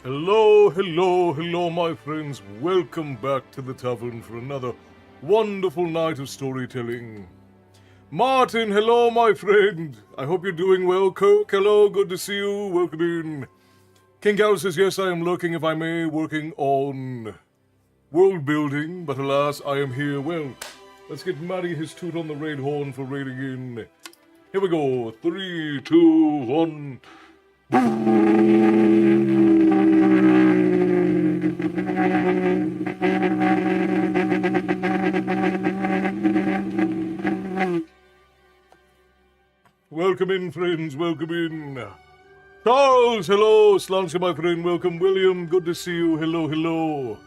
Hello, my friends. Welcome back to the tavern for another wonderful night of storytelling. Martin, hello, my friend. I hope you're doing well. Kirk, hello, good to see you. Welcome in. King Gal says, yes, I am lurking, if I may, working on world building, but alas, I am here. Well, let's get Matty his toot on the raid horn for raiding in. Here we go. 3, 2, 1. Welcome in, friends, welcome in. Charles, hello. Slancha, my friend, welcome. William, good to see you. Hello.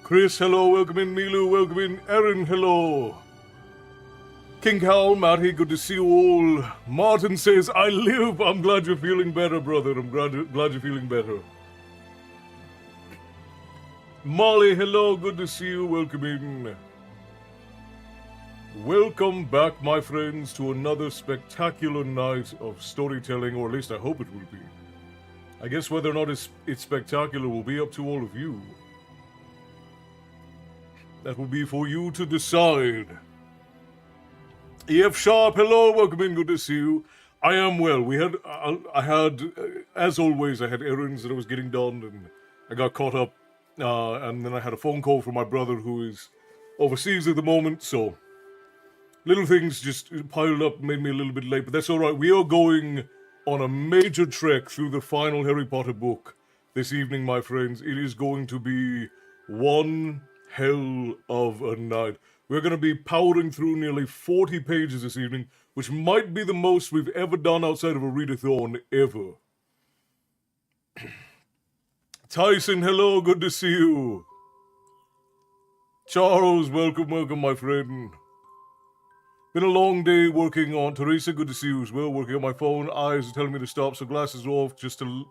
Chris, hello. Welcome in. Milu, welcome in. Erin, hello. King Cow, Matty, good to see you all. Martin says, I live. I'm glad you're feeling better, brother. I'm glad you're feeling better. Molly, hello. Good to see you. Welcome in. Welcome back, my friends, to another spectacular night of storytelling, or at least I hope it will be. I guess whether or not it's spectacular will be up to all of you. That will be for you to decide. EF Sharp, hello, welcome in, good to see you. I am well. I had, as always, I had errands that I was getting done, and I got caught up, and then I had a phone call from my brother who is overseas at the moment, so little things just piled up, made me a little bit late, but that's alright. We are going on a major trek through the final Harry Potter book this evening, my friends. It is going to be one hell of a night. We're going to be powering through nearly 40 pages this evening, which might be the most we've ever done outside of a readathon ever. Tyson, hello, good to see you. Charles, welcome, my friend. Been a long day working on Teresa, good to see you as well. Working on my phone, eyes are telling me to stop, so glasses off just to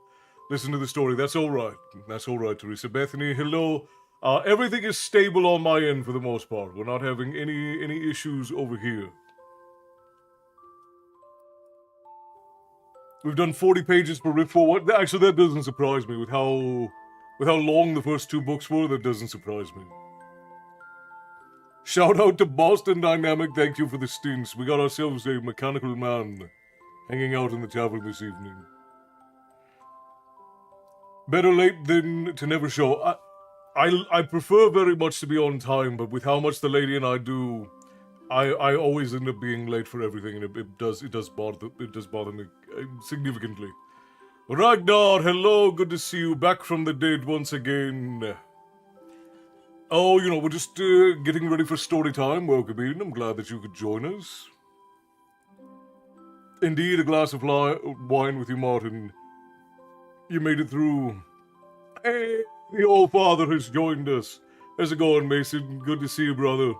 listen to the story. That's alright, Teresa. Bethany, hello. Everything is stable on my end for the most part. We're not having any issues over here. We've done 40 pages per riff for what? Actually, that doesn't surprise me. With how long the first two books were, that doesn't surprise me. Shout out to Boston Dynamic, thank you for the stints. We got ourselves a mechanical man hanging out in the tavern this evening. Better late than to never show. I prefer very much to be on time, but with how much the lady and I do, I always end up being late for everything, and it does bother me significantly. Ragnar, hello, good to see you back from the dead once again. Oh, we're just getting ready for story time. Welcome in. I'm glad that you could join us. Indeed, a glass of wine with you, Martin. You made it through. Hey, the old father has joined us. How's it going, Mason? Good to see you, brother.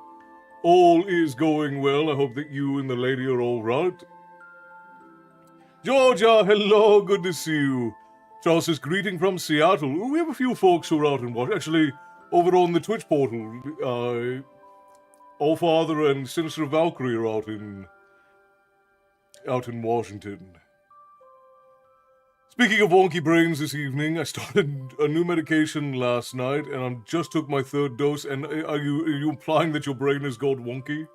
All is going well. I hope that you and the lady are all right. Georgia, hello. Good to see you. Charles says, greeting from Seattle. We have a few folks who are out in Washington. Actually, over on the Twitch portal, Allfather and Sinister Valkyrie are out in Washington. Speaking of wonky brains this evening, I started a new medication last night, and I just took my third dose, and are you implying that your brain has gone wonky?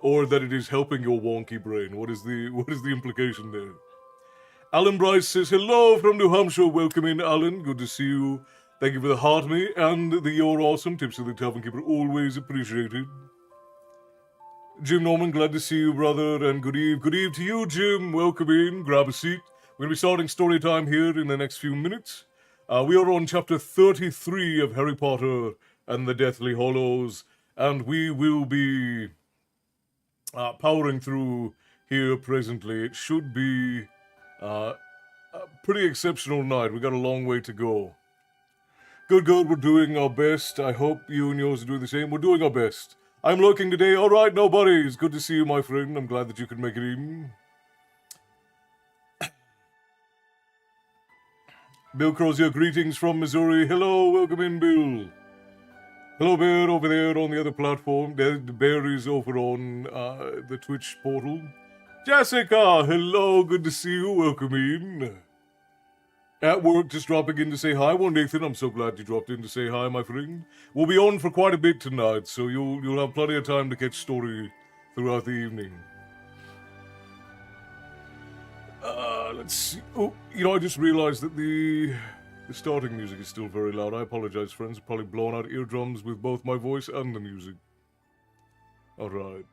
Or that it is helping your wonky brain? What is the implication there? Alan Bryce says, hello from New Hampshire. Welcome in, Alan. Good to see you. Thank you for the heart me and the You're Awesome tips of the Tavern Keeper. Always appreciated. Jim Norman, glad to see you, brother, and good eve. Good eve to you, Jim. Welcome in. Grab a seat. We're going to be starting story time here in the next few minutes. We are on chapter 33 of Harry Potter and the Deathly Hallows, and we will be powering through here presently. It should be a pretty exceptional night. We got a long way to go. Good, we're doing our best. I hope you and yours are doing the same. We're doing our best. I'm lurking today. Alright, nobodies. Good to see you, my friend. I'm glad that you could make it in. Bill Crozier, greetings from Missouri. Hello, welcome in, Bill. Hello, Bear, over there on the other platform. The Bear is over on the Twitch portal. Jessica, hello, good to see you. Welcome in. At work, just dropping in to say hi. Well, Nathan, I'm so glad you dropped in to say hi, my friend. We'll be on for quite a bit tonight, so you'll have plenty of time to catch story throughout the evening. Let's see. Oh, I just realized that the starting music is still very loud. I apologize, friends. I've probably blown out eardrums with both my voice and the music. Alright.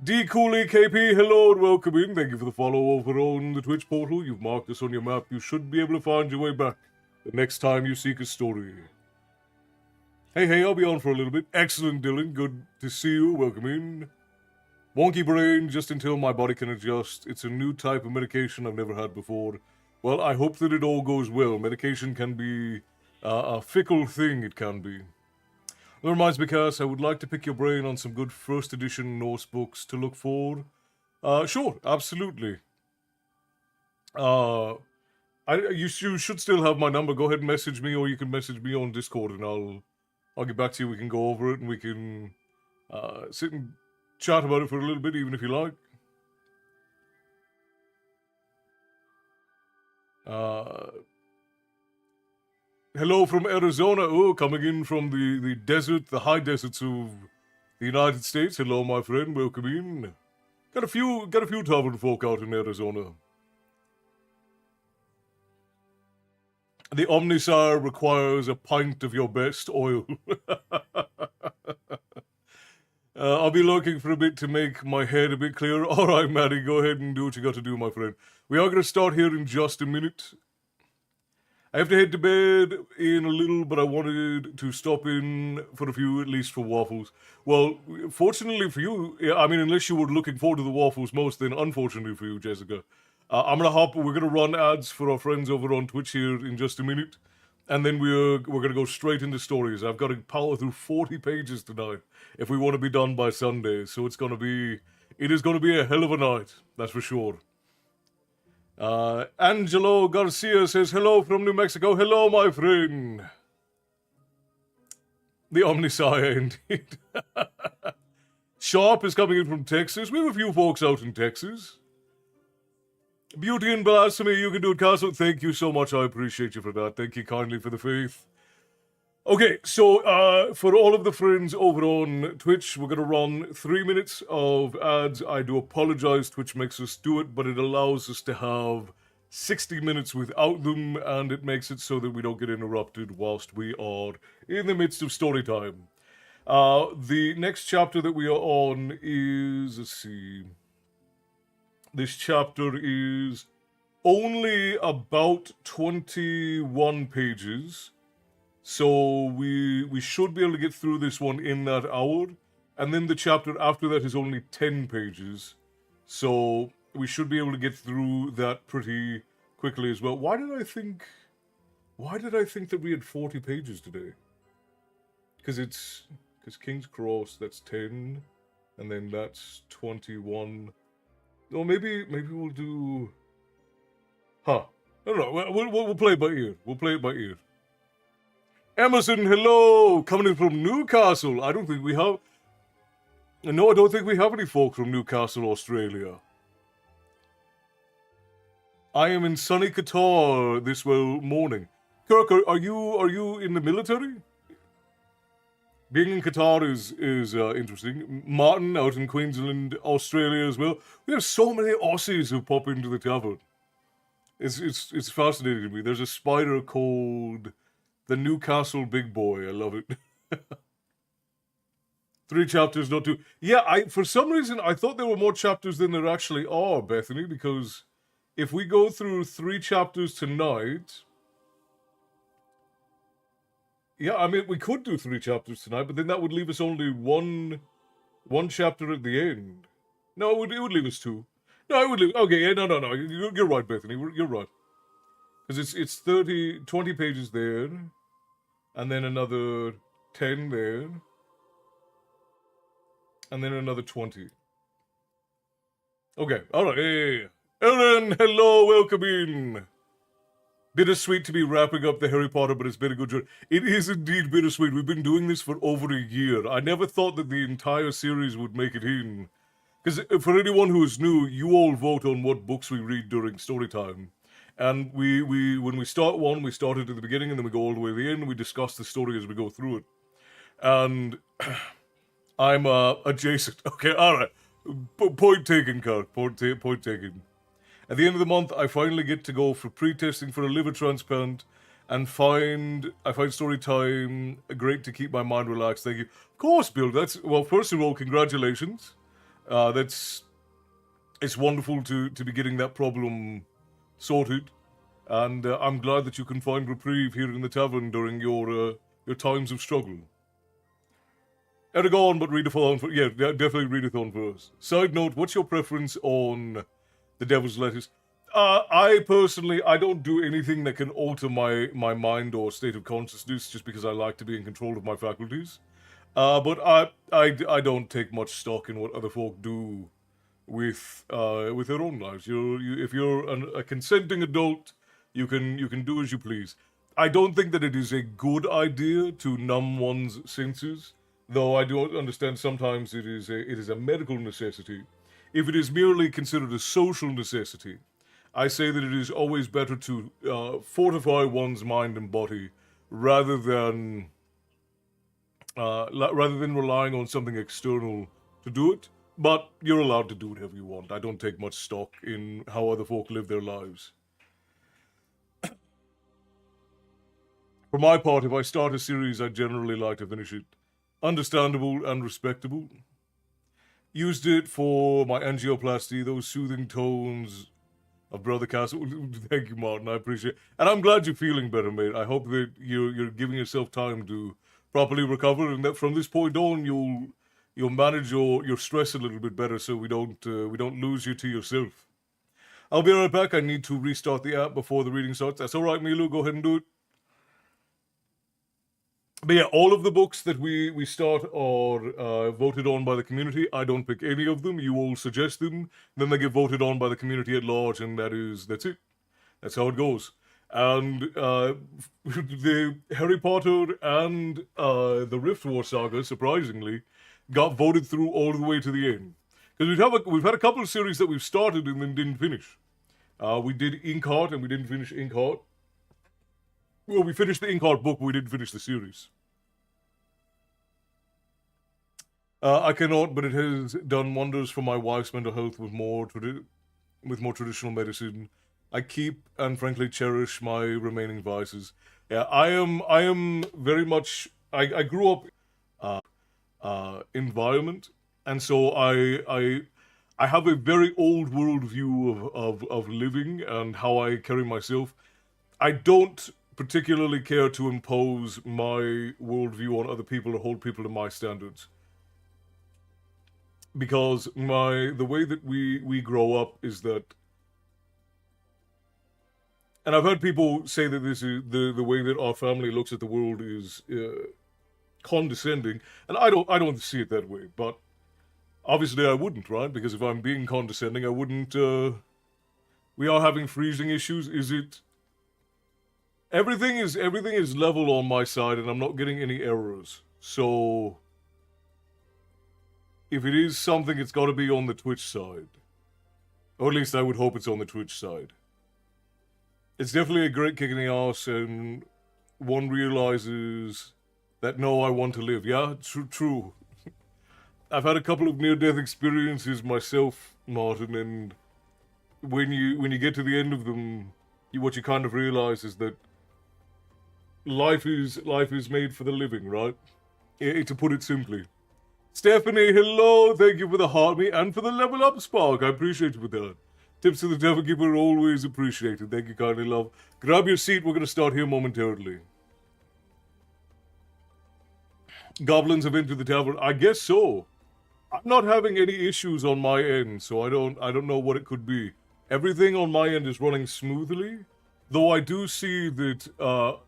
D Cooley KP, hello and welcome in. Thank you for the follow over on the Twitch portal. You've marked us on your map. You should be able to find your way back the next time you seek a story. Hey, I'll be on for a little bit. Excellent, Dylan. Good to see you. Welcome in. Wonky brain, just until my body can adjust. It's a new type of medication I've never had before. Well, I hope that it all goes well. Medication can be a fickle thing, it can be. That reminds me, Cass, I would like to pick your brain on some good first edition Norse books to look for. Sure, absolutely. You should still have my number. Go ahead and message me, or you can message me on Discord, and I'll get back to you. We can go over it, and we can sit and chat about it for a little bit, even if you like. Hello from Arizona. Oh, coming in from the desert, the high deserts of the United States. Hello, my friend. Welcome in. Got a few tavern folk out in Arizona. The Omnisire requires a pint of your best oil. I'll be lurking for a bit to make my head a bit clearer. All right, Maddie, go ahead and do what you got to do, my friend. We are going to start here in just a minute. I have to head to bed in a little, but I wanted to stop in for a few, at least for waffles. Well, fortunately for you, I mean, unless you were looking forward to the waffles most, then unfortunately for you, Jessica, we're going to run ads for our friends over on Twitch here in just a minute, and then we're going to go straight into stories. I've got to power through 40 pages tonight if we want to be done by Sunday, so it is going to be a hell of a night, that's for sure. Angelo Garcia says, hello from New Mexico. Hello, my friend. The Omnisire, indeed. Sharp is coming in from Texas. We have a few folks out in Texas. Beauty and Blasphemy, you can do it, Castle. Thank you so much. I appreciate you for that. Thank you kindly for the faith. Okay, so for all of the friends over on Twitch, we're going to run 3 minutes of ads. I do apologize, Twitch makes us do it, but it allows us to have 60 minutes without them, and it makes it so that we don't get interrupted whilst we are in the midst of story time. The next chapter that we are on is, let's see, this chapter is only about 21 pages. So we should be able to get through this one in that hour. And then the chapter after that is only 10 pages. So we should be able to get through that pretty quickly as well. Why did I think that we had 40 pages today? Because King's Cross, that's 10. And then that's 21. Oh, maybe we'll do... Huh. I don't know. We'll play it by ear. We'll play it by ear. Emerson, hello! Coming in from Newcastle. I don't think we have... No, I don't think we have any folk from Newcastle, Australia. I am in sunny Qatar this morning. Kirk, are you in the military? Being in Qatar is interesting. Martin out in Queensland, Australia as well. We have so many Aussies who pop into the tavern. It's fascinating to me. There's a spider called the Newcastle Big Boy. I love it. 3 chapters, not 2. Yeah, for some reason I thought there were more chapters than there actually are, Bethany, because if we go through 3 chapters tonight... Yeah, I mean, we could do 3 chapters tonight, but then that would leave us only one chapter at the end. No, it would leave us 2. No, it would leave... Okay, yeah, no. You're right, Bethany. You're right. Because it's 20 pages there, and then another 10 there, and then another 20. Okay, alright, yeah. Aaron, hello, welcome in. Bittersweet to be wrapping up the Harry Potter, but it's been a good journey. It is indeed bittersweet. We've been doing this for over a year. I never thought that the entire series would make it in. Because for anyone who is new, you all vote on what books we read during story time. And we when we start one, we start it at the beginning, and then we go all the way to the end, and we discuss the story as we go through it. And I'm adjacent. Okay, all right. Point taken, Kirk. Point taken. At the end of the month, I finally get to go for pre-testing for a liver transplant, and I find Storytime great to keep my mind relaxed. Thank you. Of course, Bill. Well. First of all, congratulations. It's wonderful to be getting that problem sorted, and I'm glad that you can find reprieve here in the tavern during your times of struggle. Go on, but readathon for definitely readathon first. Side note: what's your preference on the Devil's Lettuce? I personally, I don't do anything that can alter my mind or state of consciousness, just because I like to be in control of my faculties. But I don't take much stock in what other folk do with their own lives. If you're a consenting adult, you can do as you please. I don't think that it is a good idea to numb one's senses, though I do understand sometimes it is a medical necessity. If it is merely considered a social necessity, I say that it is always better to fortify one's mind and body rather than relying on something external to do it. But you're allowed to do whatever you want. I don't take much stock in how other folk live their lives. For my part, if I start a series, I generally like to finish it understandable and respectable. Used it for my angioplasty, those soothing tones of Brother Castle. Thank you, Martin. I appreciate it. And I'm glad you're feeling better, mate. I hope that you're giving yourself time to properly recover, and that from this point on you'll manage your stress a little bit better, so we don't lose you to yourself. I'll be right back. I need to restart the app before the reading starts. That's all right, Milu. Go ahead and do it. But yeah, all of the books that we start are voted on by the community. I don't pick any of them. You all suggest them. Then they get voted on by the community at large, and that's it. That's how it goes. And the Harry Potter and the Rift War saga, surprisingly, got voted through all the way to the end. Because we've had a couple of series that we've started and then didn't finish. We did Inkheart and we didn't finish Inkheart. Well, we finished the Inkheart book, but we didn't finish the series. I cannot, but it has done wonders for my wife's mental health with more traditional medicine. I keep and frankly cherish my remaining vices. Yeah, I am very much. I grew up environment, and so I have a very old world view of living and how I carry myself. I don't particularly care to impose my worldview on other people or hold people to my standards, because the way that we grow up is that, and I've heard people say that this is the way that our family looks at the world is condescending, and I don't see it that way. But obviously I wouldn't, right? Because if I'm being condescending, I wouldn't. We are having freezing issues. Is it? Everything is level on my side, and I'm not getting any errors. So if it is something, it's got to be on the Twitch side, or at least I would hope it's on the Twitch side. It's definitely a great kick in the arse, and one realizes that no, I want to live. Yeah, true. I've had a couple of near-death experiences myself, Martin, and when you get to the end of them, what you kind of realize is that life is made for the living, right? To put it simply. Stephanie, hello! Thank you for the heart me and for the level up spark. I appreciate you for that. Tips to the Devil Keeper are always appreciated. Thank you kindly, love. Grab your seat. We're going to start here momentarily. Goblins have entered the tavern. I guess so. I'm not having any issues on my end, so I don't know what it could be. Everything on my end is running smoothly, though I do see that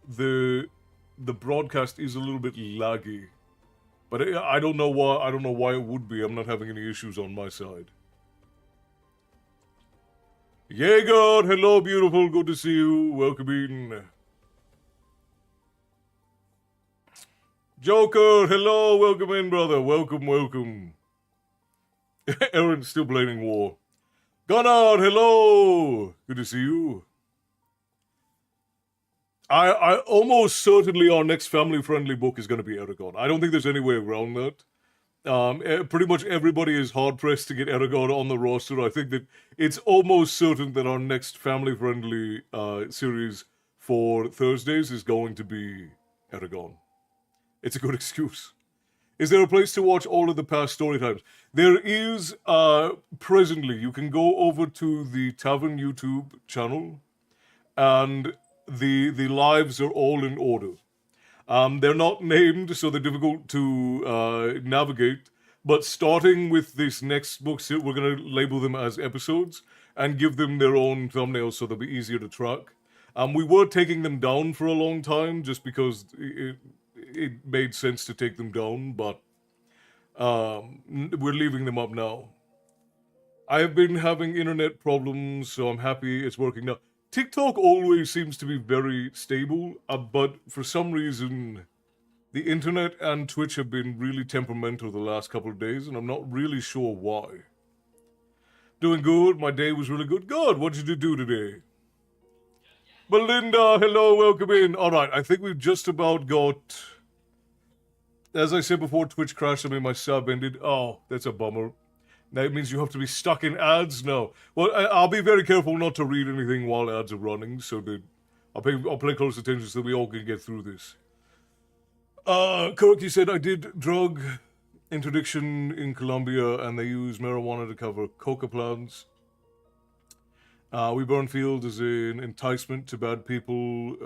the broadcast is a little bit laggy. But I don't know why. I don't know why it would be. I'm not having any issues on my side. Jaeger, hello, beautiful. Good to see you. Welcome in. Joker, hello. Welcome in, brother. Welcome. Aaron's still blaming war. Gunnar, hello. Good to see you. I almost certainly our next family-friendly book is going to be Eragon. I don't think there's any way around that. Pretty much everybody is hard pressed to get Eragon on the roster. I think that it's almost certain that our next family-friendly series for Thursdays is going to be Eragon. It's a good excuse. Is there a place to watch all of the past story times? There is. Presently, you can go over to the Tavern YouTube channel, and the lives are all in order. They're not named, so they're difficult to navigate. But starting with this next book, we're going to label them as episodes and give them their own thumbnails so they'll be easier to track. We were taking them down for a long time just because it made sense to take them down, but we're leaving them up now. I have been having internet problems, so I'm happy it's working now. TikTok always seems to be very stable, but for some reason, the internet and Twitch have been really temperamental the last couple of days, and I'm not really sure why. Doing good. My day was really good. Good. What did you do today? Belinda, hello, welcome in. All right, I think we've just about got... As I said before, Twitch crashed on me, my sub ended. Oh, that's a bummer. That means you have to be stuck in ads? No. Well, I'll be very careful not to read anything while ads are running, so that I'll pay close attention so we all can get through this. Kirk, you said I did drug interdiction in Colombia, and they use marijuana to cover coca plants. We burn fields as an enticement to bad people,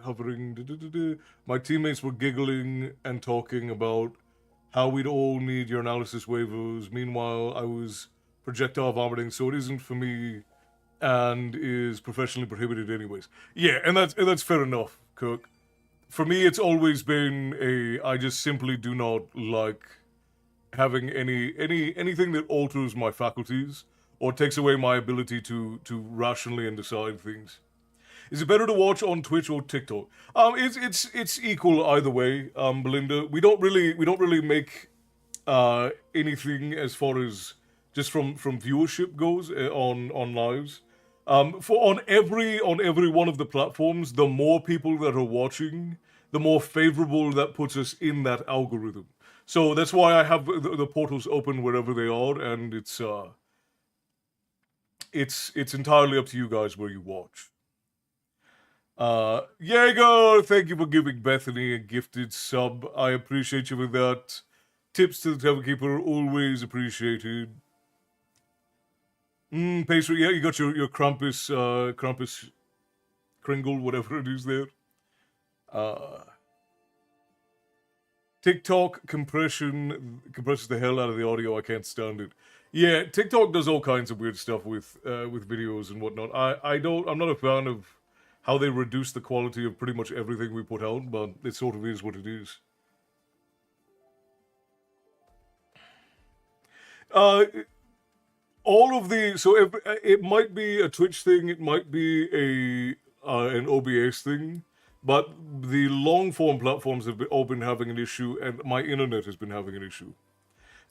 hovering. My teammates were giggling and talking about how we'd all need your analysis waivers. Meanwhile, I was projectile vomiting, so it isn't for me and is professionally prohibited anyways. Yeah, and that's fair enough, Kirk. For me, it's always been I just simply do not like having anything that alters my faculties or takes away my ability to rationally and decide things. Is it better to watch on Twitch or TikTok? It's equal either way, Belinda. We don't really make anything as far as just from viewership goes on lives. On every one of the platforms, the more people that are watching, the more favorable that puts us in that algorithm. So that's why I have the portals open wherever they are, and it's entirely up to you guys where you watch. Jaeger, thank you for giving Bethany a gifted sub. I appreciate you for that. Tips to the Tavern Keeper, always appreciated. Pastry, yeah, you got your Krampus Kringle, whatever it is there. TikTok compresses the hell out of the audio. I can't stand it. Yeah, TikTok does all kinds of weird stuff with videos and whatnot. I'm not a fan of how they reduce the quality of pretty much everything we put out, but it sort of is what it is. All of the it might be a Twitch thing, it might be an OBS thing, but the long form platforms have all been having an issue, and my internet has been having an issue.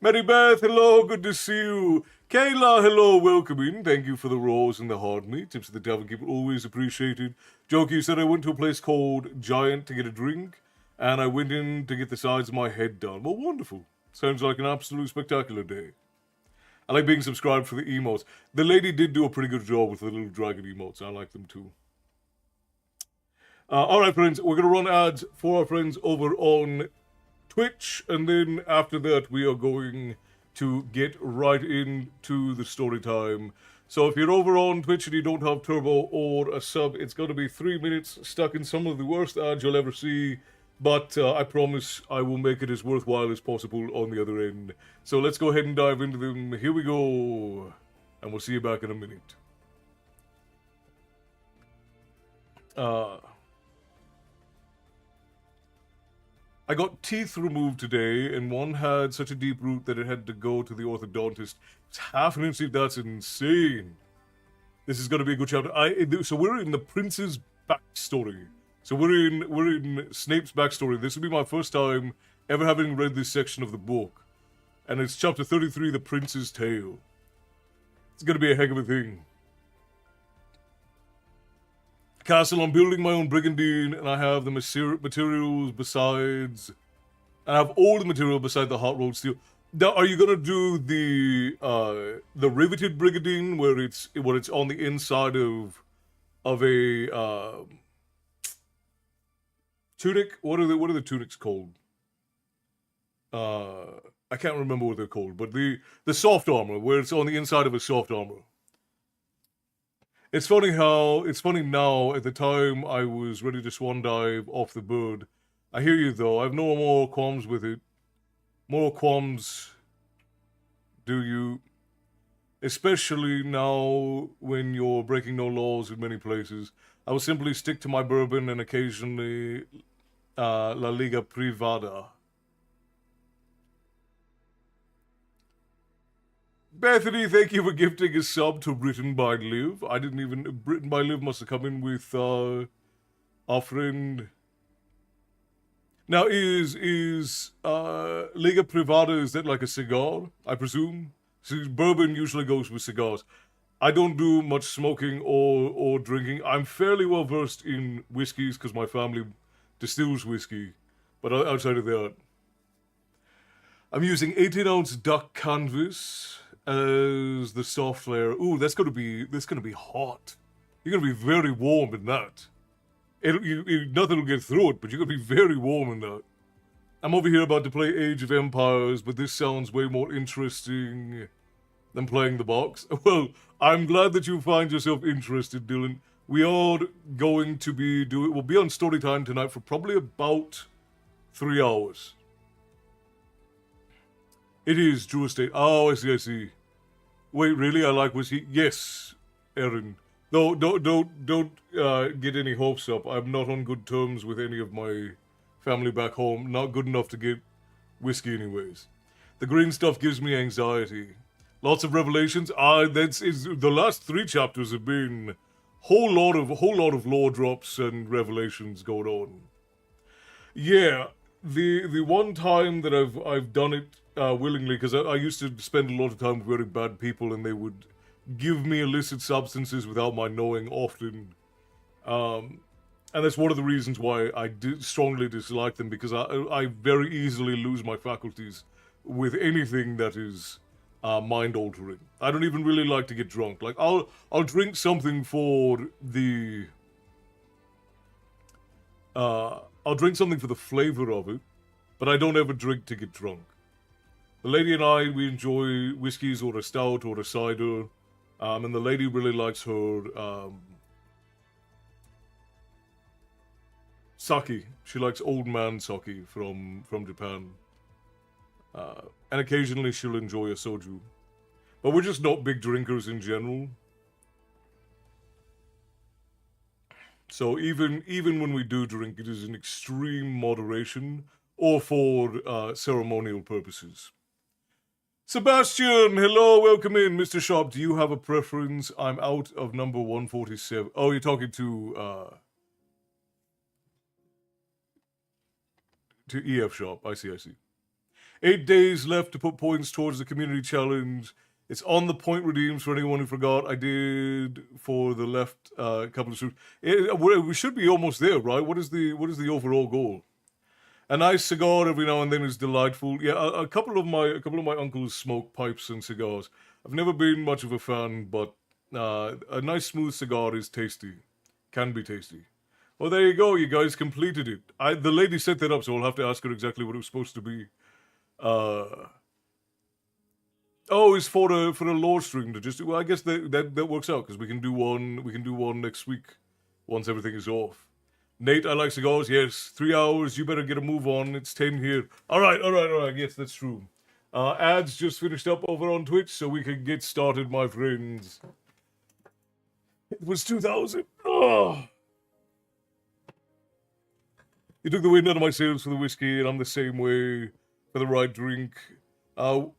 Mary Beth, hello, good to see you. Kayla, hello, welcome in. Thank you for the raws and the hard meat. Tips of the Tavern Keeper, always appreciated. Jokey said I went to a place called Giant to get a drink, and I went in to get the sides of my head done. Well, wonderful. Sounds like an absolute spectacular day. I like being subscribed for the emotes. The lady did do a pretty good job with the little dragon emotes. I like them too. Alright, friends, we're going to run ads for our friends over on Twitch, and then after that we are going to get right into the story time. So if you're over on Twitch and you don't have Turbo or a sub, it's going to be 3 minutes stuck in some of the worst ads you'll ever see, but I promise I will make it as worthwhile as possible on the other end. So let's go ahead and dive into them. Here we go, and we'll see you back in a minute. I got teeth removed today, and one had such a deep root that it had to go to the orthodontist. It's half an inch deep. That's insane. This is going to be a good chapter. So we're in the prince's backstory. So we're in Snape's backstory. This will be my first time ever having read this section of the book, and it's chapter 33, The Prince's Tale. It's going to be a heck of a thing. castle. I'm building my own brigandine, and I have the materials besides. I have all the material beside the hot rolled steel. Now, are you gonna do the riveted brigandine where it's on the inside of a tunic? What are the tunics called? I can't remember what they're called, but the soft armor where it's on the inside of a soft armor. It's funny now. At the time I was ready to swan dive off the bird. I hear you though. I have no more qualms with it. More qualms, do you? Especially now when you're breaking no laws in many places. I will simply stick to my bourbon and occasionally La Liga Privada. Bethany, thank you for gifting a sub to Written by Liv. I didn't even... Written by Liv must have come in with our friend... Now, is Liga Privada, is that like a cigar, I presume? See, bourbon usually goes with cigars. I don't do much smoking or drinking. I'm fairly well versed in whiskeys because my family distills whiskey. But outside of that... I'm using 18-ounce duck canvas as the soft layer. Ooh, that's gonna be hot. You're gonna be very warm in that. Nothing will get through it, but you're gonna be very warm in that. I'm over here about to play Age of Empires, but this sounds way more interesting than playing the box. Well, I'm glad that you find yourself interested, Dylan. We are going to be we'll be on Storytime tonight for probably about 3 hours. It is Drew Estate. Oh, I see. Wait, really? I like whiskey? Yes, Erin. No, don't get any hopes up. I'm not on good terms with any of my family back home. Not good enough to get whiskey anyways. The green stuff gives me anxiety. Lots of revelations. The last 3 chapters have been whole lot of lore drops and revelations going on. Yeah, the one time that I've done it willingly, because I used to spend a lot of time with very bad people, and they would give me illicit substances without my knowing often. And that's one of the reasons why I strongly dislike them, because I very easily lose my faculties with anything that is mind altering. I don't even really like to get drunk. Like I'll drink something for the I'll drink something for the flavor of it, but I don't ever drink to get drunk. The lady and I, we enjoy whiskeys or a stout or a cider, and the lady really likes her sake. She likes old man sake from Japan. And occasionally she'll enjoy a soju. But we're just not big drinkers in general. So even when we do drink, it is in extreme moderation or for ceremonial purposes. Sebastian, hello, welcome in. Mr. Sharp, do you have a preference? I'm out of number 147. Oh, you're talking to EF Sharp. I see. 8 days left to put points towards the community challenge. It's on the point redeems for anyone who forgot. I did for the left couple of streams. We should be almost there, right? What is the overall goal? A nice cigar every now and then is delightful. Yeah, a couple of my uncles smoke pipes and cigars. I've never been much of a fan, but a nice smooth cigar is tasty. Can be tasty. Well, there you go. You guys completed it. The lady set that up, so I'll have to ask her exactly what it was supposed to be. It's for the lore stream to just. Well, I guess that works out because we can do one next week once everything is off. Nate, I like cigars. Yes, 3 hours. You better get a move on. It's 10 here. All right. Yes, that's true. Ads just finished up over on Twitch, so we can get started, my friends. It was 2000. Oh. You took the wind out of my sails for the whiskey, and I'm the same way for the right drink. And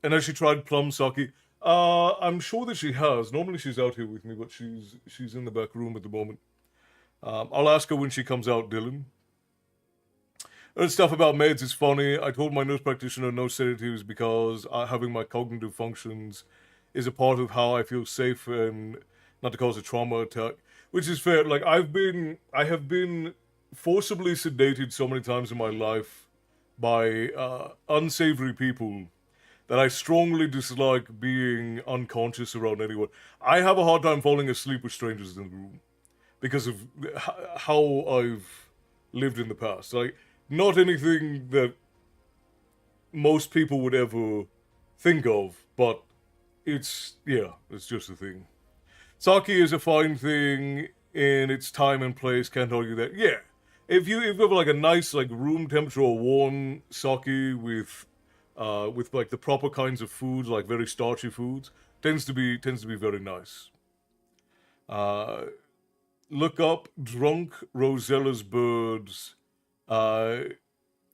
has she tried plum sake? I'm sure that she has. Normally she's out here with me, but she's in the back room at the moment. I'll ask her when she comes out, Dylan. That stuff about meds is funny. I told my nurse practitioner no sedatives because having my cognitive functions is a part of how I feel safe and not to cause a trauma attack. which is fair. Like I have been forcibly sedated so many times in my life by unsavory people that I strongly dislike being unconscious around anyone. I have a hard time falling asleep with strangers in the room because of how I've lived in the past. Like, not anything that most people would ever think of, but it's just a thing. Sake is a fine thing in its time and place. Can't argue that. Yeah, if you have like a nice like room temperature or warm sake with like the proper kinds of foods, like very starchy foods, tends to be very nice. Uh, Look up drunk Rosella's birds. Uh,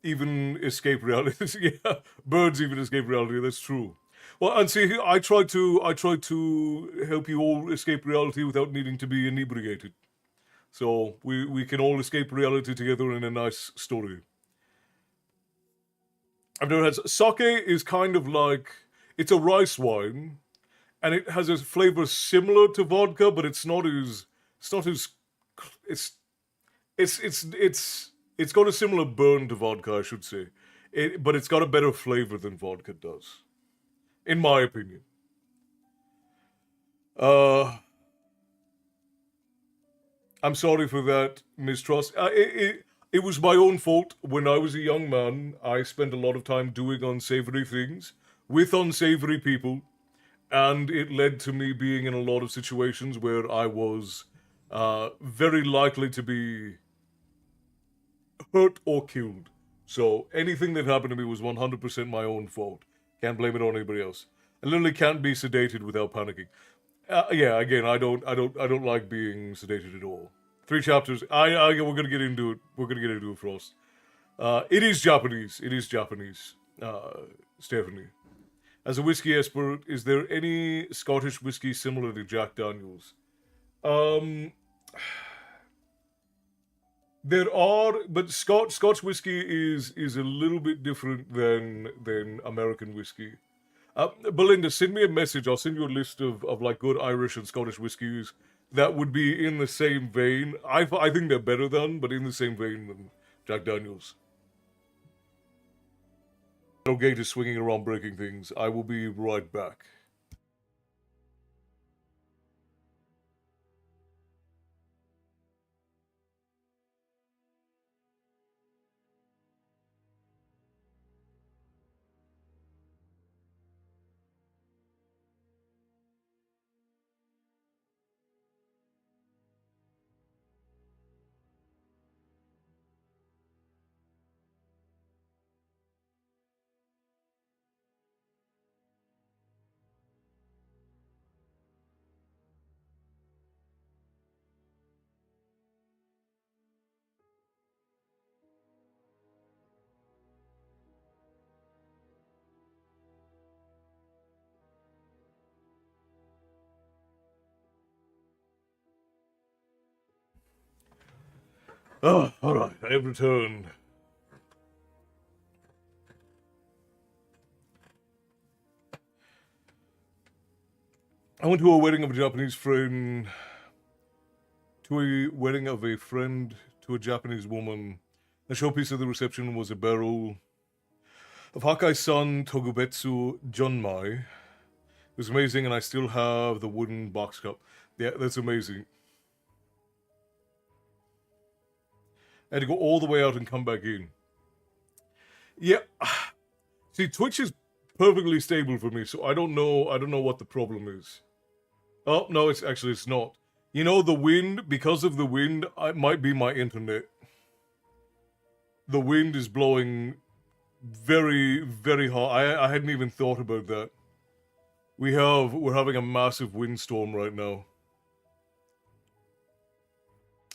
Even escape reality. Yeah, birds even escape reality. That's true. Well, and see, I try to help you all escape reality without needing to be inebriated. So we can all escape reality together in a nice story. I've never had sake is kind of like it's a rice wine, and it has a flavor similar to vodka, but it's not as it's it's got a similar burn to vodka, I should say. But it's got a better flavor than vodka does, in my opinion. Uh, I'm sorry for that mistrust. It was my own fault. When I was a young man, I spent a lot of time doing unsavory things with unsavory people, and it led to me being in a lot of situations where I was very likely to be hurt or killed. So anything that happened to me was 100% my own fault. Can't blame it on anybody else. I literally can't be sedated without panicking. Yeah, again, I don't like being sedated at all. Three chapters. We're gonna get into it. We're gonna get into it, Frost. It is Japanese. It is Japanese. Stephanie, as a whiskey expert, is there any Scottish whiskey similar to Jack Daniels? Um, There are, but Scotch whiskey is a little bit different than American whiskey. Belinda, send me a message. I'll send you a list of like good Irish and Scottish whiskies that would be in the same vein. I think they're better than, but in the same vein than Jack Daniels. No gate is swinging around breaking things. I will be right back. Oh, all right. I have returned. I went to a wedding of a Japanese friend to a wedding of a friend to a Japanese woman. The showpiece of the reception was a barrel of Hakai-san Togubetsu Junmai. It was amazing, and I still have the wooden box cup. Yeah, that's amazing. I had to go all the way out and come back in. Yeah, see, Twitch is perfectly stable for me, so I don't know. I don't know what the problem is. Oh no, it's not. You know, the wind. Because of the wind, it might be my internet. The wind is blowing very, very hard. I hadn't even thought about that. We're having a massive windstorm right now.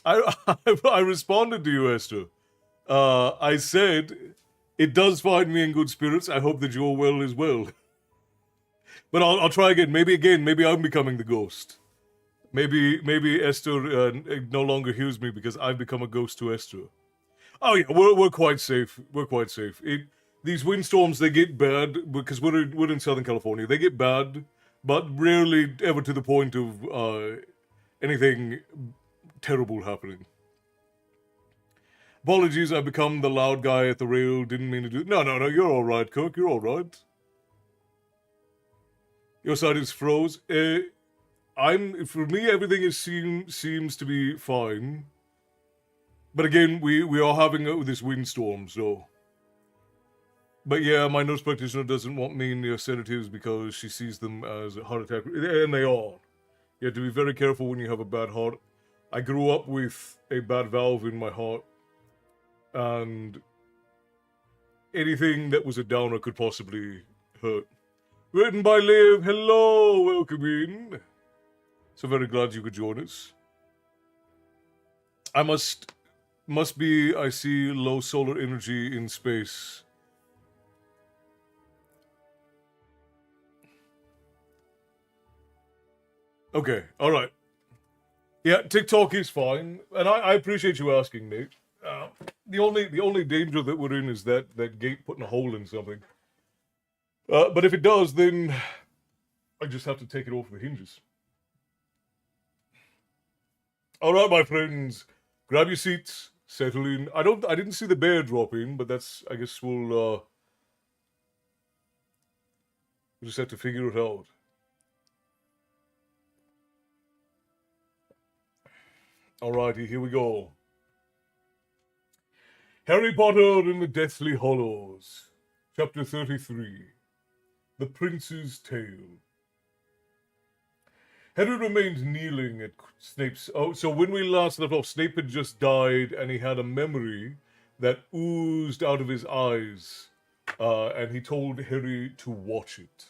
I responded to you, Esther. I said it does find me in good spirits. I hope that you're well as well. But I'll try again. Maybe I'm becoming the ghost. Maybe Esther no longer hears me because I've become a ghost to Esther. Oh yeah, we're quite safe. We're quite safe. These windstorms, they get bad because we're in Southern California. They get bad, but rarely ever to the point of anything terrible happening. Apologies, I've become the loud guy at the rail. Didn't mean to do... No, you're alright, Cook. You're alright. Your side is froze. For me, everything seems to be fine. But again, we are having this windstorm, so... But yeah, my nurse practitioner doesn't want me near sedatives because she sees them as a heart attack. And they are. You have to be very careful when you have a bad heart. I grew up with a bad valve in my heart. And anything that was a downer could possibly hurt. Written by Liv. Hello, welcome in. So very glad you could join us. I must be, I see low solar energy in space. Okay, alright. Yeah, TikTok is fine, and I appreciate you asking, Nate. The only danger that we're in is that gate putting a hole in something. But if it does, then I just have to take it off the hinges. All right, my friends, grab your seats, settle in. I didn't see the bear drop in, but that's, I guess we'll just have to figure it out. Alrighty, here we go. Harry Potter and the Deathly Hallows, Chapter 33, The Prince's Tale. Harry remained kneeling at Snape's... Oh, so when we last left off, Snape had just died, and he had a memory that oozed out of his eyes, and he told Harry to watch it.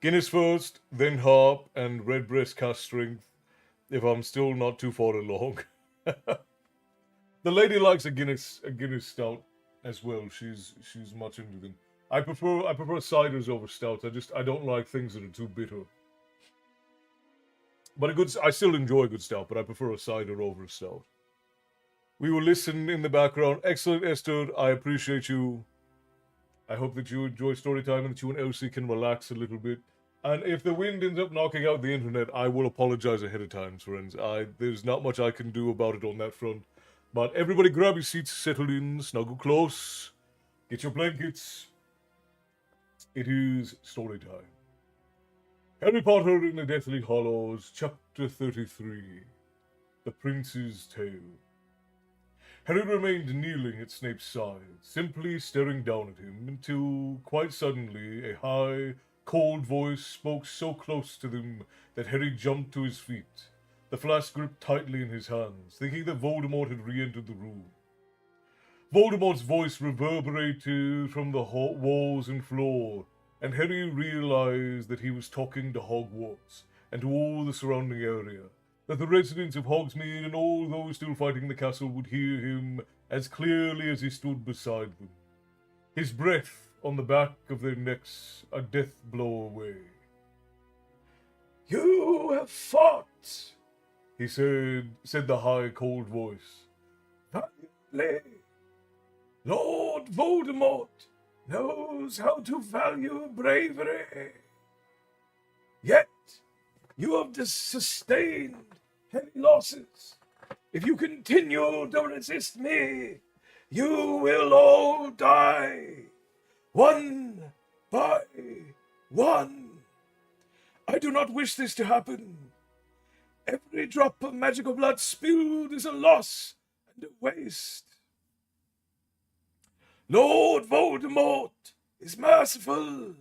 Guinness first, then Harp, and Redbreast cast Strength, if I'm still not too far along. The lady likes a Guinness stout as well. She's much into them. I prefer ciders over stouts. I don't like things that are too bitter. But I still enjoy a good stout, but I prefer a cider over a stout. We will listen in the background. Excellent, Esther. I appreciate you. I hope that you enjoy Storytime and that you and Elsie can relax a little bit. And if the wind ends up knocking out the internet, I will apologize ahead of time, friends. There's not much I can do about it on that front. But everybody grab your seats, settle in, snuggle close, get your blankets. It is story time. Harry Potter and the Deathly Hallows, Chapter 33, The Prince's Tale. Harry remained kneeling at Snape's side, simply staring down at him, until, quite suddenly, a high, cold voice spoke so close to them that Harry jumped to his feet, the flask gripped tightly in his hands, thinking that Voldemort had re-entered the room. Voldemort's voice reverberated from the walls and floor, and Harry realized that he was talking to Hogwarts and to all the surrounding area, that the residents of Hogsmeade and all those still fighting the castle would hear him as clearly as he stood beside them, his breath on the back of their necks a death blow away. "You have fought," he said the high, cold voice, "valiantly. Lord Voldemort knows how to value bravery. Yet you have sustained heavy losses. If you continue to resist me, you will all die, one by one. I do not wish this to happen. Every drop of magical blood spilled is a loss and a waste. Lord Voldemort is merciful.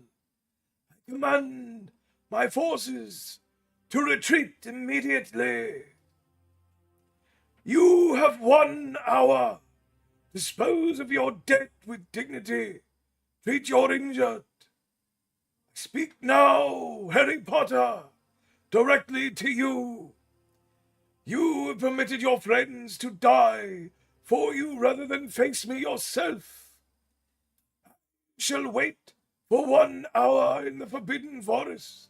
I command my forces to retreat immediately. You have 1 hour. Dispose of your debt with dignity. Treat your injured. I speak now, Harry Potter, directly to you. You have permitted your friends to die for you rather than face me yourself. I shall wait for 1 hour in the Forbidden Forest.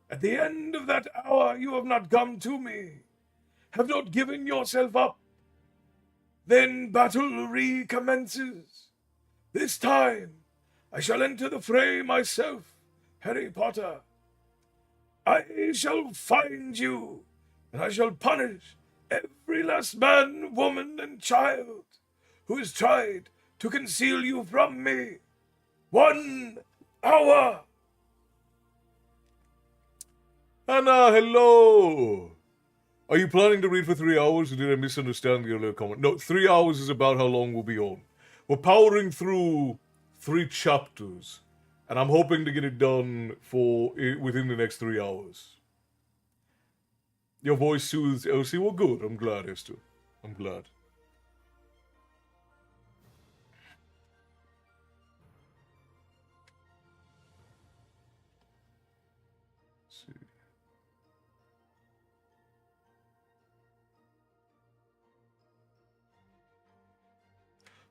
At the end of that hour you have not come to me, have not given yourself up. Then battle recommences. This time I shall enter the fray myself, Harry Potter. I shall find you and I shall punish every last man, woman, and child who has tried to conceal you from me. 1 hour! Anna, hello! Are you planning to read for 3 hours, or did I misunderstand your little comment? No, 3 hours is about how long we'll be on. We're powering through 3 chapters, and I'm hoping to get it done within the next 3 hours. Your voice soothes Elsie. Well, good. I'm glad, Esther. I'm glad. Let's see.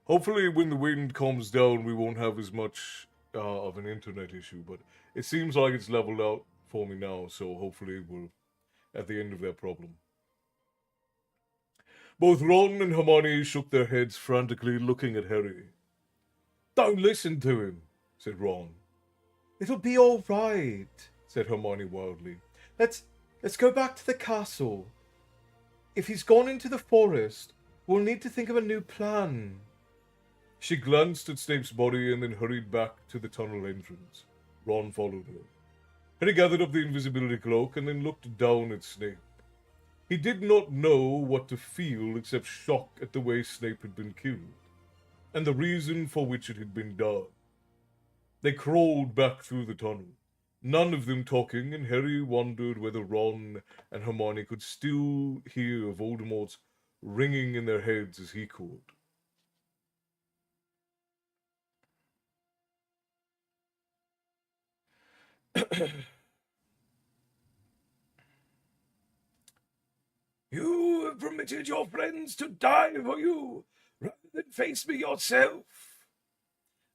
Hopefully, when the wind calms down, we won't have as much of an internet issue, but it seems like it's leveled out for me now, so hopefully we're at the end of that problem. Both Ron and Hermione shook their heads frantically, looking at Harry. Don't listen to him, said Ron. It'll be all right, said Hermione wildly. Let's go back to the castle. If he's gone into the forest, we'll need to think of a new plan. She glanced at Snape's body and then hurried back to the tunnel entrance. Ron followed her. Harry gathered up the invisibility cloak and then looked down at Snape. He did not know what to feel except shock at the way Snape had been killed, and the reason for which it had been done. They crawled back through the tunnel, none of them talking, and Harry wondered whether Ron and Hermione could still hear Voldemort's ringing in their heads as he could. You have permitted your friends to die for you, rather than face me yourself.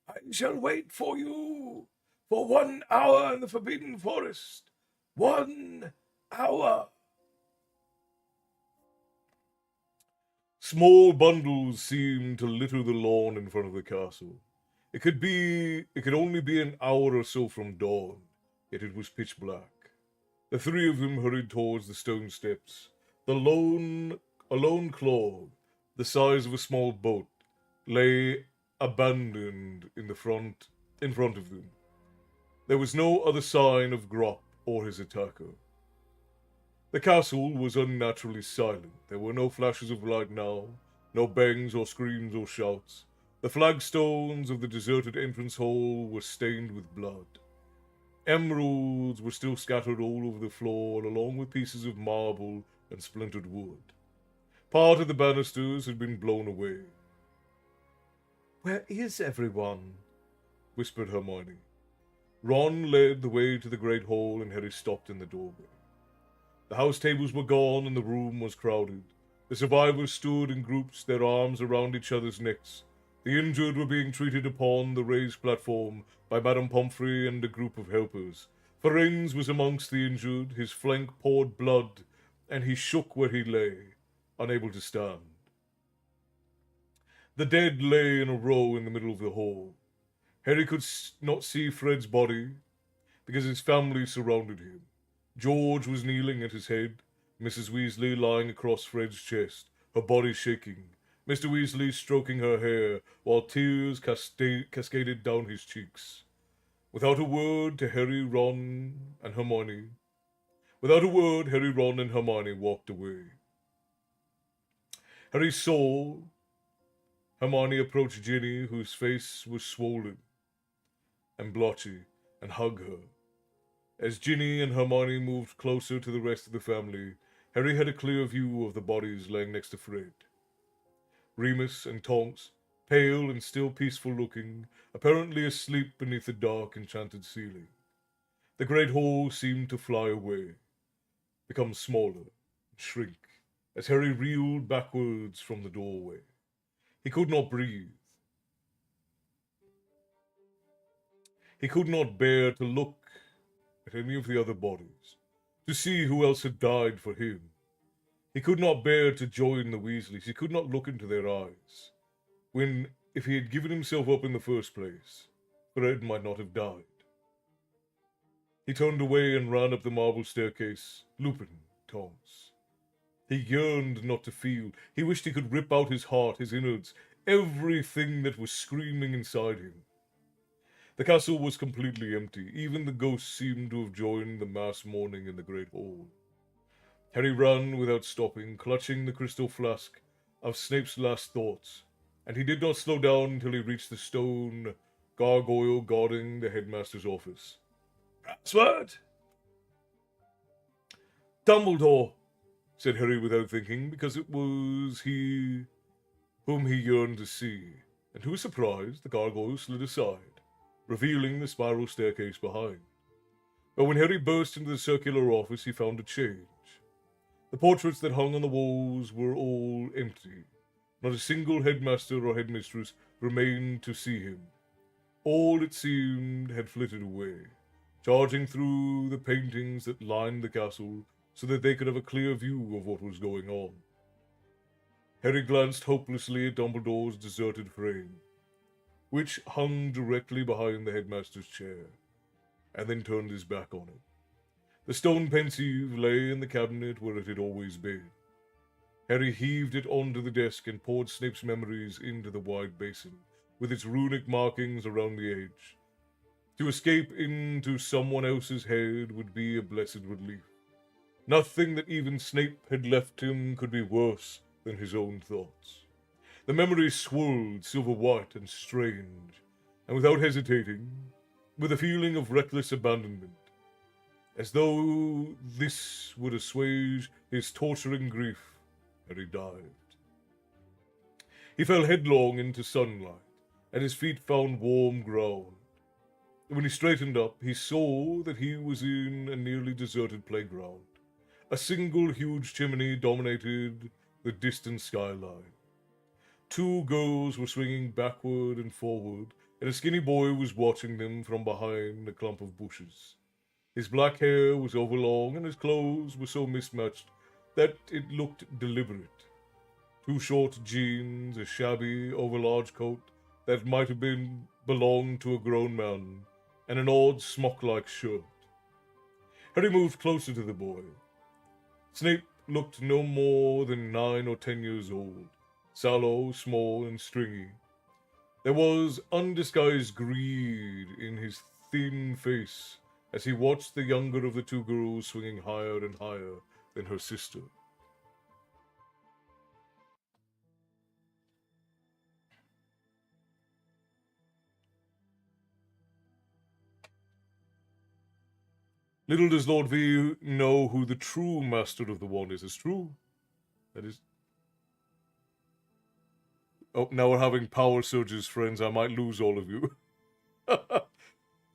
I shall wait for you for 1 hour in the Forbidden Forest. 1 hour. Small bundles seemed to litter the lawn in front of the castle. It could only be an hour or so from dawn, yet it was pitch black. The 3 of them hurried towards the stone steps. A lone clog, the size of a small boat, lay abandoned in front of them. There was no other sign of Grop or his attacker. The castle was unnaturally silent. There were no flashes of light now, no bangs or screams or shouts. The flagstones of the deserted entrance hall were stained with blood. Emeralds were still scattered all over the floor, along with pieces of marble and splintered wood. Part of the banisters had been blown away. Where is everyone? Whispered Hermione. Ron led the way to the great hall, and Harry stopped in the doorway. The house tables were gone, and the room was crowded. The survivors stood in groups, their arms around each other's necks. The injured were being treated upon the raised platform by Madame Pomfrey and a group of helpers. Firenze was amongst the injured, his flank poured blood, and he shook where he lay, unable to stand. The dead lay in a row in the middle of the hall. Harry could not see Fred's body, because his family surrounded him. George was kneeling at his head, Mrs. Weasley lying across Fred's chest, her body shaking, Mr. Weasley stroking her hair, while tears cascaded down his cheeks. Without a word, Harry, Ron, and Hermione walked away. Harry saw Hermione approach Ginny, whose face was swollen and blotchy, and hug her. As Ginny and Hermione moved closer to the rest of the family, Harry had a clear view of the bodies laying next to Fred. Remus and Tonks, pale and still peaceful looking, apparently asleep beneath the dark, enchanted ceiling. The great hall seemed to fly away, become smaller, and shrink, as Harry reeled backwards from the doorway. He could not breathe. He could not bear to look at any of the other bodies, to see who else had died for him. He could not bear to join the Weasleys. He could not look into their eyes, when, if he had given himself up in the first place, Fred might not have died. He turned away and ran up the marble staircase. Lupin, Tonks. He yearned not to feel. He wished he could rip out his heart, his innards, everything that was screaming inside him. The castle was completely empty. Even the ghosts seemed to have joined the mass mourning in the great hall. Harry ran without stopping, clutching the crystal flask of Snape's last thoughts, and he did not slow down until he reached the stone gargoyle guarding the headmaster's office. "Password?" "Dumbledore," said Harry without thinking, because it was he whom he yearned to see, and to his surprise the gargoyle slid aside, revealing the spiral staircase behind. But when Harry burst into the circular office, he found a change. The portraits that hung on the walls were all empty. Not a single headmaster or headmistress remained to see him. All, it seemed, had flitted away, charging through the paintings that lined the castle so that they could have a clear view of what was going on. Harry glanced hopelessly at Dumbledore's deserted frame, which hung directly behind the headmaster's chair, and then turned his back on it. The stone pensieve lay in the cabinet where it had always been. Harry heaved it onto the desk and poured Snape's memories into the wide basin, with its runic markings around the edge. To escape into someone else's head would be a blessed relief. Nothing that even Snape had left him could be worse than his own thoughts. The memories swirled silver-white and strange, and without hesitating, with a feeling of reckless abandonment, as though this would assuage his torturing grief, Harry dived. He fell headlong into sunlight, and his feet found warm ground. When he straightened up, he saw that he was in a nearly deserted playground. A single huge chimney dominated the distant skyline. Two girls were swinging backward and forward, and a skinny boy was watching them from behind a clump of bushes. His black hair was overlong, and his clothes were so mismatched that it looked deliberate. Two short jeans, a shabby, overlarge coat that might have belonged to a grown man, and an odd smock-like shirt. Harry moved closer to the boy. Snape looked no more than 9 or 10 years old, sallow, small, and stringy. There was undisguised greed in his thin face as he watched the younger of the two girls swinging higher and higher than her sister. Little does Lord V know who the true master of the wand is. It's true. That is... Oh, now we're having power surges, friends. I might lose all of you.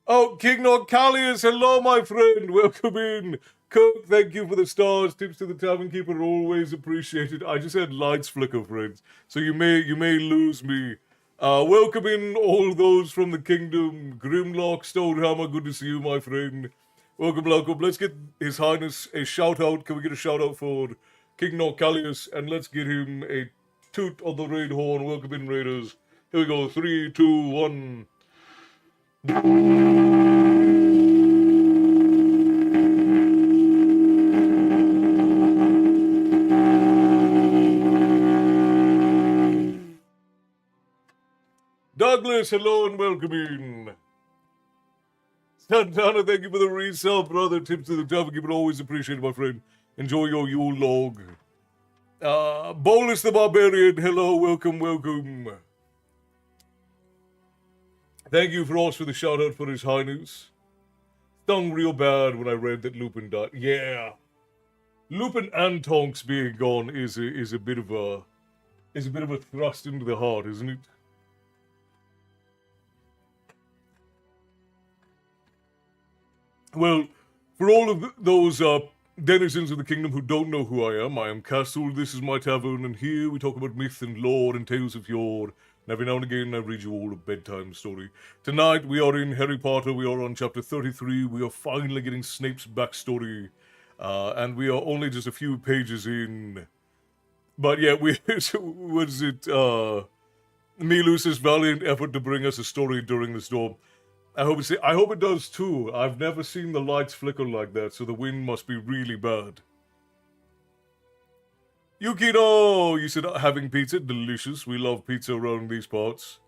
Oh, King Norcalius, hello, my friend. Welcome in. Cook, thank you for the stars. Tips to the tavern keeper, always appreciated. I just had lights flicker, friends, so you may lose me. Welcome in all those from the kingdom. Grimlock, Stonehammer, good to see you, my friend. Welcome. Let's get His Highness a shout out. Can we get a shout out for King Norcalius? And let's get him a toot on the raid horn. Welcome in, Raiders. Here we go. 3, 2, 1. Douglas, hello and welcome in. Santana, thank you for the resale, brother. Tips to the tavern keeper, always appreciated, my friend. Enjoy your Yule log. Bolus the Barbarian, hello, welcome. Thank you, Frost, for the shout-out for His Highness. Stung real bad when I read that Lupin died. Yeah. Lupin and Tonks being gone is a bit of a thrust into the heart, isn't it? Well, for all of those denizens of the kingdom who don't know who I am Castle, this is my tavern, and here we talk about myth and lore and tales of yore, and every now and again I read you all a bedtime story. Tonight we are in Harry Potter, we are on chapter 33, we are finally getting Snape's backstory, and we are only just a few pages in. But yeah, was it, Milus's valiant effort to bring us a story during the storm. I hope it does too. I've never seen the lights flicker like that, so the wind must be really bad. Yukino! You said having pizza? Delicious. We love pizza around these parts.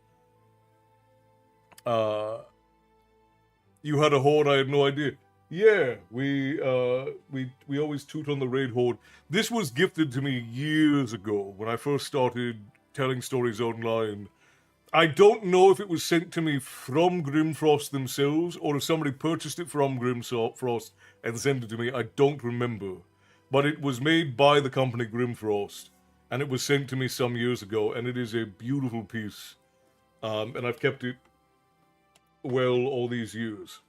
You had a horde, I had no idea. Yeah, we always toot on the raid horde. This was gifted to me years ago when I first started telling stories online. I don't know if it was sent to me from Grimfrost themselves or if somebody purchased it from Grimfrost and sent it to me. I don't remember. But it was made by the company Grimfrost and it was sent to me some years ago and it is a beautiful piece. And I've kept it well all these years.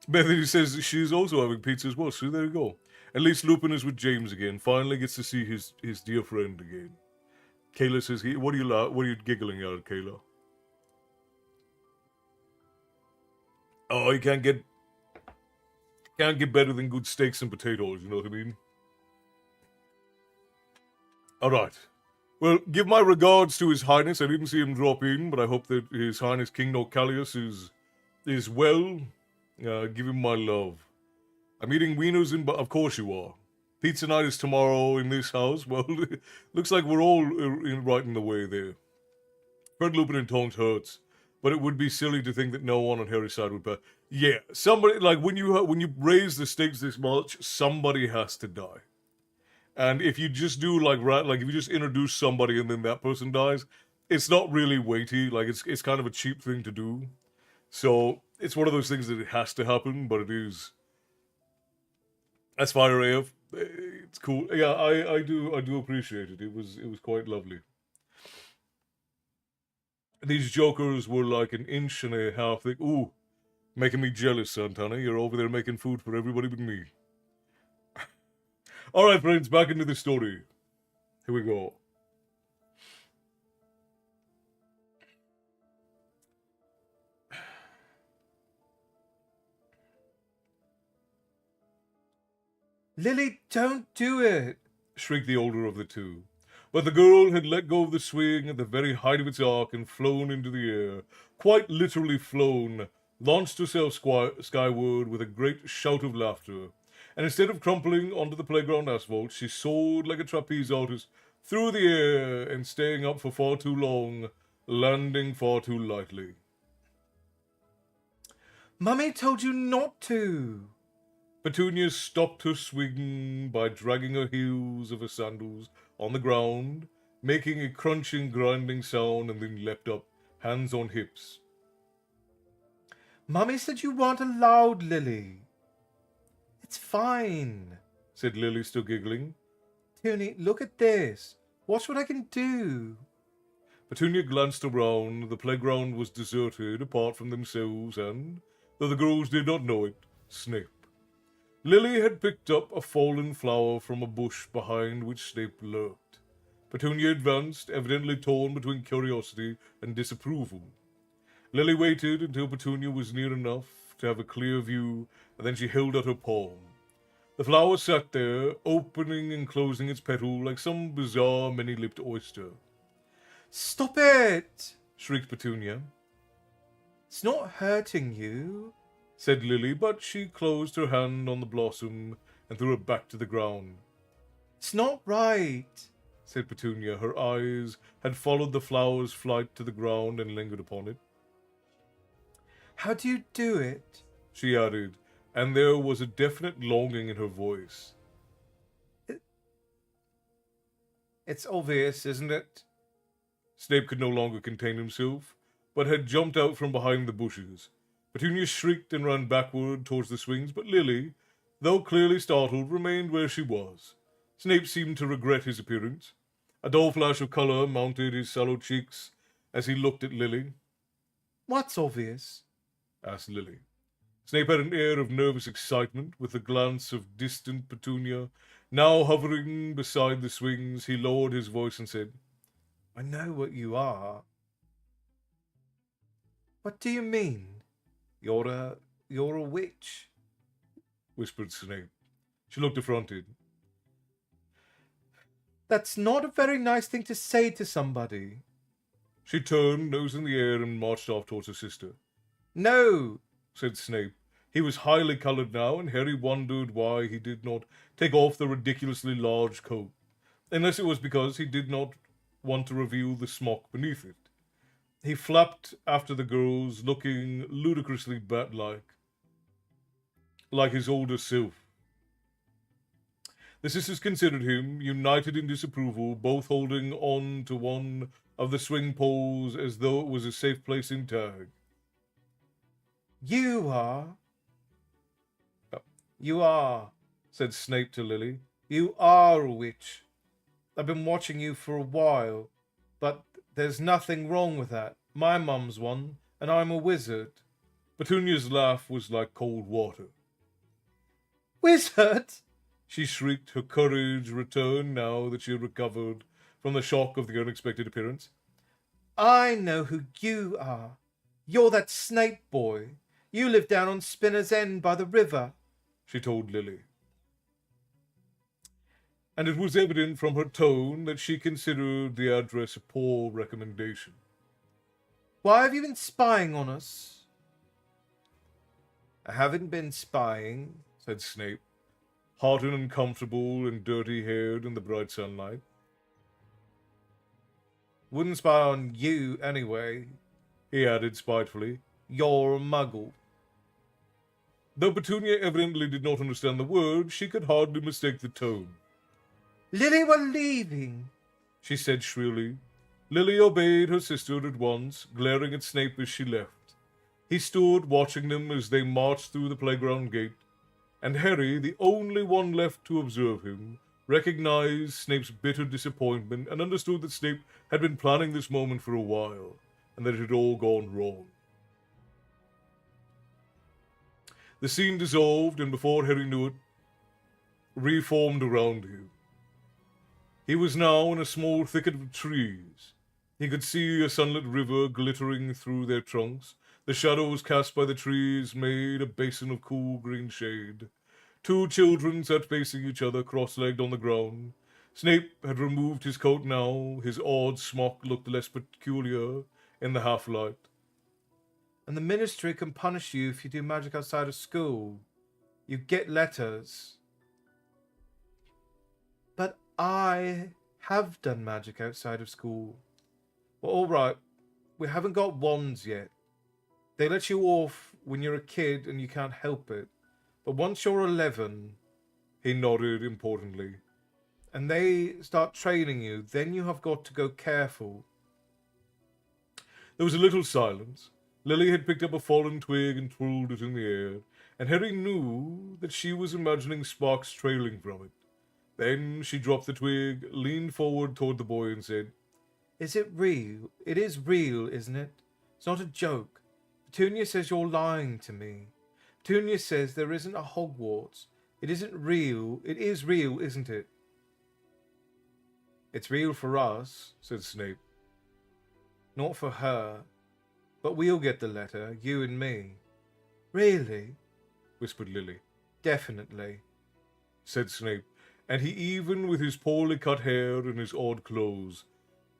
Bethany says she's also having pizza as well, so there you go. At least Lupin is with James again. Finally gets to see his dear friend again. Kayla says, what are you giggling at, Kayla? Oh, you can't get better than good steaks and potatoes, you know what I mean? Alright. Well, give my regards to His Highness. I didn't see him drop in, but I hope that His Highness King Nocalius is well. Give him my love. I'm eating wieners in... Of course you are. Pizza night is tomorrow in this house. Well, looks like we're all right in the way there. Fred Lupin and Tonks hurts, but it would be silly to think that no one on Harry's side would pass. Yeah, somebody... Like, when you raise the stakes this much, somebody has to die. And if you just do, like if you just introduce somebody and then that person dies, it's not really weighty. Like, it's kind of a cheap thing to do. So, it's one of those things that it has to happen, but it is... As Fire AF, it's cool. Yeah, I do appreciate it. It was quite lovely. These jokers were like an inch and a half thick. Ooh, making me jealous, Santana. You're over there making food for everybody but me. Alright, friends, back into the story. Here we go. Lily, don't do it! Shrieked the older of the two. But the girl had let go of the swing at the very height of its arc and flown into the air. Quite literally flown, launched herself skyward with a great shout of laughter. And instead of crumpling onto the playground asphalt, she soared like a trapeze artist through the air and staying up for far too long, landing far too lightly. Mummy told you not to! Petunia stopped her swing by dragging her heels of her sandals on the ground, making a crunching, grinding sound, and then leapt up, hands on hips. Mummy said you weren't allowed, Lily. It's fine, said Lily, still giggling. Tony, look at this. Watch what I can do. Petunia glanced around. The playground was deserted, apart from themselves and, though the girls did not know it, Snape. Lily had picked up a fallen flower from a bush behind which Snape lurked. Petunia advanced, evidently torn between curiosity and disapproval. Lily waited until Petunia was near enough to have a clear view, and then she held out her palm. The flower sat there, opening and closing its petal like some bizarre many-lipped oyster. Stop it! Shrieked Petunia. It's not hurting you, said Lily, but she closed her hand on the blossom and threw it back to the ground. It's not right, said Petunia. Her eyes had followed the flower's flight to the ground and lingered upon it. How do you do it? She added, and there was a definite longing in her voice. It's obvious, isn't it? Snape could no longer contain himself, but had jumped out from behind the bushes. Petunia shrieked and ran backward towards the swings, but Lily, though clearly startled, remained where she was. Snape seemed to regret his appearance. A dull flash of colour mounted his sallow cheeks as he looked at Lily. What's obvious? Asked Lily. Snape had an air of nervous excitement, with the glance of distant Petunia. Now hovering beside the swings, he lowered his voice and said, I know what you are. What do you mean? You're a witch, whispered Snape. She looked affronted. That's not a very nice thing to say to somebody. She turned, nose in the air, and marched off towards her sister. No, said Snape. He was highly colored now, and Harry wondered why he did not take off the ridiculously large coat, unless it was because he did not want to reveal the smock beneath it. He flapped after the girls, looking ludicrously bat-like, like his older self. The sisters considered him, united in disapproval, both holding on to one of the swing poles as though it was a safe placing tag. You are. You are, said Snape to Lily. You are a witch. I've been watching you for a while, but there's nothing wrong with that. My mum's one, and I'm a wizard. Petunia's laugh was like cold water. Wizard? She shrieked, her courage returned now that she had recovered from the shock of the unexpected appearance. I know who you are. You're that Snape boy. You live down on Spinner's End by the river, she told Lily. And it was evident from her tone that she considered the address a poor recommendation. Why have you been spying on us? I haven't been spying, said Snape, hot and uncomfortable and dirty-haired in the bright sunlight. Wouldn't spy on you anyway, he added spitefully. You're a muggle. Though Petunia evidently did not understand the word, she could hardly mistake the tone. Lily, we're leaving, she said shrilly. Lily obeyed her sister at once, glaring at Snape as she left. He stood watching them as they marched through the playground gate, and Harry, the only one left to observe him, recognized Snape's bitter disappointment and understood that Snape had been planning this moment for a while, and that it had all gone wrong. The scene dissolved, and before Harry knew it, reformed around him. He was now in a small thicket of trees. He could see a sunlit river glittering through their trunks. The shadows cast by the trees made a basin of cool green shade. Two children sat facing each other, cross-legged on the ground. Snape had removed his coat now. His odd smock looked less peculiar in the half-light. And the ministry can punish you if you do magic outside of school. You get letters. But I have done magic outside of school. Well, all right, we haven't got wands yet. They let you off when you're a kid and you can't help it. But once you're 11, he nodded importantly, and they start training you, then you have got to go careful. There was a little silence. Lily had picked up a fallen twig and twirled it in the air, and Harry knew that she was imagining sparks trailing from it. Then she dropped the twig, leaned forward toward the boy, and said, Is it real? It is real, isn't it? It's not a joke. Petunia says you're lying to me. Petunia says there isn't a Hogwarts. It isn't real. It is real, isn't it? It's real for us, said Snape. Not for her. But we'll get the letter, you and me. Really? Whispered Lily. Definitely, said Snape, and he, even with his poorly cut hair and his odd clothes,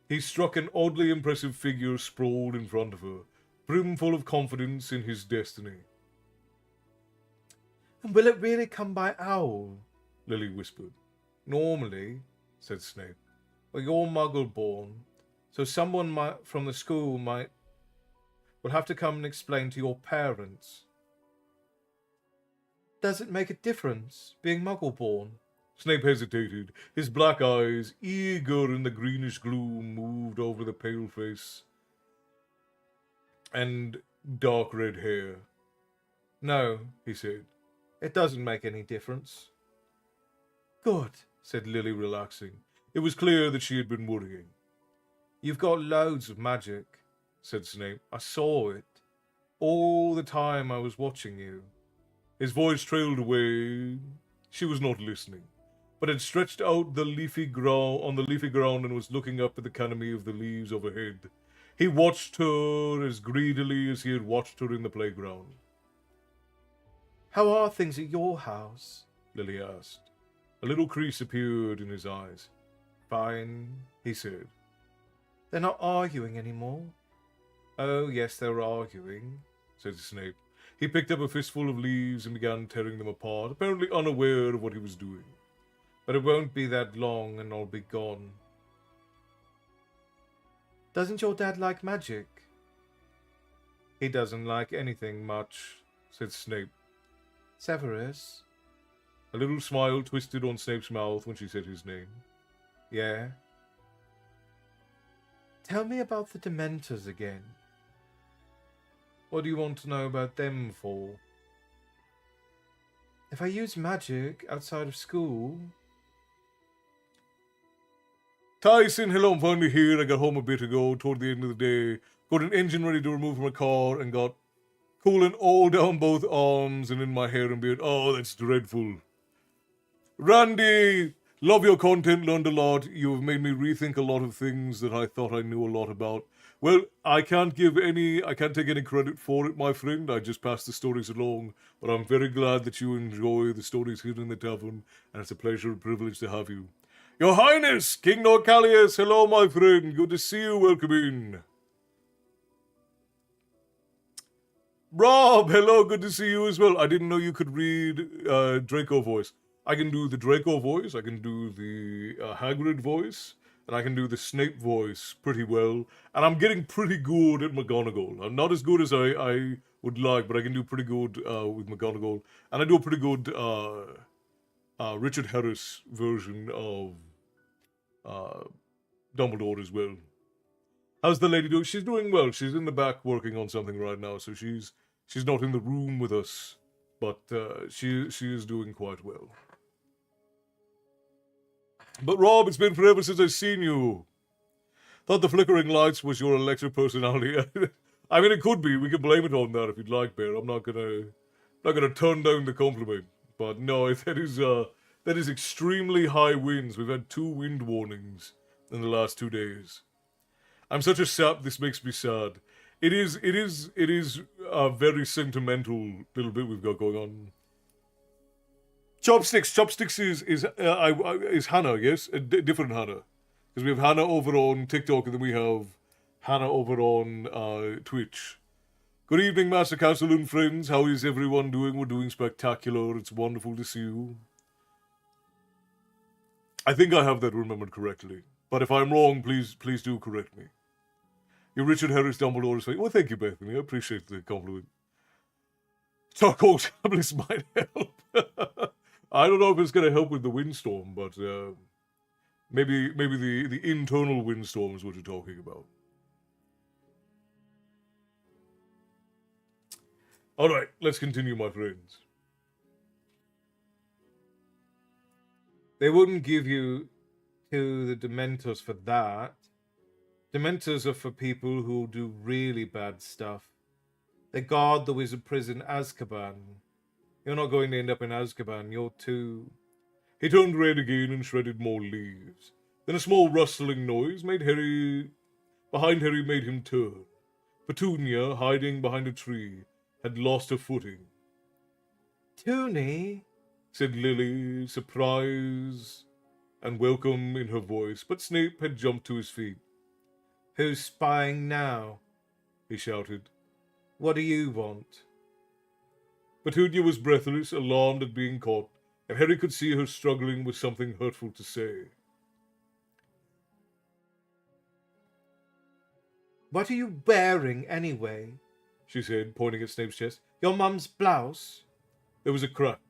he struck an oddly impressive figure sprawled in front of her, brimful of confidence in his destiny. And will it really come by owl? Lily whispered. Normally, said Snape. Well, you're muggle-born, so someone from the school will have to come and explain to your parents. Does it make a difference, being muggle-born? Snape hesitated. His black eyes, eager in the greenish gloom, moved over the pale face and dark red hair. No, he said. It doesn't make any difference. Good, said Lily, relaxing. It was clear that she had been worrying. You've got loads of magic, said Snape. I saw it. All the time I was watching you. His voice trailed away. She was not listening, but had stretched out on the leafy ground and was looking up at the canopy of the leaves overhead. He watched her as greedily as he had watched her in the playground. How are things at your house? Lily asked. A little crease appeared in his eyes. Fine, he said. They're not arguing anymore. Oh, yes, they're arguing, said Snape. He picked up a fistful of leaves and began tearing them apart, apparently unaware of what he was doing. But it won't be that long and I'll be gone. Doesn't your dad like magic? He doesn't like anything much, said Snape. Severus? A little smile twisted on Snape's mouth when she said his name. Yeah? Tell me about the Dementors again. What do you want to know about them for? If I use magic outside of school... Tyson, hello, I'm finally here. I got home a bit ago, toward the end of the day. Got an engine ready to remove from my car and got coolant all down both arms and in my hair and beard. Oh, that's dreadful. Randy, love your content, learned a lot. You have made me rethink a lot of things that I thought I knew a lot about. Well, I can't take any credit for it, my friend. I just pass the stories along, but I'm very glad that you enjoy the stories here in the tavern, and it's a pleasure and privilege to have you. Your Highness, King Norcalius, hello, my friend. Good to see you. Welcome in. Rob, hello. Good to see you as well. I didn't know you could read Draco voice. I can do the Draco voice. I can do the Hagrid voice. And I can do the Snape voice pretty well. And I'm getting pretty good at McGonagall. I'm not as good as I would like, but I can do pretty good with McGonagall. And I do a pretty good Richard Harris version of Dumbledore as well. How's the lady doing? She's doing well. She's in the back working on something right now, so she's not in the room with us, but she is doing quite well. But Rob, it's been forever since I've seen you. Thought the flickering lights was your electric personality. I mean, it could be. We can blame it on that if you'd like, Bear. I'm not gonna turn down the compliment. But no, that is extremely high winds. We've had 2 wind warnings in the last 2 days. I'm such a sap. This makes me sad. It is a very sentimental little bit we've got going on. Chopsticks is Hannah, yes, a different Hannah, because we have Hannah over on TikTok and then we have Hannah over on Twitch. Good evening, Master Council and friends. How is everyone doing? We're doing spectacular. It's wonderful to see you. I think I have that remembered correctly, but if I'm wrong, please do correct me. Your Richard Harris Dumbledore is fake. Well, thank you, Bethany. I appreciate the compliment. Charcoal tablets might help. I don't know if it's going to help with the windstorm, but maybe the internal windstorm is what you're talking about. All right, let's continue, my friends. They wouldn't give you to the Dementors for that. Dementors are for people who do really bad stuff. They guard the wizard prison Azkaban. You're not going to end up in Azkaban, you're too... He turned red again and shredded more leaves. Then a small rustling noise behind Harry made him turn. Petunia, hiding behind a tree, had lost her footing. Toonie, said Lily, surprise and welcome in her voice, but Snape had jumped to his feet. Who's spying now? He shouted. What do you want? Petunia was breathless, alarmed at being caught, and Harry could see her struggling with something hurtful to say. What are you wearing, anyway? She said, pointing at Snape's chest. Your mum's blouse? There was a crack.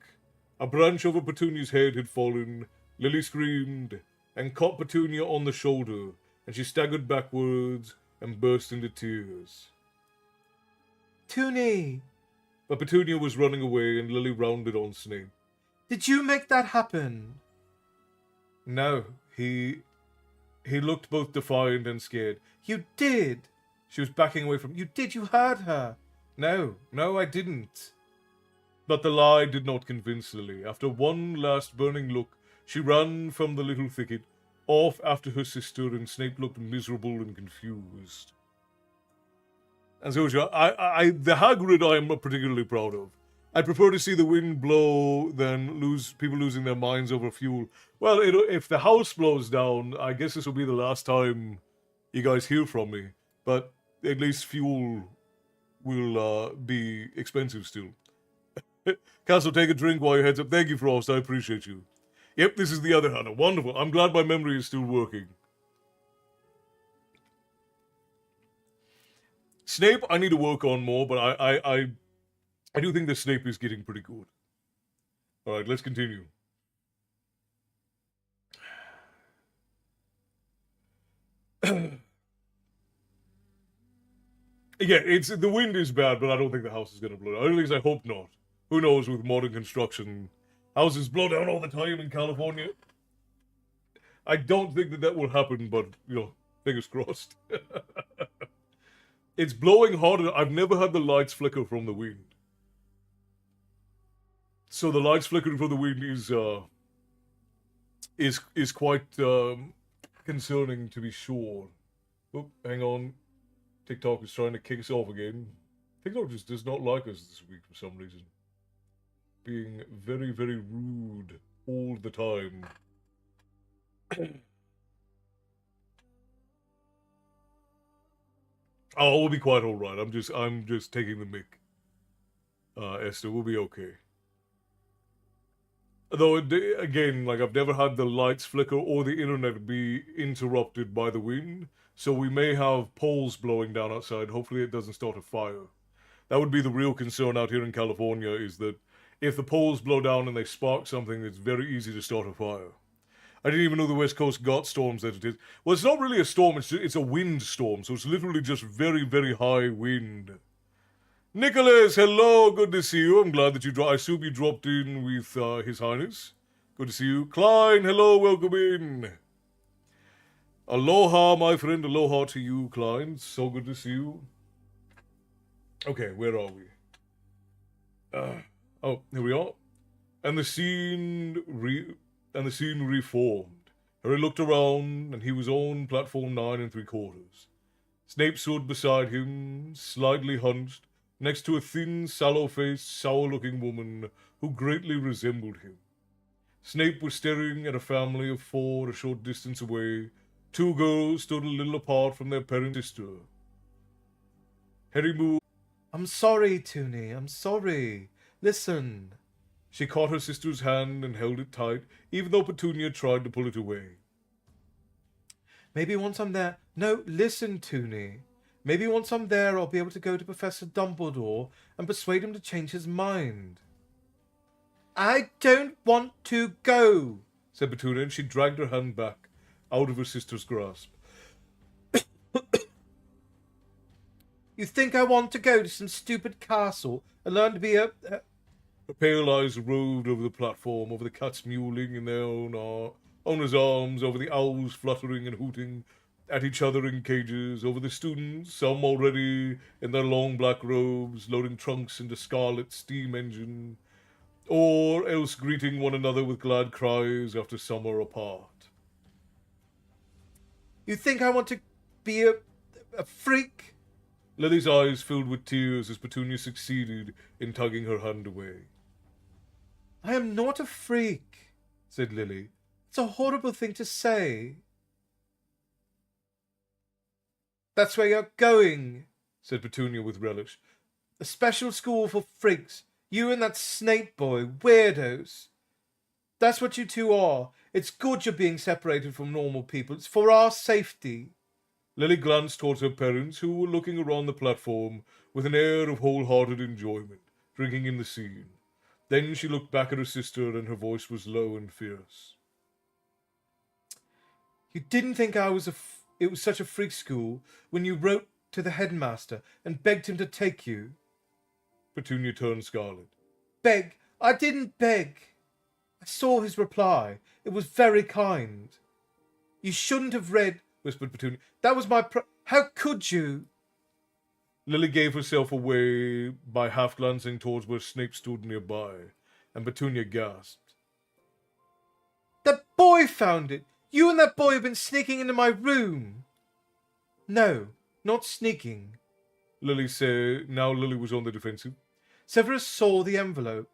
A branch over Petunia's head had fallen. Lily screamed and caught Petunia on the shoulder, and she staggered backwards and burst into tears. Toonie! But Petunia was running away, and Lily rounded on Snape. Did you make that happen? No, he looked both defiant and scared. You did! She was backing away from... You did, you heard her! No, I didn't. But the lie did not convince Lily. After one last burning look, she ran from the little thicket, off after her sister, and Snape looked miserable and confused. And so, the Hagrid I am particularly proud of. I prefer to see the wind blow than people losing their minds over fuel. Well, if the house blows down, I guess this will be the last time you guys hear from me. But at least fuel will be expensive still. Castle, take a drink while your head's up. Thank you, Frost. I appreciate you. Yep, this is the other Hannah. Wonderful. I'm glad my memory is still working. Snape, I need to work on more, but I do think that Snape is getting pretty good. All right, let's continue. Yeah, the wind is bad, but I don't think the house is gonna blow down. At least I hope not. Who knows with modern construction, houses blow down all the time in California. I don't think that will happen, but fingers crossed. It's blowing harder. I've never had the lights flicker from the wind. So the lights flickering from the wind is quite concerning, to be sure. Oh, hang on. TikTok is trying to kick us off again. TikTok just does not like us this week for some reason. Being very, very rude all the time. Oh, we'll be quite all right. I'm just taking the mic. Esther, we'll be okay. Though, again, like, I've never had the lights flicker or the internet be interrupted by the wind, so we may have poles blowing down outside. Hopefully it doesn't start a fire. That would be the real concern out here in California, is that if the poles blow down and they spark something, it's very easy to start a fire. I didn't even know the West Coast got storms that it is. Well, it's not really a storm, it's a wind storm, so it's literally just very, very high wind. Nicholas, hello, good to see you. I'm glad that I assume you dropped in with His Highness. Good to see you. Klein, hello, welcome in. Aloha, my friend, aloha to you, Klein. So good to see you. Okay, where are we? Oh, here we are. And the scene reformed. Harry looked around, and he was on platform 9 3/4. Snape stood beside him, slightly hunched, next to a thin, sallow-faced, sour-looking woman who greatly resembled him. Snape was staring at a family of 4 a short distance away. 2 girls stood a little apart from their parent sister. Harry moved. I'm sorry, Toonie, I'm sorry. Listen. She caught her sister's hand and held it tight, even though Petunia tried to pull it away. Maybe once I'm there... No, listen, Toonie. Maybe once I'm there, I'll be able to go to Professor Dumbledore and persuade him to change his mind. I don't want to go, said Petunia, and she dragged her hand back out of her sister's grasp. You think I want to go to some stupid castle and learn to be a... Her pale eyes roved over the platform, over the cats mewling in their owner's arms, over the owls fluttering and hooting at each other in cages, over the students, some already in their long black robes, loading trunks into Scarlet's steam engine, or else greeting one another with glad cries after summer apart. You think I want to be a freak? Lily's eyes filled with tears as Petunia succeeded in tugging her hand away. I am not a freak, said Lily. It's a horrible thing to say. That's where you're going, said Petunia with relish. A special school for freaks. You and that Snape boy, weirdos. That's what you two are. It's good you're being separated from normal people. It's for our safety. Lily glanced towards her parents, who were looking around the platform with an air of wholehearted enjoyment, drinking in the scene. Then she looked back at her sister, and her voice was low and fierce. You didn't think it was such a freak school when you wrote to the headmaster and begged him to take you? Petunia turned scarlet. Beg? I didn't beg. I saw his reply. It was very kind. You shouldn't have read, whispered Petunia. That was my How could you? Lily gave herself away by half glancing towards where Snape stood nearby, and Petunia gasped. That boy found it! You and that boy have been sneaking into my room! No, not sneaking, Lily said. Now Lily was on the defensive. Severus saw the envelope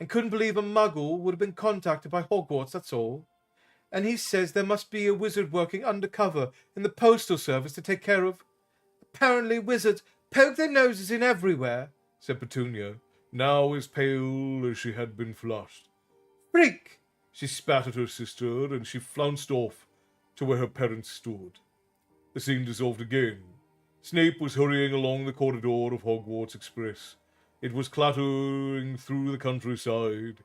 and couldn't believe a muggle would have been contacted by Hogwarts, that's all. And he says there must be a wizard working undercover in the postal service to take care of... Apparently wizards poke their noses in everywhere, said Petunia, now as pale as she had been flushed. Freak! She spat at her sister, and she flounced off to where her parents stood. The scene dissolved again. Snape was hurrying along the corridor of Hogwarts Express. It was clattering through the countryside.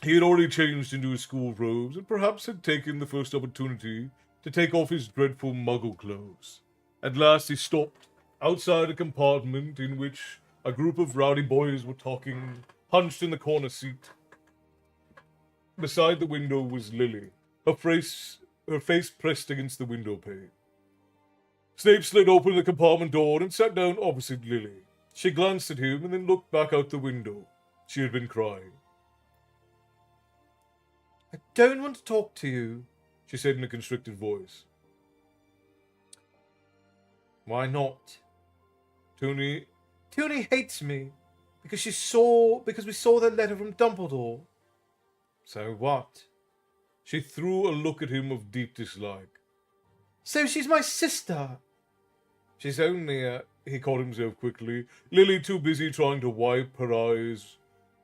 He had already changed into his school robes, and perhaps had taken the first opportunity to take off his dreadful muggle clothes. At last he stopped outside a compartment in which a group of rowdy boys were talking, hunched in the corner seat. Beside the window was Lily, her face pressed against the window pane. Snape slid open the compartment door and sat down opposite Lily. She glanced at him and then looked back out the window. She had been crying. I don't want to talk to you, she said in a constricted voice. Why not? Tony hates me because we saw that letter from Dumbledore. So what? She threw a look at him of deep dislike. So she's my sister. She's only he caught himself quickly, Lily too busy trying to wipe her eyes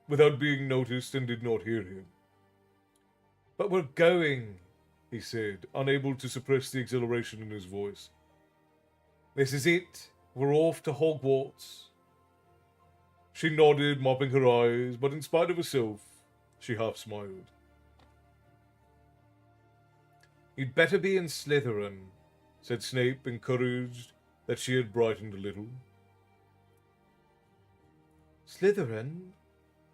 without being noticed, and did not hear him. But we're going, he said, unable to suppress the exhilaration in his voice. This is it. We're off to Hogwarts. She nodded, mopping her eyes, but in spite of herself, she half smiled. You'd better be in Slytherin, said Snape, encouraged that she had brightened a little. Slytherin?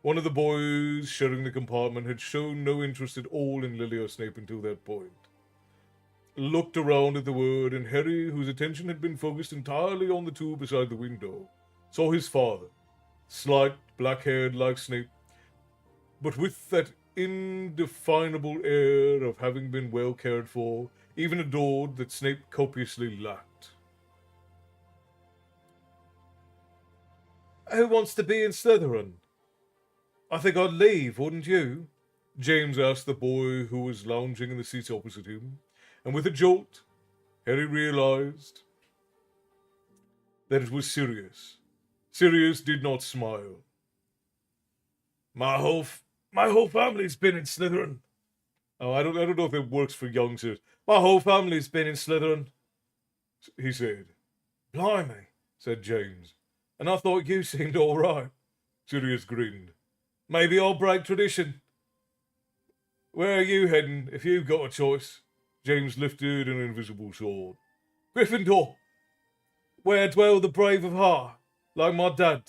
One of the boys sharing the compartment had shown no interest at all in Lily or Snape until that point. Looked around at the word, and Harry, whose attention had been focused entirely on the two beside the window, saw his father, slight, black-haired like Snape, but with that indefinable air of having been well cared for, even adored, that Snape copiously lacked. Who wants to be in Slytherin? I think I'd leave, wouldn't you? James asked the boy who was lounging in the seats opposite him, and with a jolt, Harry realized that it was Sirius. Sirius did not smile. My whole family's been in Slytherin. Oh, I don't know if it works for youngsters. My whole family's been in Slytherin, he said. Blimey, said James. And I thought you seemed all right. Sirius grinned. Maybe I'll break tradition. Where are you heading, if you've got a choice? James lifted an invisible sword. Gryffindor, where dwell the brave of heart, like my dad.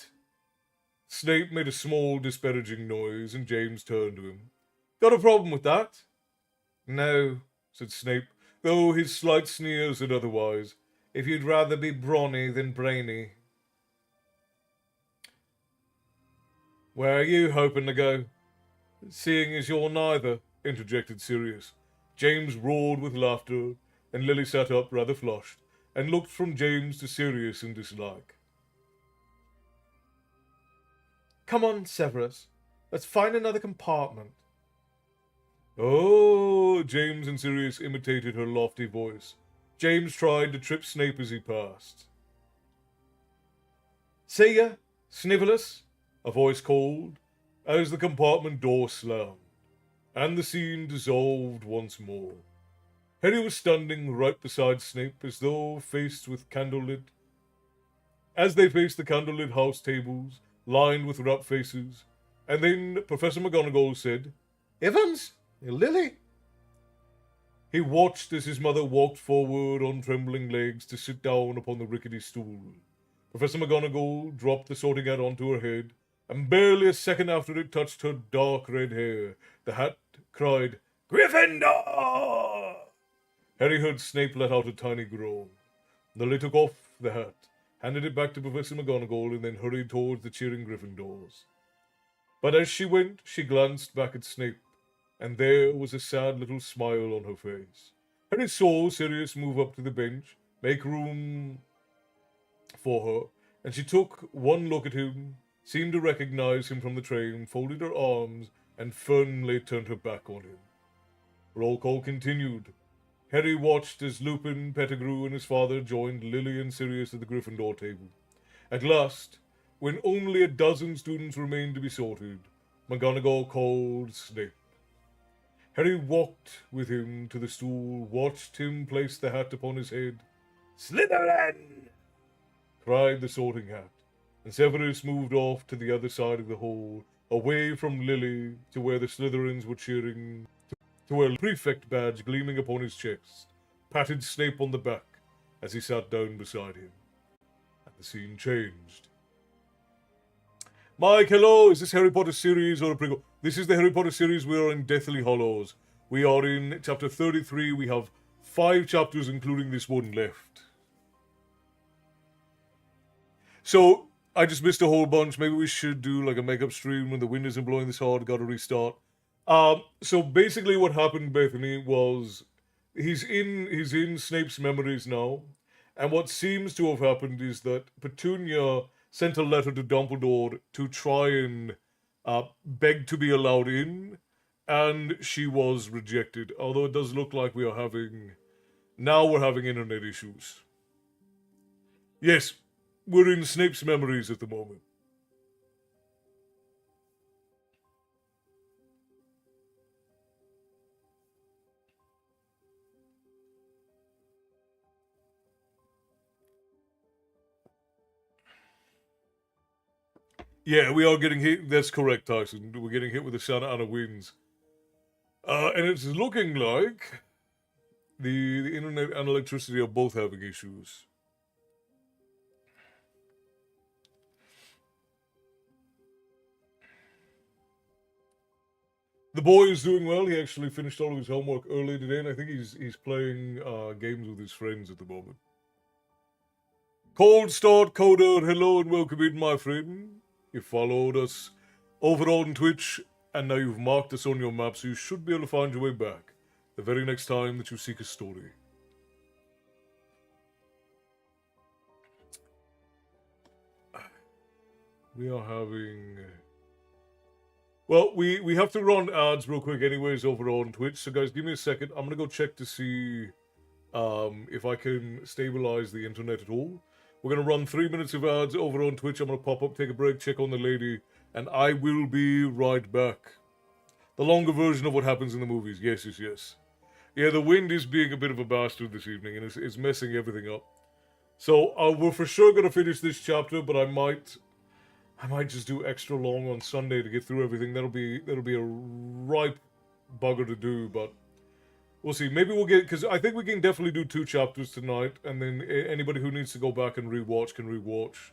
Snape made a small, disparaging noise, and James turned to him. Got a problem with that? No, said Snape, though his slight sneer said otherwise. If you'd rather be brawny than brainy. Where are you hoping to go? Seeing as you're neither, interjected Sirius. James roared with laughter, and Lily sat up rather flushed, and looked from James to Sirius in dislike. Come on, Severus. Let's find another compartment. Oh, James and Sirius imitated her lofty voice. James tried to trip Snape as he passed. See ya, Snivelus, a voice called, as the compartment door slammed, and the scene dissolved once more. Harry was standing right beside Snape as though faced with candlelit. As they faced the candlelit house tables, lined with rapt faces, and then Professor McGonagall said, Evans? Lily? He watched as his mother walked forward on trembling legs to sit down upon the rickety stool. Professor McGonagall dropped the sorting hat onto her head, and barely a second after it touched her dark red hair, the hat cried, Gryffindor! Harry heard Snape let out a tiny groan. Lily took off the hat, handed it back to Professor McGonagall, and then hurried towards the cheering Gryffindors. But as she went, she glanced back at Snape, and there was a sad little smile on her face. Harry saw Sirius move up to the bench, make room for her, and she took one look at him, seemed to recognize him from the train, folded her arms, and firmly turned her back on him. Roll call continued. Harry watched as Lupin, Pettigrew, and his father joined Lily and Sirius at the Gryffindor table. At last, when only a dozen students remained to be sorted, McGonagall called Snape. Harry walked with him to the stool, watched him place the hat upon his head. "Slytherin!" cried the sorting hat, and Severus moved off to the other side of the hall, away from Lily, to where the Slytherins were cheering, to where the prefect badge gleaming upon his chest patted Snape on the back as he sat down beside him. And the scene changed. Mike, hello! Is this Harry Potter series or a prequel? This is the Harry Potter series. We are in Deathly Hallows. We are in chapter 33. We have 5 chapters, including this one, left. So, I just missed a whole bunch. Maybe we should do like a makeup stream when the wind isn't blowing this hard. Gotta restart. So basically what happened, Bethany, was he's in Snape's memories now. And what seems to have happened is that Petunia sent a letter to Dumbledore to try and beg to be allowed in, and she was rejected. Although it does look like we're having internet issues. Yes, we're in Snape's memories at the moment. Yeah, we are getting hit. That's correct, Tyson. We're getting hit with the Santa Ana winds. And it's looking like the internet and electricity are both having issues. The boy is doing well. He actually finished all of his homework early today, and I think he's playing games with his friends at the moment. Cold Start Coder, hello and welcome in, my friend. You followed us over on Twitch, and now you've marked us on your map, so you should be able to find your way back the very next time that you seek a story. We are having. Well, we have to run ads real quick, anyways, over on Twitch. So, guys, give me a second. I'm gonna go check to see if I can stabilize the internet at all. We're gonna run 3 minutes of ads over on Twitch. I'm gonna pop up, take a break, check on the lady, and I will be right back. The longer version of what happens in the movies. Yes, yes, yes. Yeah, the wind is being a bit of a bastard this evening, and it's messing everything up. So we're for sure gonna finish this chapter, but I might just do extra long on Sunday to get through everything. That'll be a ripe bugger to do, but we'll see. Maybe we'll get, because I think we can definitely do 2 chapters tonight, and then anybody who needs to go back and rewatch can rewatch.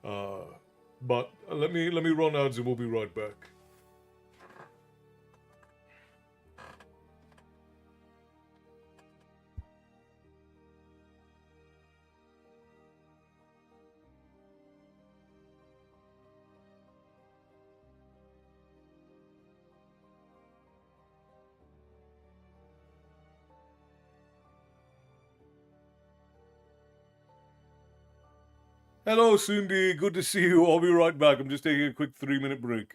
But let me run ads and we'll be right back. Hello, Cindy. Good to see you. I'll be right back. I'm just taking a quick 3-minute break.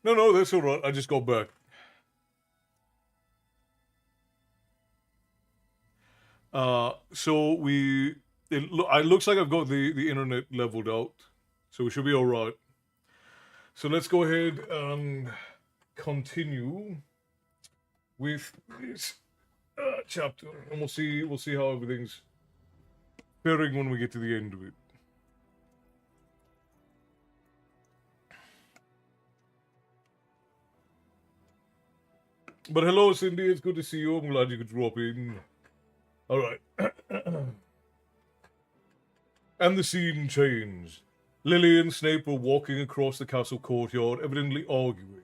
No, that's all right. I just got back. So it looks like I've got the internet leveled out, so we should be all right. So let's go ahead and continue with this chapter, and we'll see how everything's faring when we get to the end of it. But hello, Cindy. It's good to see you. I'm glad you could drop in. All right. And the scene changed. Lily and Snape were walking across the castle courtyard, evidently arguing.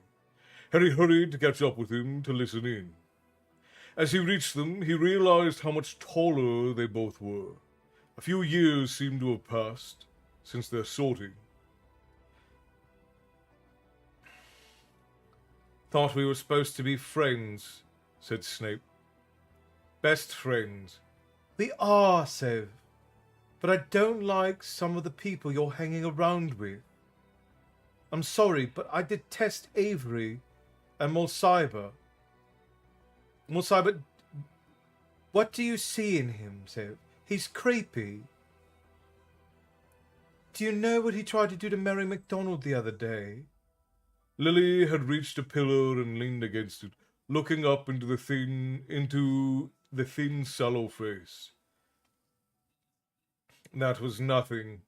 Harry hurried to catch up with him to listen in. As he reached them, he realized how much taller they both were. A few years seemed to have passed since their sorting. Thought we were supposed to be friends, said Snape. Best friends. We are, Sev. But I don't like some of the people you're hanging around with. I'm sorry, but I detest Avery and Mulciber. Mulciber, what do you see in him, Sev? He's creepy. Do you know what he tried to do to Mary MacDonald the other day? Lily had reached a pillar and leaned against it, looking up into the thin, sallow face. That was nothing,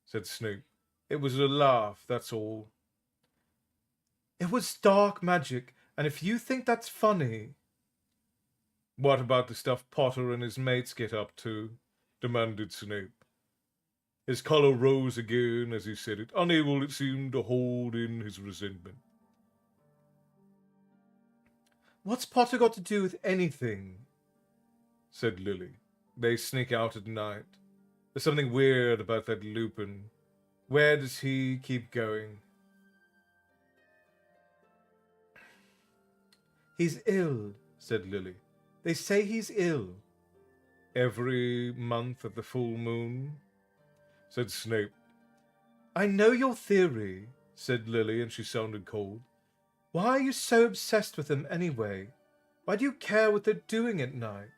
said Snape. It was a laugh, that's all. It was dark magic, and if you think that's funny... What about the stuff Potter and his mates get up to? Demanded Snape. His colour rose again as he said it, unable, it seemed, to hold in his resentment. What's Potter got to do with anything? Said Lily. They sneak out at night. There's something weird about that Lupin. Where does he keep going? He's ill, said Lily. They say he's ill. Every month at the full moon, said Snape. I know your theory, said Lily, and she sounded cold. Why are you so obsessed with them anyway? Why do you care what they're doing at night?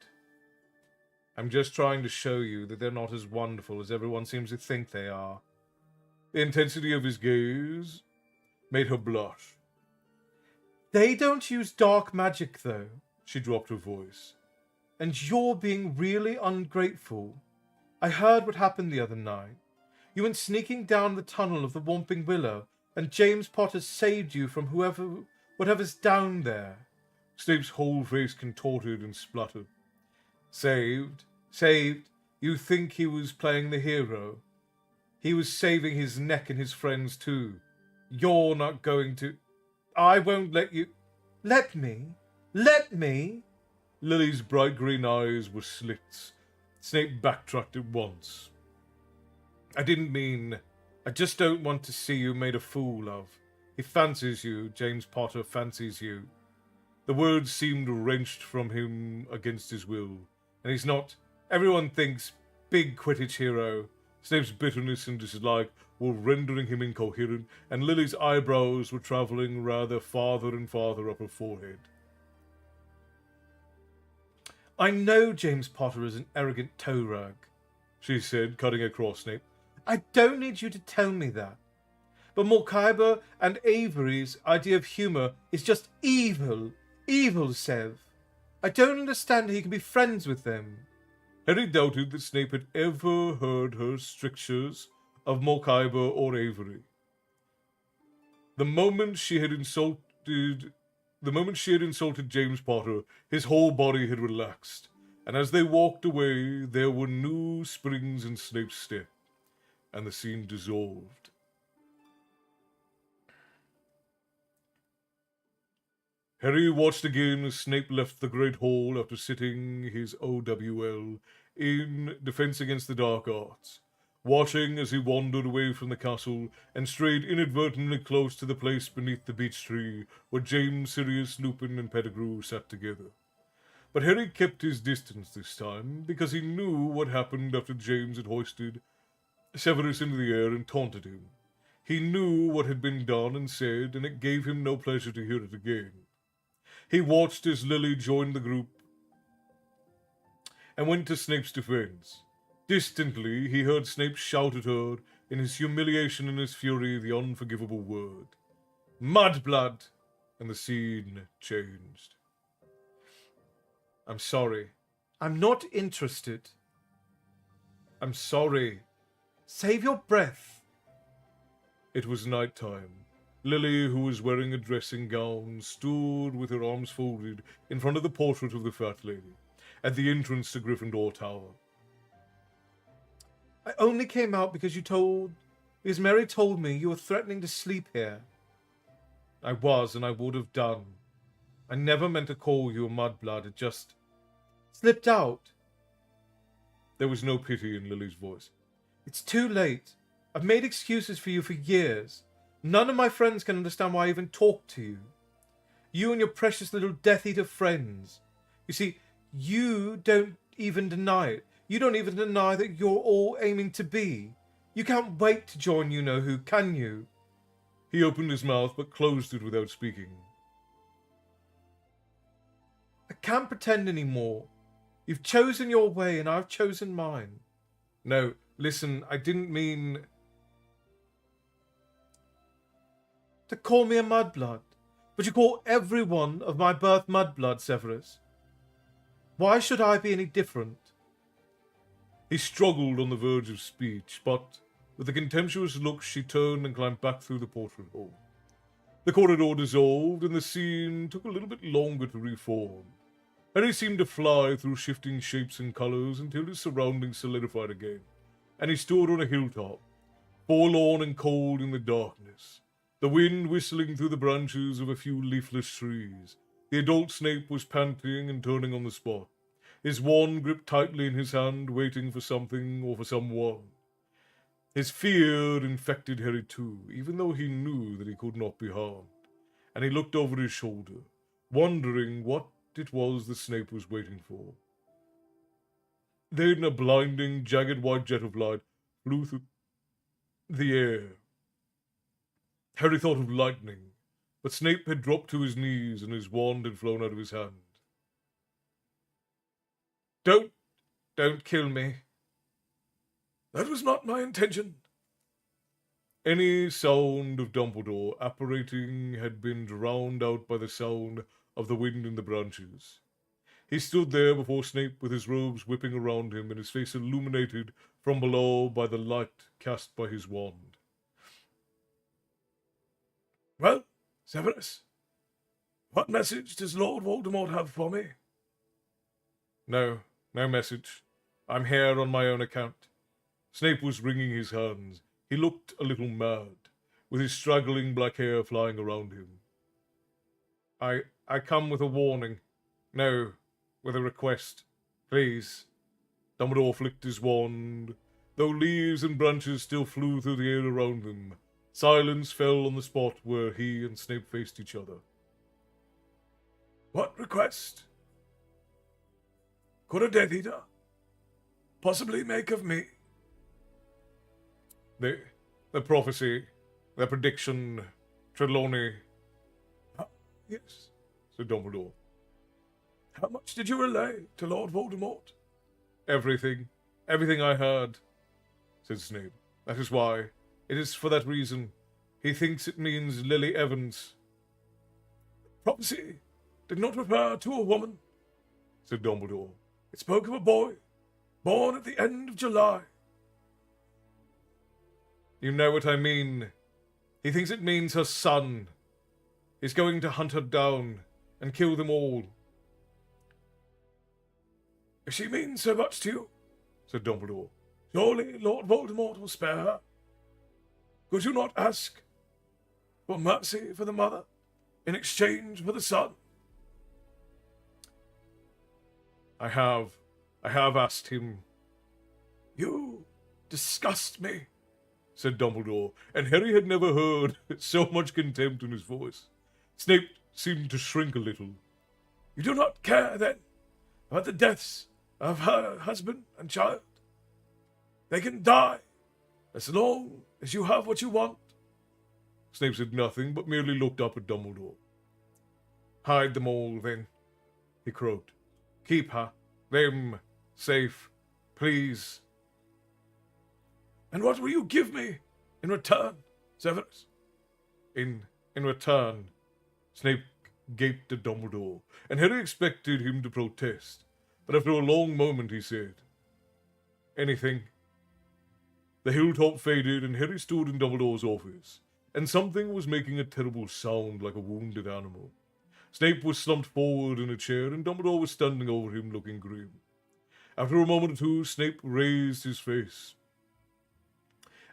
I'm just trying to show you that they're not as wonderful as everyone seems to think they are. The intensity of his gaze made her blush. They don't use dark magic, though. She dropped her voice. And you're being really ungrateful. I heard what happened the other night. You went sneaking down the tunnel of the Whomping Willow, and James Potter saved you from whatever's down there. Snape's whole face contorted and spluttered. Saved? You think he was playing the hero? He was saving his neck and his friends too. You're not going to... I won't let you... Let me? Lily's bright green eyes were slits. Snape backtracked at once. I didn't mean... I just don't want to see you made a fool of. He fancies you. James Potter fancies you. The words seemed wrenched from him against his will. And he's not... Everyone thinks big Quidditch hero. Snape's bitterness and dislike were rendering him incoherent, and Lily's eyebrows were travelling rather farther and farther up her forehead. I know James Potter is an arrogant toe rag, she said, cutting across Snape. I don't need you to tell me that. But Mulciber and Avery's idea of humour is just evil. Evil, Sev. I don't understand how you can be friends with them. Harry doubted that Snape had ever heard her strictures of Mulciber or Avery. The moment she had insulted James Potter, his whole body had relaxed, and as they walked away, there were new springs in Snape's step, and the scene dissolved. Harry watched again as Snape left the Great Hall after sitting his OWL in Defense Against the Dark Arts, watching as he wandered away from the castle and strayed inadvertently close to the place beneath the beech tree where James, Sirius, Lupin, and Pettigrew sat together. But Harry kept his distance this time, because he knew what happened after James had hoisted Severus into the air and taunted him. He knew what had been done and said, and it gave him no pleasure to hear it again. He watched as Lily joined the group and went to Snape's defense. Distantly, he heard Snape shout at her, in his humiliation and his fury, the unforgivable word, "Mudblood!" And the scene changed. I'm sorry. I'm not interested. I'm sorry. Save your breath. It was night time. Lily, who was wearing a dressing gown, stood with her arms folded in front of the portrait of the fat lady, at the entrance to Gryffindor Tower. I only came out because Mary told me you were threatening to sleep here. I was, and I would have done. I never meant to call you a mudblood. It just slipped out. There was no pity in Lily's voice. It's too late. I've made excuses for you for years. None of my friends can understand why I even talk to you. You and your precious little Death Eater friends. You see, you don't even deny it. You don't even deny that you're all aiming to be. You can't wait to join you-know-who, can you? He opened his mouth but closed it without speaking. I can't pretend anymore. You've chosen your way and I've chosen mine. No, listen, I didn't mean to call me a mudblood, but you call everyone of my birth mudblood, Severus. Why should I be any different? He struggled on the verge of speech, but with a contemptuous look she turned and climbed back through the portrait hall. The corridor dissolved, and the scene took a little bit longer to reform. Harry seemed to fly through shifting shapes and colours until his surroundings solidified again, and he stood on a hilltop, forlorn and cold in the darkness, the wind whistling through the branches of a few leafless trees. The adult Snape was panting and turning on the spot, his wand gripped tightly in his hand, waiting for something or for someone. His fear infected Harry too, even though he knew that he could not be harmed, and he looked over his shoulder, wondering what it was that Snape was waiting for. Then a blinding, jagged white jet of light flew through the air. Harry thought of lightning, but Snape had dropped to his knees and his wand had flown out of his hand. Don't kill me. That was not my intention. Any sound of Dumbledore apparating had been drowned out by the sound of the wind in the branches. He stood there before Snape with his robes whipping around him and his face illuminated from below by the light cast by his wand. Well, Severus, what message does Lord Voldemort have for me? No message. I'm here on my own account. Snape was wringing his hands. He looked a little mad, with his straggling black hair flying around him. I come with a warning. No, with a request. Please. Dumbledore flicked his wand. Though leaves and branches still flew through the air around them, silence fell on the spot where he and Snape faced each other. What request could a Death Eater possibly make of me? The prophecy, the prediction, Trelawney. Yes, said Dumbledore. How much did you relay to Lord Voldemort? Everything I heard, said Snape. That is why. It is for that reason. He thinks it means Lily Evans. Prophecy did not refer to a woman, said Dumbledore. It spoke of a boy, born at the end of July. You know what I mean. He thinks it means her son. He's going to hunt her down and kill them all. If she means so much to you, said Dumbledore, surely Lord Voldemort will spare her. Could you not ask for mercy for the mother in exchange for the son? I have asked him. You disgust me, said Dumbledore, and Harry had never heard so much contempt in his voice. Snape seemed to shrink a little. You do not care, then, about the deaths of her husband and child? They can die, as long as you have what you want. Snape said nothing, but merely looked up at Dumbledore. Hide them all, then, he croaked. Keep her, them, safe, please. And what will you give me in return, Severus? In return, Snape gaped at Dumbledore, and Harry expected him to protest, but after a long moment he said, anything. The hilltop faded, and Harry stood in Dumbledore's office, and something was making a terrible sound like a wounded animal. Snape was slumped forward in a chair, and Dumbledore was standing over him looking grim. After a moment or two, Snape raised his face,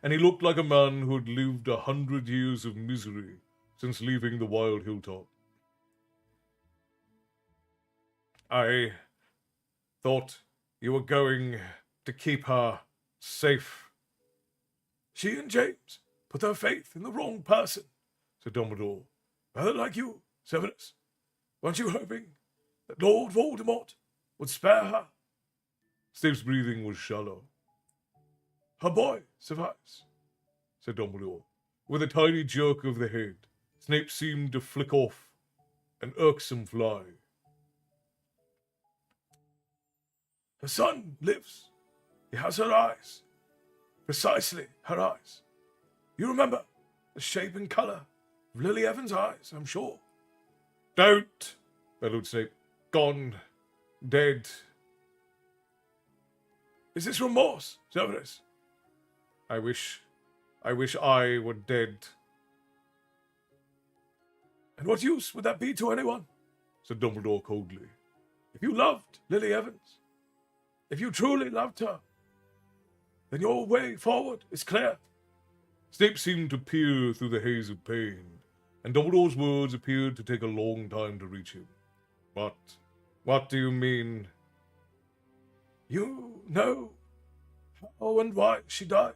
and he looked like a man who had lived 100 years of misery since leaving the wild hilltop. I thought you were going to keep her safe. She and James put their faith in the wrong person, said Dumbledore. Rather like you, Severus. Weren't you hoping that Lord Voldemort would spare her? Snape's breathing was shallow. Her boy survives, said Dumbledore. With a tiny jerk of the head, Snape seemed to flick off an irksome fly. Her son lives. He has her eyes. Precisely her eyes. You remember the shape and colour of Lily Evans' eyes, I'm sure. Don't, bellowed Snape. Gone. Dead. Is this remorse, Severus? I wish I were dead. And what use would that be to anyone? Said Dumbledore coldly. If you loved Lily Evans, if you truly loved her, then your way forward is clear. Snape seemed to peer through the haze of pain, and Dumbledore's words appeared to take a long time to reach him. What do you mean? You know how and why she died.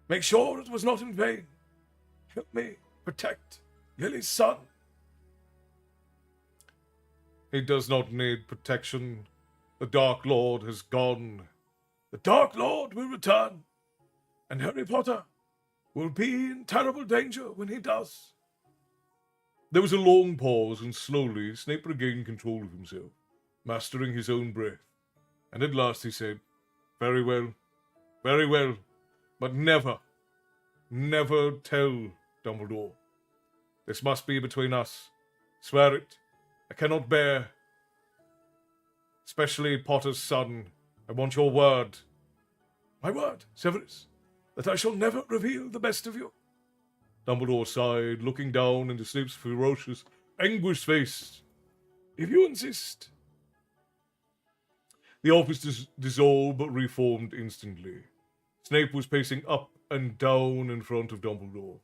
Make sure it was not in vain. Help me protect Lily's son. He does not need protection. The Dark Lord has gone. The Dark Lord will return, and Harry Potter will be in terrible danger when he does. There was a long pause, and slowly Snape regained control of himself, mastering his own breath. And at last he said, very well, but never tell Dumbledore. This must be between us. Swear it. I cannot bear, especially Potter's son. I want your word. My word, Severus, that I shall never reveal the best of you. Dumbledore sighed, looking down into Snape's ferocious, anguished face. If you insist. The office dissolved but reformed instantly. Snape was pacing up and down in front of Dumbledore.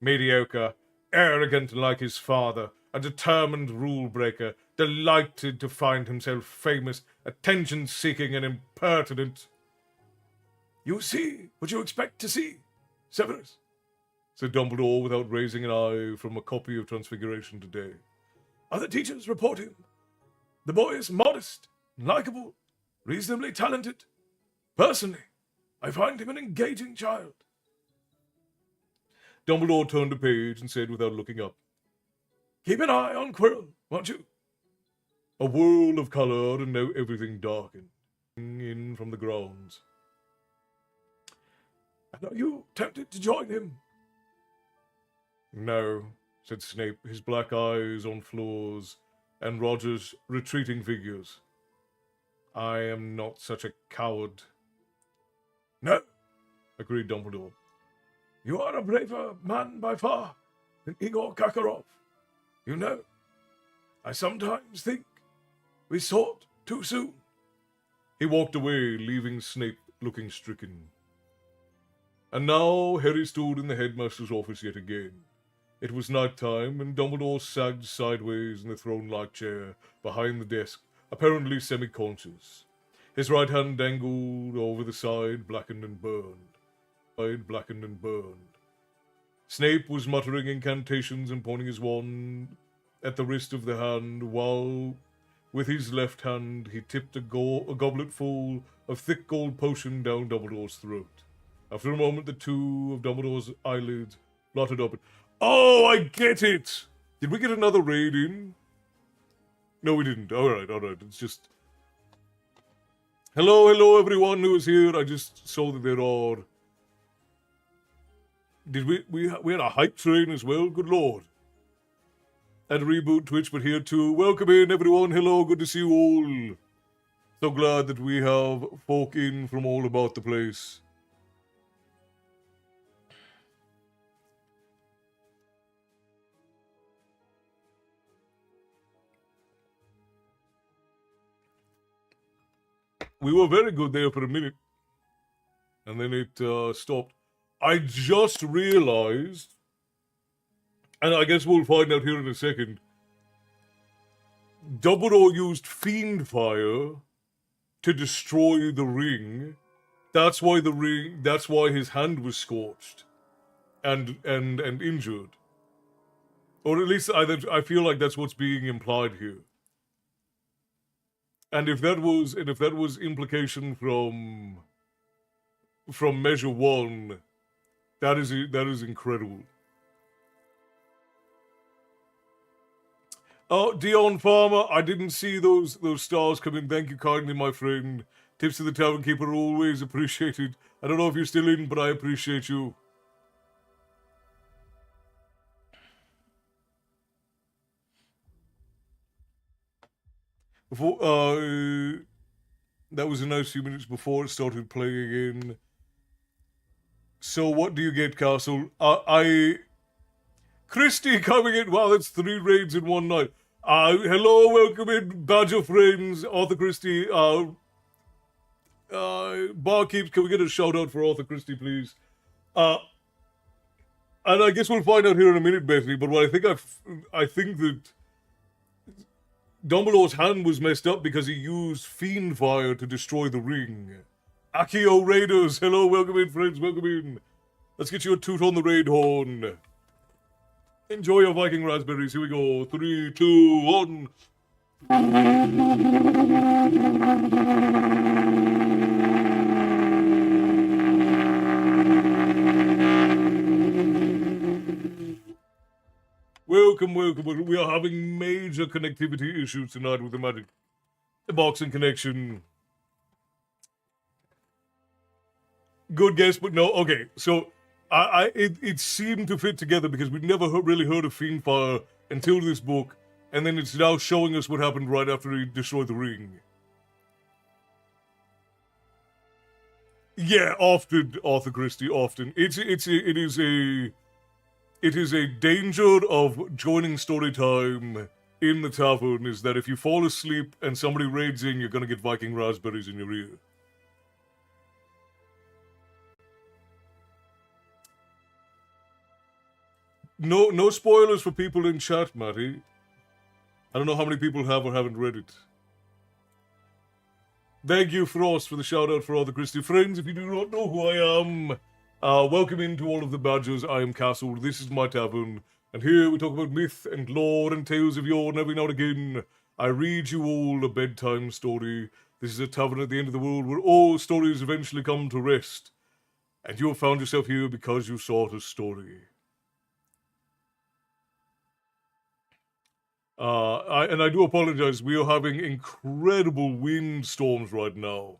Mediocre, arrogant like his father, a determined rule-breaker, delighted to find himself famous, attention-seeking and impertinent. You see what you expect to see, Severus, said Dumbledore without raising an eye from a copy of Transfiguration today. Other teachers report him. The boy is modest, likable, reasonably talented. Personally, I find him an engaging child. Dumbledore turned a page and said without looking up, Keep an eye on Quirrell, won't you? A whirl of colour, and now everything darkened, in from the grounds. And are you tempted to join him? No, said Snape, his black eyes on floors and Roger's retreating figures. I am not such a coward. No, agreed Dumbledore. You are a braver man by far than Igor Karkaroff. You know, I sometimes think we sought too soon. He walked away, leaving Snape looking stricken. And now Harry stood in the headmaster's office yet again. It was night time, and Dumbledore sagged sideways in the throne-like chair behind the desk, apparently semi-conscious. His right hand dangled over the side, blackened and burned. Snape was muttering incantations and pointing his wand at the wrist of the hand, while with his left hand he tipped a goblet full of thick gold potion down Dumbledore's throat. After a moment, the two of Dumbledore's eyelids blotted open. Oh, I get it! Did we get another raid in? No, we didn't. Alright. It's just... Hello, everyone who is here. I just saw that there are... Did we had a hype train as well? Good lord. And reboot Twitch, but here too. Welcome in, everyone. Hello, good to see you all. So glad that we have folk in from all about the place. We were very good there for a minute. And then it stopped. I just realized, and I guess we'll find out here in a second, Dumbledore used Fiend Fire to destroy the ring. That's why his hand was scorched and injured. Or at least I feel like that's what's being implied here. And if that was implication from measure 1, that is incredible. Oh, Dion Farmer, I didn't see those stars come in. Thank you kindly, my friend. Tips to the Tavern Keeper are always appreciated. I don't know if you're still in, but I appreciate you. Before, that was a nice few minutes before it started playing again. So what do you get, Castle? Christy coming in. Wow, that's 3 raids in one night. Hello, welcome in, Badger friends, Arthur Christie. Barkeeps, can we get a shout out for Arthur Christie, please? And I guess we'll find out here in a minute, Bethany. But what I think that Dumbledore's hand was messed up because he used Fiend Fire to destroy the ring. Akio Raiders, hello, welcome in, friends, welcome in. Let's get you a toot on the raid horn. Enjoy your Viking raspberries. Here we go. 3, 2, 1. Welcome. We are having major connectivity issues tonight with the Magic Boxing connection. Good guess, but no. Okay, so it seemed to fit together because we'd never really heard of Fiendfire until this book, and then it's now showing us what happened right after he destroyed the ring. Yeah, often, Arthur Christie, often. It is a danger of joining Storytime in the tavern is that if you fall asleep and somebody raids in, you're gonna get Viking raspberries in your ear. No spoilers for people in chat, Matty. I don't know how many people have or haven't read it. Thank you, Frost, for the shout-out for all the Christie friends. If you do not know who I am, welcome into all of the badgers. I am Castle, this is my tavern, and here we talk about myth and lore and tales of yore, and every now and again, I read you all a bedtime story. This is a tavern at the end of the world where all stories eventually come to rest. And you have found yourself here because you sought a story. I do apologize. We are having incredible windstorms right now.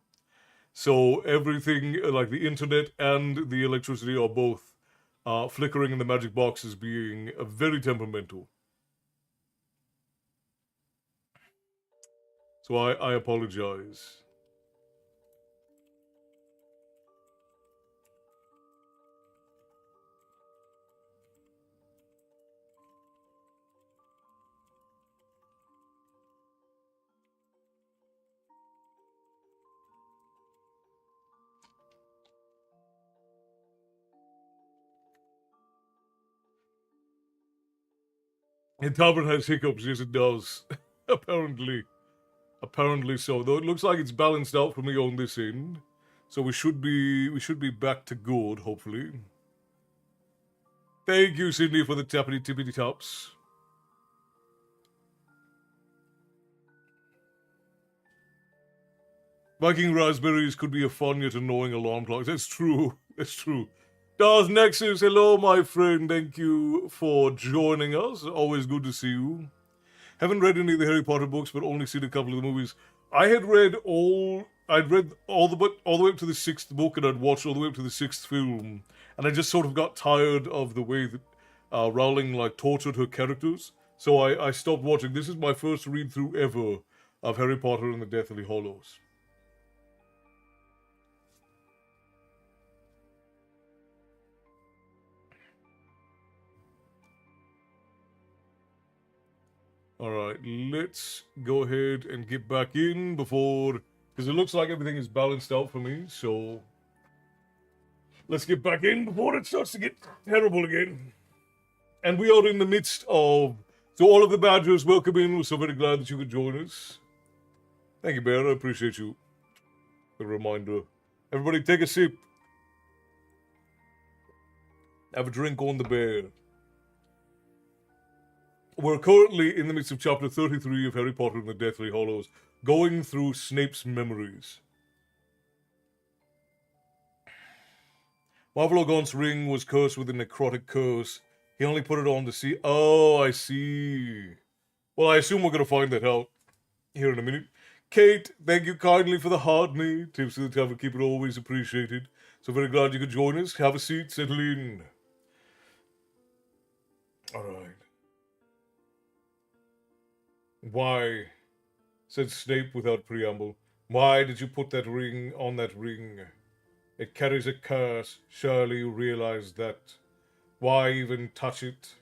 So everything, like the internet and the electricity, are both flickering, and the magic box is being very temperamental. So I apologize. The tavern has hiccups, yes it does. Apparently so. Though it looks like it's balanced out for me on this end. So we should be back to good, hopefully. Thank you, Sydney, for the tappity tippity tops. Viking raspberries could be a fun yet annoying alarm clock. That's true. That's true. Darth Nexus, hello, my friend. Thank you for joining us. Always good to see you. Haven't read any of the Harry Potter books, but only seen a couple of the movies. I'd read all the way up to the sixth book, and I'd watched all the way up to the sixth film, and I just sort of got tired of the way that Rowling like tortured her characters. So I stopped watching. This is my first read through ever of Harry Potter and the Deathly Hallows. Alright, let's go ahead and get back in before... Because it looks like everything is balanced out for me, so... Let's get back in before it starts to get terrible again. And we are in the midst of... So all of the Badgers, welcome in. We're so very glad that you could join us. Thank you, Bear. I appreciate you. The reminder. Everybody take a sip. Have a drink on the bear. We're currently in the midst of chapter 33 of Harry Potter and the Deathly Hallows, going through Snape's memories. Marvel Gaunt's ring was cursed with a necrotic curse. He only put it on to see... Oh, I see. Well, I assume we're going to find that out here in a minute. Kate, thank you kindly for the hardney. Tips of the tavern, keep it always appreciated. So very glad you could join us. Have a seat, settle in. Alright. Why, said Snape without preamble, why did you put that ring on that ring? It carries a curse, surely you realize that. Why even touch it?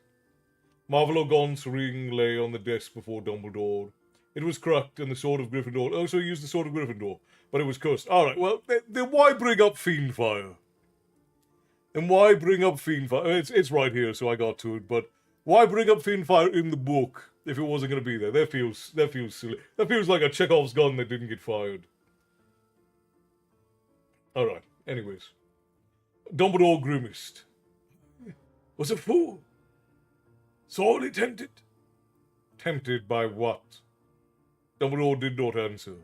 Marvel Gaunt's ring lay on the desk before Dumbledore. It was cracked and the sword of Gryffindor... Oh, so he used the sword of Gryffindor, but it was cursed. Alright, well, then why bring up Fiendfire? And why bring up Fiendfire? It's right here, so I got to it, but why bring up Fiendfire in the book? If it wasn't going to be there. That feels silly. That feels like a Chekhov's gun that didn't get fired. Alright, anyways. Dumbledore grimaced. Was a fool. Sorely tempted. Tempted by what? Dumbledore did not answer.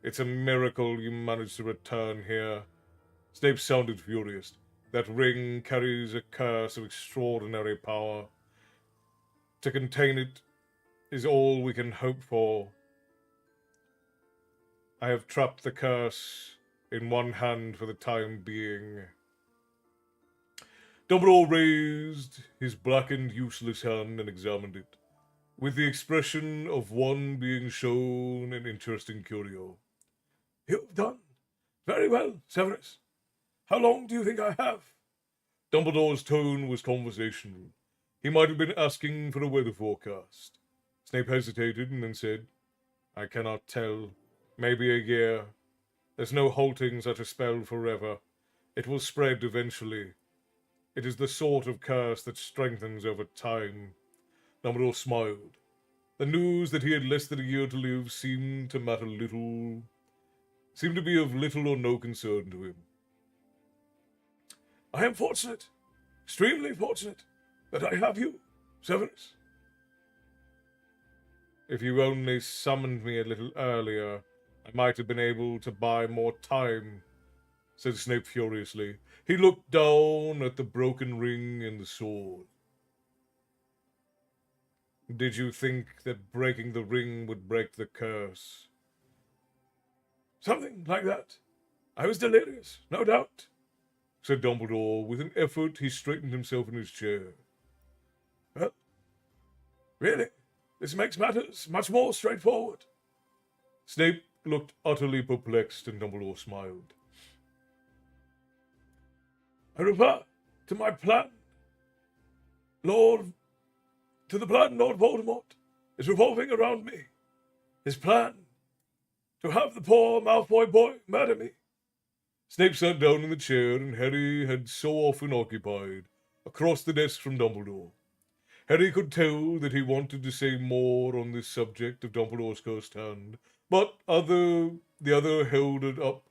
It's a miracle you managed to return here. Snape sounded furious. That ring carries a curse of extraordinary power. To contain it is all we can hope for. I have trapped the curse in one hand for the time being. Dumbledore raised his blackened, useless hand and examined it, with the expression of one being shown an interesting curio. You've done very well, Severus. How long do you think I have? Dumbledore's tone was conversational. He might have been asking for a weather forecast. Snape hesitated and then said, I cannot tell. Maybe a year. There's no halting such a spell forever. It will spread eventually. It is the sort of curse that strengthens over time. Dumbledore smiled. The news that he had less than a year to live seemed to matter little. Seemed to be of little or no concern to him. I am fortunate. Extremely fortunate. That I have you, Severus. If you only summoned me a little earlier, I might have been able to buy more time, said Snape furiously. He looked down at the broken ring and the sword. Did you think that breaking the ring would break the curse? Something like that. I was delirious, no doubt, said Dumbledore. With an effort, he straightened himself in his chair. Well, really, this makes matters much more straightforward. Snape looked utterly perplexed, and Dumbledore smiled. I refer to my plan. To the plan Lord Voldemort is revolving around me. His plan to have the poor Malfoy boy murder me. Snape sat down in the chair, and Harry had so often occupied, across the desk from Dumbledore. Harry could tell that he wanted to say more on this subject of Dumbledore's cursed hand, but the other held it up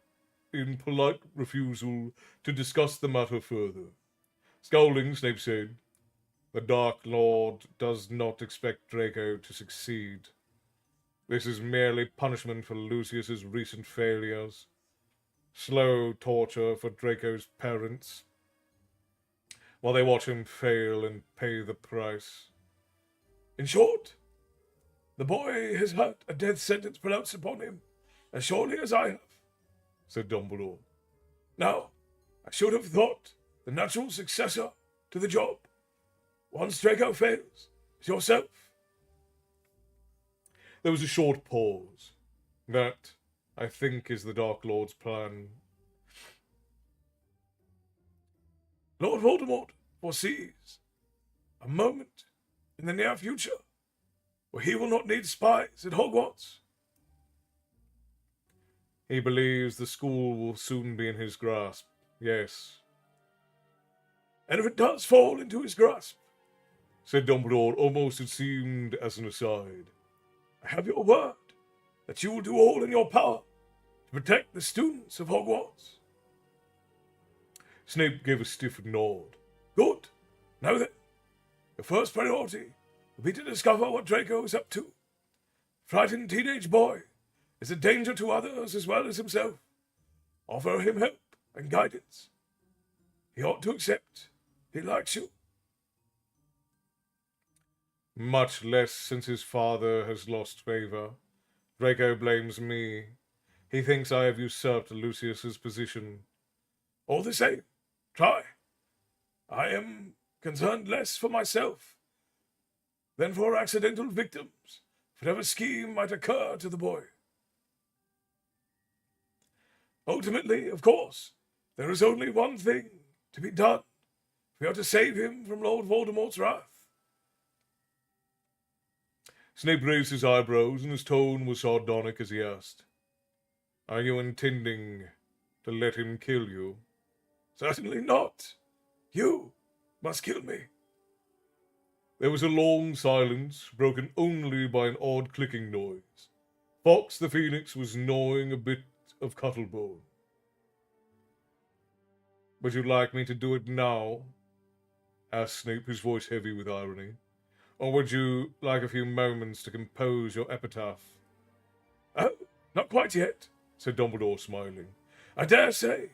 in polite refusal to discuss the matter further. Scowling, Snape said, The Dark Lord does not expect Draco to succeed. This is merely punishment for Lucius's recent failures. slow torture for Draco's parents, while they watch him fail and pay the price. In short, the boy has had a death sentence pronounced upon him, as surely as I have, said Dumbledore. Now, I should have thought the natural successor to the job, once Draco fails, is yourself. There was a short pause. That, I think, is the Dark Lord's plan. Lord Voldemort foresees a moment in the near future where he will not need spies at Hogwarts. He believes the school will soon be in his grasp, yes. And if it does fall into his grasp, said Dumbledore, almost it seemed as an aside, I have your word that you will do all in your power to protect the students of Hogwarts. Snape gave a stiff nod. Good. Now then, your first priority will be to discover what Draco is up to. Frightened teenage boy is a danger to others as well as himself. Offer him help and guidance. He ought to accept. He likes you. Much less since his father has lost favor. Draco blames me. He thinks I have usurped Lucius's position. All the same, try. I am concerned less for myself than for accidental victims, whatever scheme might occur to the boy. Ultimately, of course, there is only one thing to be done. We are to save him from Lord Voldemort's wrath. Snape raised his eyebrows, and his tone was sardonic as he asked, Are you intending to let him kill you? Certainly not. You must kill me. There was a long silence, broken only by an odd clicking noise. Fawkes the Phoenix was gnawing a bit of cuttlebone. Would you like me to do it now? Asked Snape, his voice heavy with irony. Or would you like a few moments to compose your epitaph? Oh, not quite yet, said Dumbledore, smiling. I dare say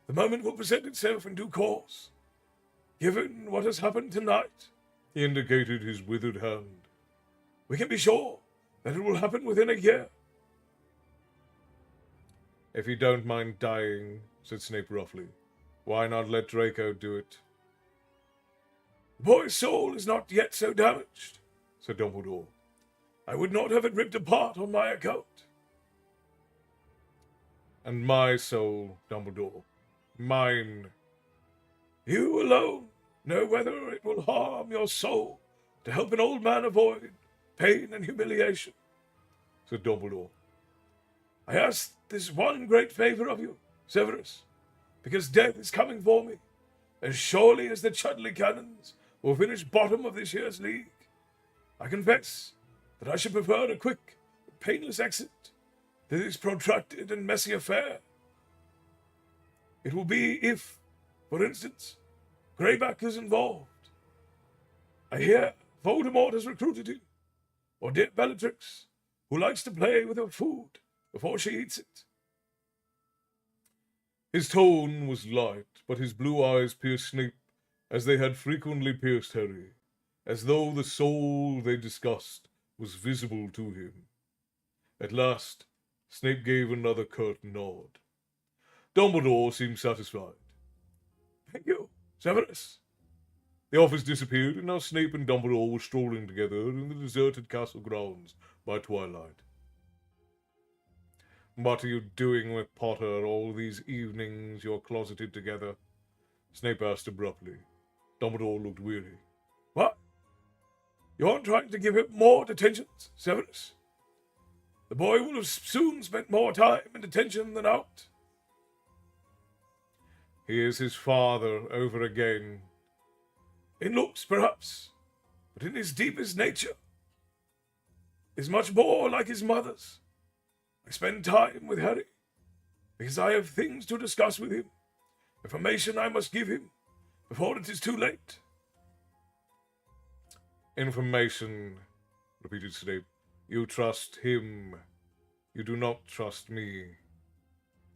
the moment will present itself in due course. Given what has happened tonight, he indicated his withered hand, we can be sure that it will happen within a year. If you don't mind dying, said Snape roughly, why not let Draco do it? The boy's soul is not yet so damaged, said Dumbledore. I would not have it ripped apart on my account. And my soul, Dumbledore, mine. You alone know whether it will harm your soul to help an old man avoid pain and humiliation, said Dumbledore. I ask this one great favor of you, Severus, because death is coming for me, as surely as the Chudley Cannons will finish bottom of this year's league. I confess that I should prefer a quick, painless exit to this protracted and messy affair. It will be if, for instance, Greyback is involved. I hear Voldemort has recruited him, or dear Bellatrix, who likes to play with her food before she eats it. His tone was light, but his blue eyes pierced Snape as they had frequently pierced Harry, as though the soul they discussed was visible to him. At last, Snape gave another curt nod. Dumbledore seemed satisfied. Thank you, Severus. The office disappeared, and now Snape and Dumbledore were strolling together in the deserted castle grounds by twilight. What are you doing with Potter all these evenings you're closeted together? Snape asked abruptly. Dumbledore looked weary. What? You aren't trying to give him more detentions, Severus? The boy will have soon spent more time in detention than out. He is his father over again. In looks, perhaps, but in his deepest nature is much more like his mother's. I spend time with Harry because I have things to discuss with him, information I must give him before it is too late. Information, repeated Snape. You trust him. You do not trust me.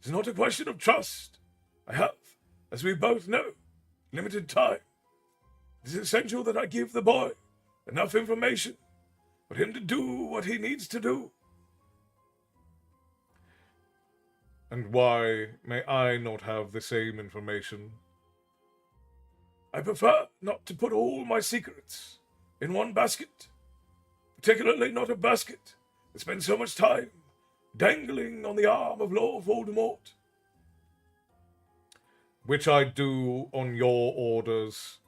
It's not a question of trust. I have, as we both know, limited time. It is essential that I give the boy enough information for him to do what he needs to do. And why may I not have the same information? I prefer not to put all my secrets in one basket, particularly not a basket that spends so much time dangling on the arm of Lord Voldemort. Which I do on your orders.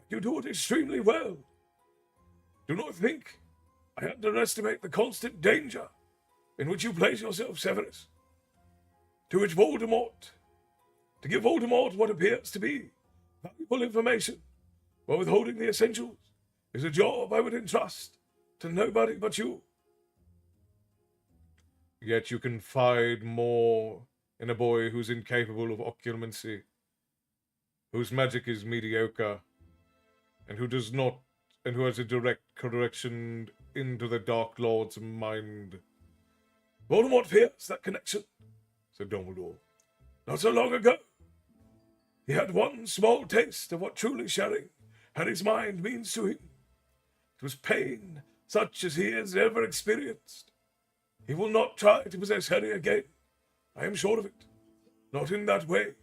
You do it extremely well. Do not think I underestimate the constant danger in which you place yourself, Severus. To give Voldemort what appears to be valuable information while withholding the essentials is a job I would entrust to nobody but you. Yet you confide more in a boy who's incapable of occlumency, whose magic is mediocre, and who has a direct correction into the Dark Lord's mind. Voldemort fears that connection, said Dumbledore. Not so long ago, he had one small taste of what truly sharing Harry's mind means to him. It was pain such as he has never experienced. He will not try to possess Harry again. I am sure of it. Not in that way.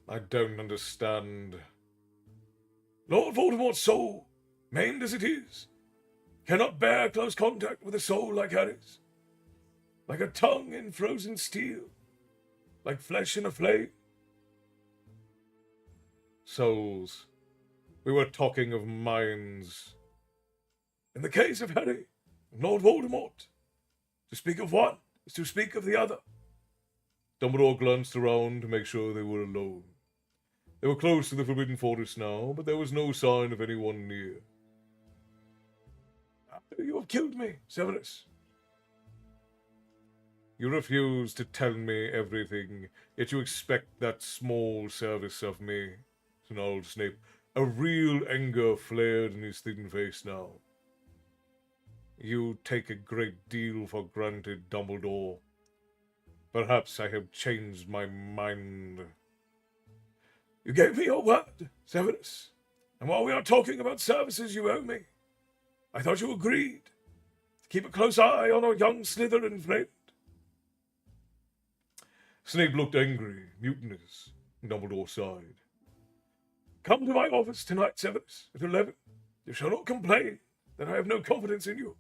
I don't understand. Lord Voldemort's soul, maimed as it is, cannot bear close contact with a soul like Harry's. Like a tongue in frozen steel. Like flesh in a flame. Souls. We were talking of minds. In the case of Harry and Lord Voldemort, to speak of one is to speak of the other. Dumbledore glanced around to make sure they were alone. They were close to the Forbidden Forest now, but there was no sign of anyone near. You have killed me, Severus. You refuse to tell me everything, yet you expect that small service of me, snarled Snape. A real anger flared in his thin face now. You take a great deal for granted, Dumbledore. Perhaps I have changed my mind. You gave me your word, Severus, and while we are talking about services you owe me, I thought you agreed to keep a close eye on our young Slytherin friend. Snape looked angry, mutinous, and Dumbledore sighed. Come to my office tonight, Severus, at 11. You shall not complain that I have no confidence in you.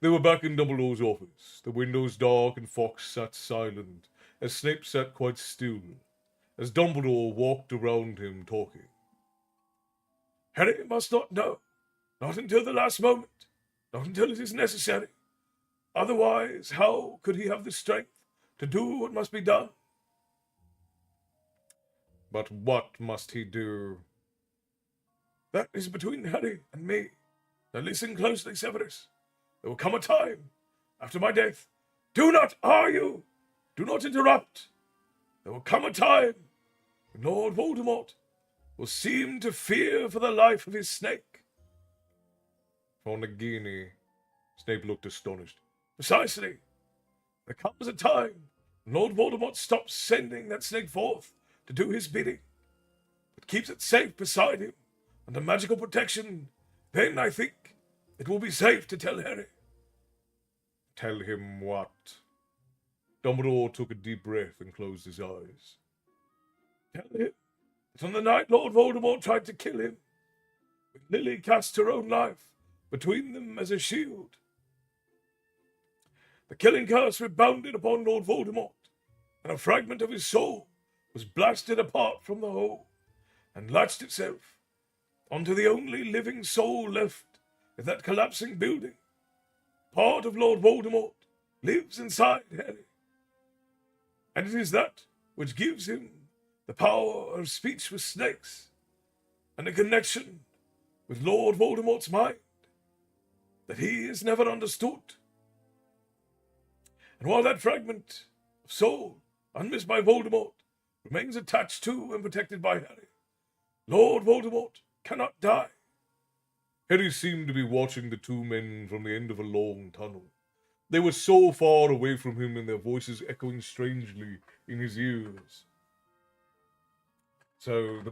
They were back in Dumbledore's office, the windows dark and Fawkes sat silent, as Snape sat quite still, as Dumbledore walked around him talking. Harry must not know, not until the last moment, not until it is necessary. Otherwise, how could he have the strength to do what must be done? But what must he do? That is between Harry and me. Now listen closely, Severus. There will come a time, after my death. Do not argue! Do not interrupt! There will come a time when Lord Voldemort will seem to fear for the life of his snake. For Nagini, Snape looked astonished. Precisely. There comes a time when Lord Voldemort stops sending that snake forth to do his bidding, but keeps it safe beside him under magical protection. Then I think it will be safe to tell Harry. Tell him what? Dumbledore took a deep breath and closed his eyes. Tell him that on the night Lord Voldemort tried to kill him, when Lily cast her own life between them as a shield, the killing curse rebounded upon Lord Voldemort, and a fragment of his soul was blasted apart from the whole, and latched itself onto the only living soul left in that collapsing building. Part of Lord Voldemort lives inside Harry, and it is that which gives him the power of speech with snakes, and a connection with Lord Voldemort's mind that he has never understood. And while that fragment of soul, unmissed by Voldemort, remains attached to and protected by Harry, Lord Voldemort cannot die. Harry seemed to be watching the two men from the end of a long tunnel. They were so far away from him and their voices echoing strangely in his ears. So the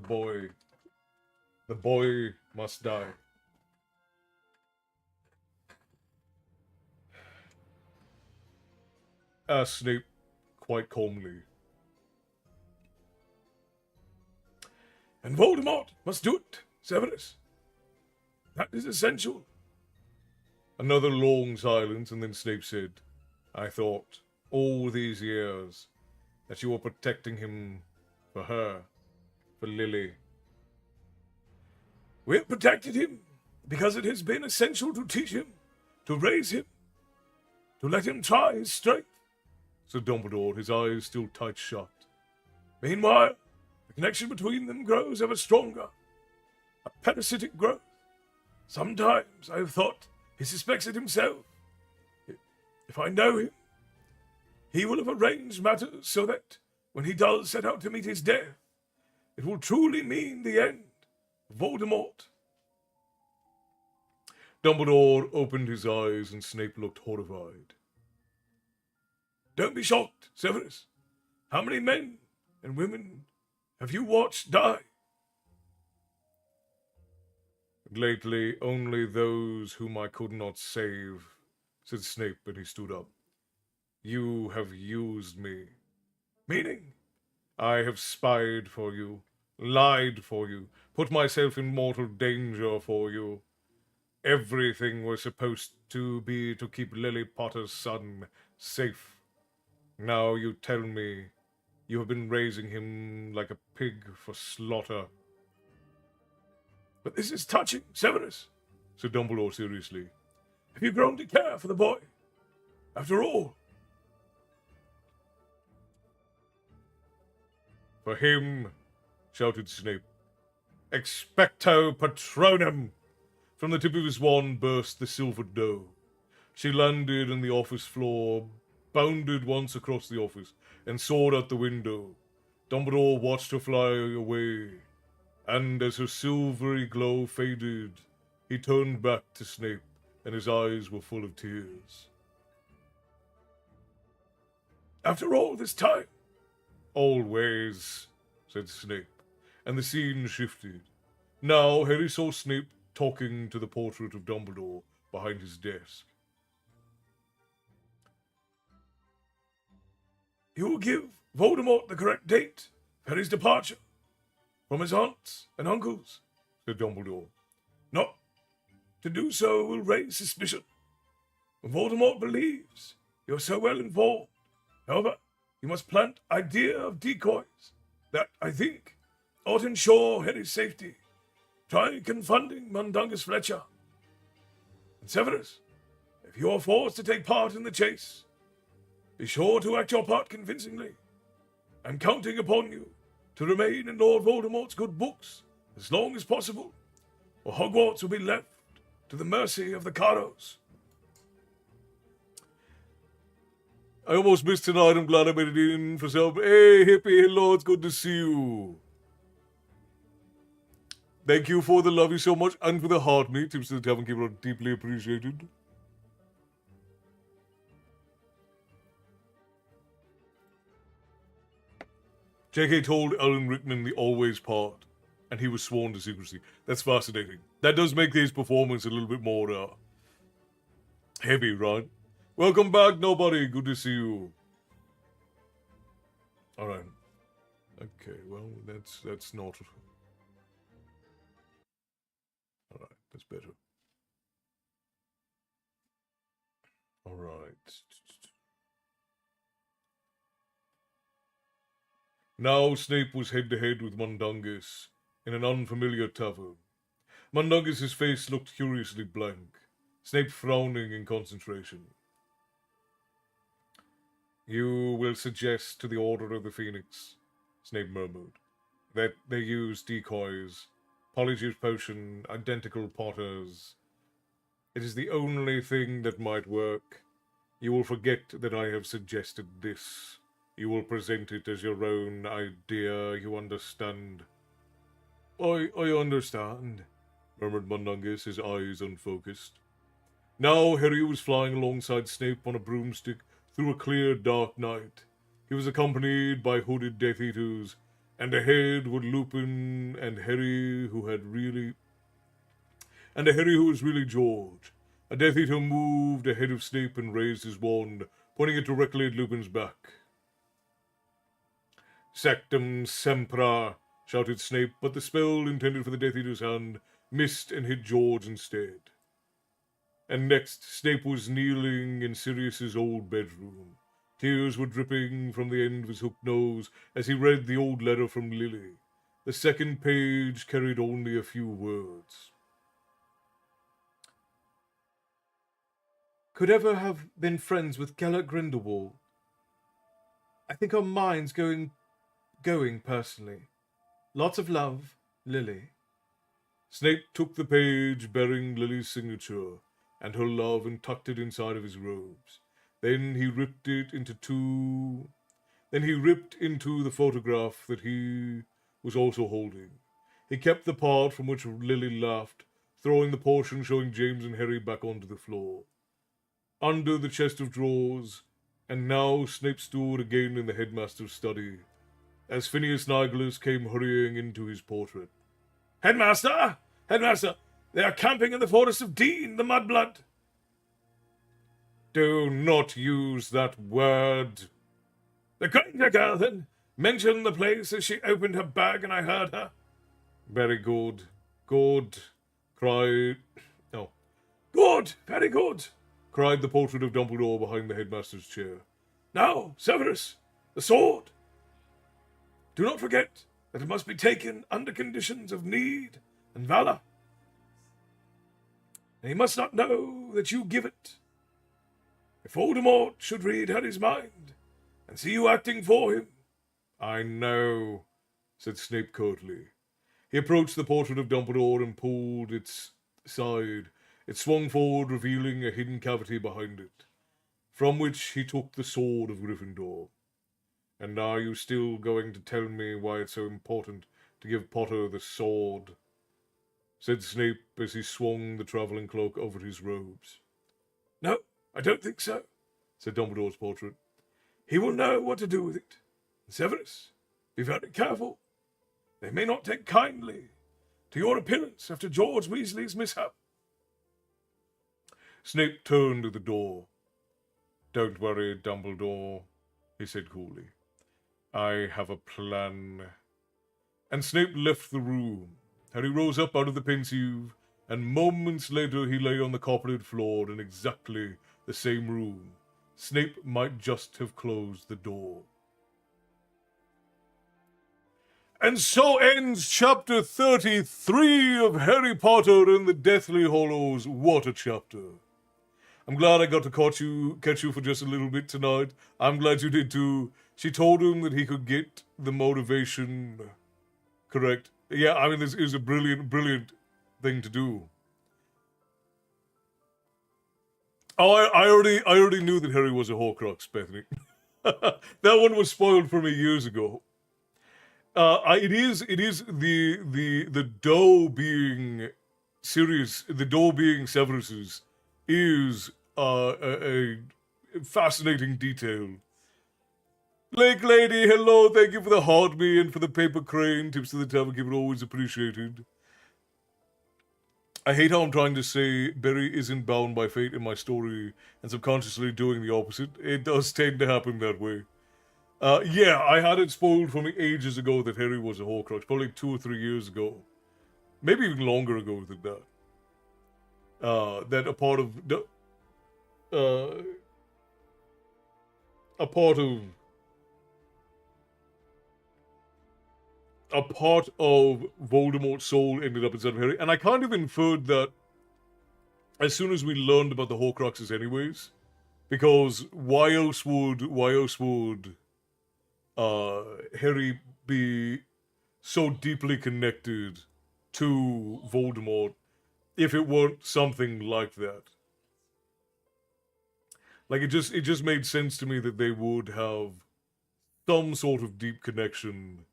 boy must die. Asked Snape quite calmly. And Voldemort must do it, Severus. That is essential. Another long silence, and then Snape said, I thought, all these years, that you were protecting him for her, for Lily. We have protected him because it has been essential to teach him, to raise him, to let him try his strength, said Dumbledore, his eyes still tight shut. Meanwhile, the connection between them grows ever stronger, a parasitic growth. Sometimes I have thought he suspects it himself. If I know him, he will have arranged matters so that, when he does set out to meet his death, it will truly mean the end of Voldemort. Dumbledore opened his eyes and Snape looked horrified. Don't be shocked, Severus. How many men and women have you watched die? Lately, only those whom I could not save, said Snape, and he stood up. You have used me. Meaning, I have spied for you, lied for you, put myself in mortal danger for you. Everything was supposed to be to keep Lily Potter's son safe. Now you tell me you have been raising him like a pig for slaughter. But this is touching, Severus, said Dumbledore seriously. Have you grown to care for the boy? After all, for him, shouted Snape. Expecto Patronum! From the tip of his wand burst the silver doe. She landed on the office floor, bounded once across the office, and soared out the window. Dumbledore watched her fly away, and as her silvery glow faded, he turned back to Snape, and his eyes were full of tears. After all this time? Always, said Snape, and the scene shifted. Now Harry saw Snape talking to the portrait of Dumbledore behind his desk. You will give Voldemort the correct date for his departure from his aunts and uncles, said Dumbledore. Not to do so will raise suspicion. Voldemort believes you're so well informed. However, you must plant idea of decoys that, I think, ought ensure Harry's safety. Try confronting Mundungus Fletcher. And Severus, if you are forced to take part in the chase, be sure to act your part convincingly. I'm counting upon you to remain in Lord Voldemort's good books as long as possible, or Hogwarts will be left to the mercy of the Carrows. I almost missed tonight. I'm glad I made it in for some. Hey, Hippie, hello, it's good to see you. Thank you for the love you so much and for the heart meat. Tips to the tavern keeper are deeply appreciated. J.K. told Alan Rickman the always part, and he was sworn to secrecy. That's fascinating. That does make his performance a little bit more heavy, right? Welcome back, nobody. Good to see you. All right. Okay. Well, that's not. All right. That's better. All right. Now Snape was head-to-head with Mundungus in an unfamiliar tavern. Mundungus's face looked curiously blank, Snape frowning in concentration. You will suggest to the Order of the Phoenix, Snape murmured, that they use decoys, Polyjuice Potion, identical Potters. It is the only thing that might work. You will forget that I have suggested this. You will present it as your own idea, you understand? I understand. murmured Mundungus, his eyes unfocused. Now Harry was flying alongside Snape on a broomstick through a clear, dark night. He was accompanied by hooded Death Eaters, and ahead were Lupin and Harry, who was really George. A Death Eater moved ahead of Snape and raised his wand, pointing it directly at Lupin's back. Sectum Sempra, shouted Snape, but the spell intended for the Death Eater's hand missed and hit George instead. And next, Snape was kneeling in Sirius's old bedroom. Tears were dripping from the end of his hooked nose as he read the old letter from Lily. The second page carried only a few words. Could ever have been friends with Gellert Grindelwald. I think our minds going personally. Lots of love, Lily. Snape took the page bearing Lily's signature and her love and tucked it inside of his robes. Then he ripped into the photograph that he was also holding. He kept the part from which Lily laughed, throwing the portion showing James and Harry back onto the floor. Under the chest of drawers, and now Snape stood again in the headmaster's study, as Phineas Nigelus came hurrying into his portrait. Headmaster! Headmaster! They are camping in the forest of Dean, the Mudblood! Do not use that word. The Granger girl, then, mentioned the place as she opened her bag and I heard her. Very good. Good, cried... Oh. Good! Very good! Cried the portrait of Dumbledore behind the headmaster's chair. Now, Severus, the sword! Do not forget that it must be taken under conditions of need and valor. And he must not know that you give it. If Voldemort should read Harry's mind and see you acting for him... I know, said Snape curtly. He approached the portrait of Dumbledore and pulled its side. It swung forward, revealing a hidden cavity behind it, from which he took the sword of Gryffindor. And are you still going to tell me why it's so important to give Potter the sword? Said Snape as he swung the travelling cloak over his robes. No, I don't think so, said Dumbledore's portrait. He will know what to do with it. And Severus, be very careful. They may not take kindly to your appearance after George Weasley's mishap. Snape turned to the door. Don't worry, Dumbledore, he said coolly. I have a plan. And Snape left the room. Harry rose up out of the Pensieve, and moments later he lay on the carpeted floor in exactly the same room. Snape might just have closed the door. And so ends chapter 33 of Harry Potter and the Deathly Hallows. What a chapter. I'm glad I got to catch you for just a little bit tonight. I'm glad you did too. She told him that he could get the motivation correct. Yeah, I mean, this is a brilliant thing to do. Oh, I already knew that Harry was a Horcrux, Bethany. That one was spoiled for me years ago. It is the dough being Sirius, the dough being Severus's is a fascinating detail. Lake Lady, hello, thank you for the heart me and for the paper crane. Tips to the tavern, keep it always appreciated. I hate how I'm trying to say Barry isn't bound by fate in my story and subconsciously doing the opposite. It does tend to happen that way. Yeah, I had it spoiled for me ages ago that Harry was a Horcrux, probably 2 or 3 years ago. Maybe even longer ago than that. That a part of Voldemort's soul ended up inside of Harry, and I kind of inferred that as soon as we learned about the Horcruxes anyways, because why else would Harry be so deeply connected to Voldemort if it weren't something like that? Like, it just made sense to me that they would have some sort of deep connection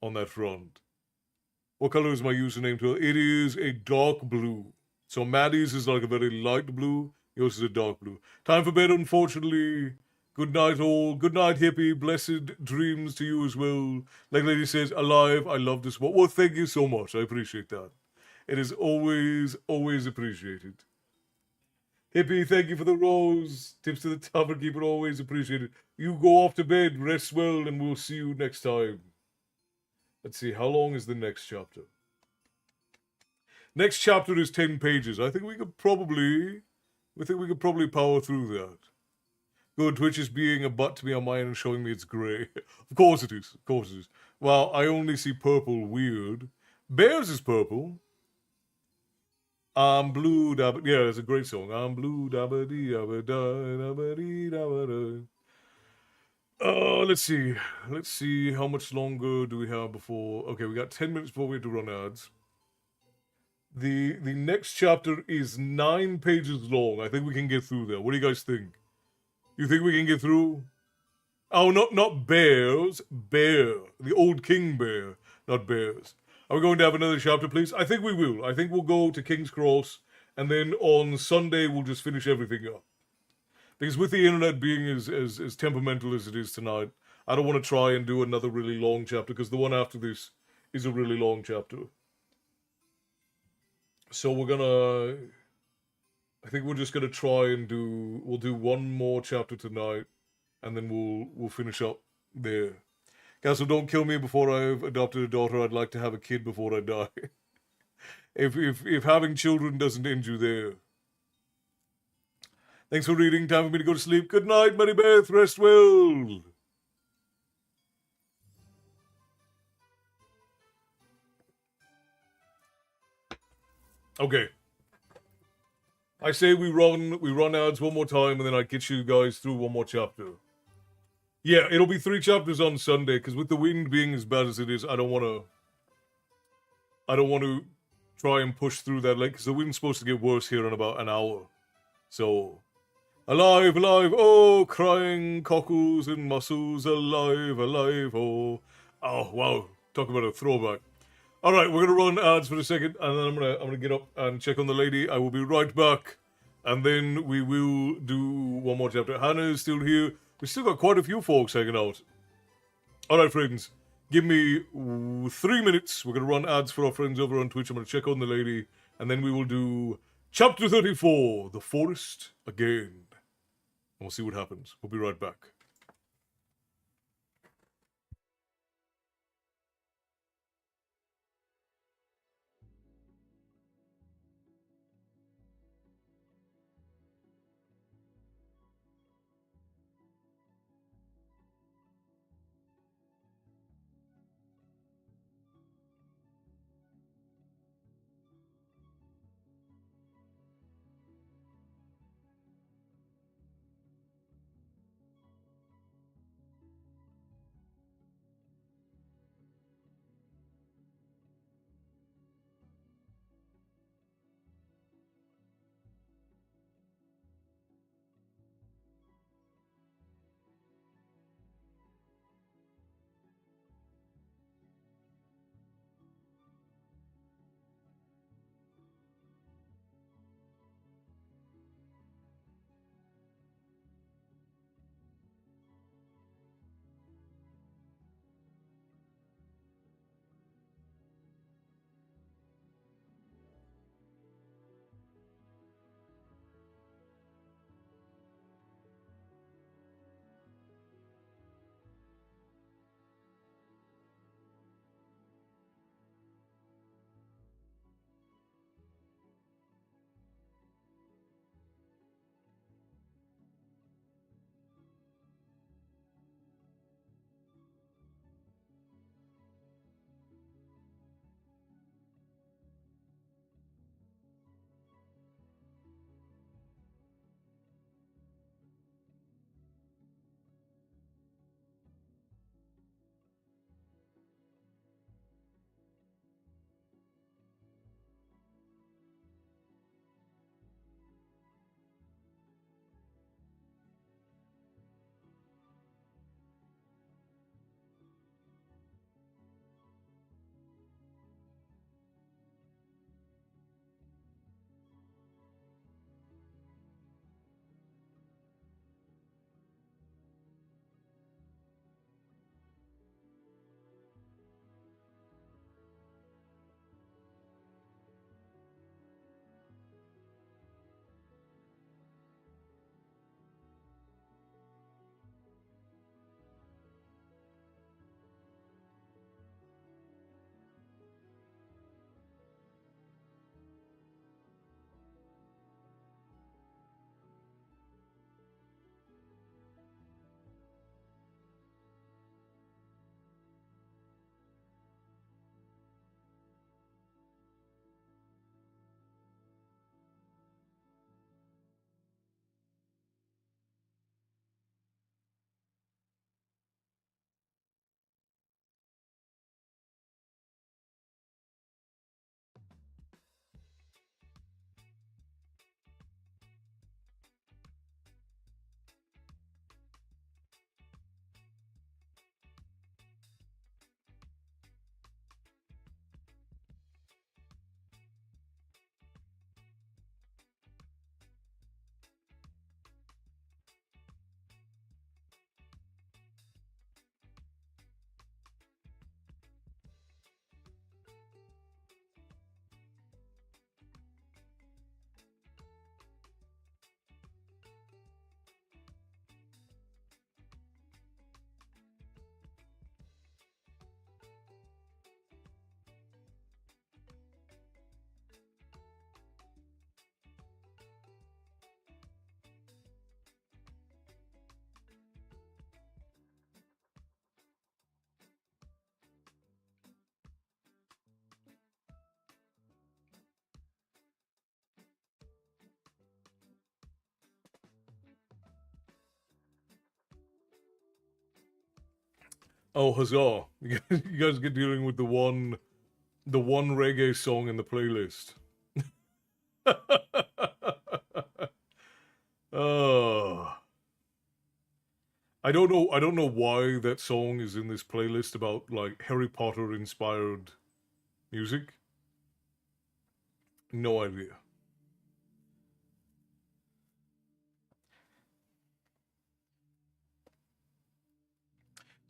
on that front. What color is my username to? It is a dark blue. So Maddie's is like a very light blue. Yours is a dark blue. Time for bed, unfortunately. Good night, all. Good night, hippie. Blessed dreams to you as well. Like Lady says, alive. I love this one. Well, thank you so much. I appreciate that. It is always, always appreciated. Hippie, thank you for the rose. Tips to the tavern keeper, always appreciated. You go off to bed, rest well, and we'll see you next time. Let's see, how long is the next chapter? Next chapter is 10 pages. I think we could probably power through that. Good, Twitch is being a butt to me on mine and showing me it's grey. Of course it is. Of course it is. Well, I only see purple. Weird. Bears is purple. I'm blue, dabba. Yeah, it's a great song. I'm blue, dabba dee, dabba da, dabba dee, dabba da. Let's see. Let's see. How much longer do we have before? Okay, we got 10 minutes before we have to run ads. The next chapter is 9 pages long. I think we can get through there. What do you guys think? You think we can get through? Oh, not bears. Bear. The old king bear, not bears. Are we going to have another chapter, please? I think we will. I think we'll go to King's Cross, and then on Sunday we'll just finish everything up. Because with the internet being as temperamental as it is tonight, I don't want to try and do another really long chapter, because the one after this is a really long chapter. So I think we're just gonna try and we'll do one more chapter tonight, and then we'll finish up there. Castle, don't kill me before I've adopted a daughter. I'd like to have a kid before I die. if having children doesn't end you there. Thanks for reading. Time for me to go to sleep. Good night, Mary Beth. Rest well. Okay. I say we run ads one more time, and then I get you guys through one more chapter. Yeah, it'll be 3 chapters on Sunday, because with the wind being as bad as it is, I don't want to try and push through that late, because the wind's supposed to get worse here in about an hour. So, alive, alive, oh, crying cockles and mussels, alive, alive, oh. Oh, wow, talk about a throwback. All right, we're gonna run ads for a second, and then I'm gonna get up and check on the lady. I will be right back, and then we will do one more chapter. Hannah is still here. We still got quite a few folks hanging out. All right, friends, give me 3 minutes. We're gonna run ads for our friends over on Twitch. I'm gonna check on the lady, and then we will do chapter 34, The Forest Again. And we'll see what happens. We'll be right back. Oh, huzzah! You guys get dealing with the one reggae song in the playlist. Oh. I don't know why that song is in this playlist about like Harry Potter inspired music. No idea.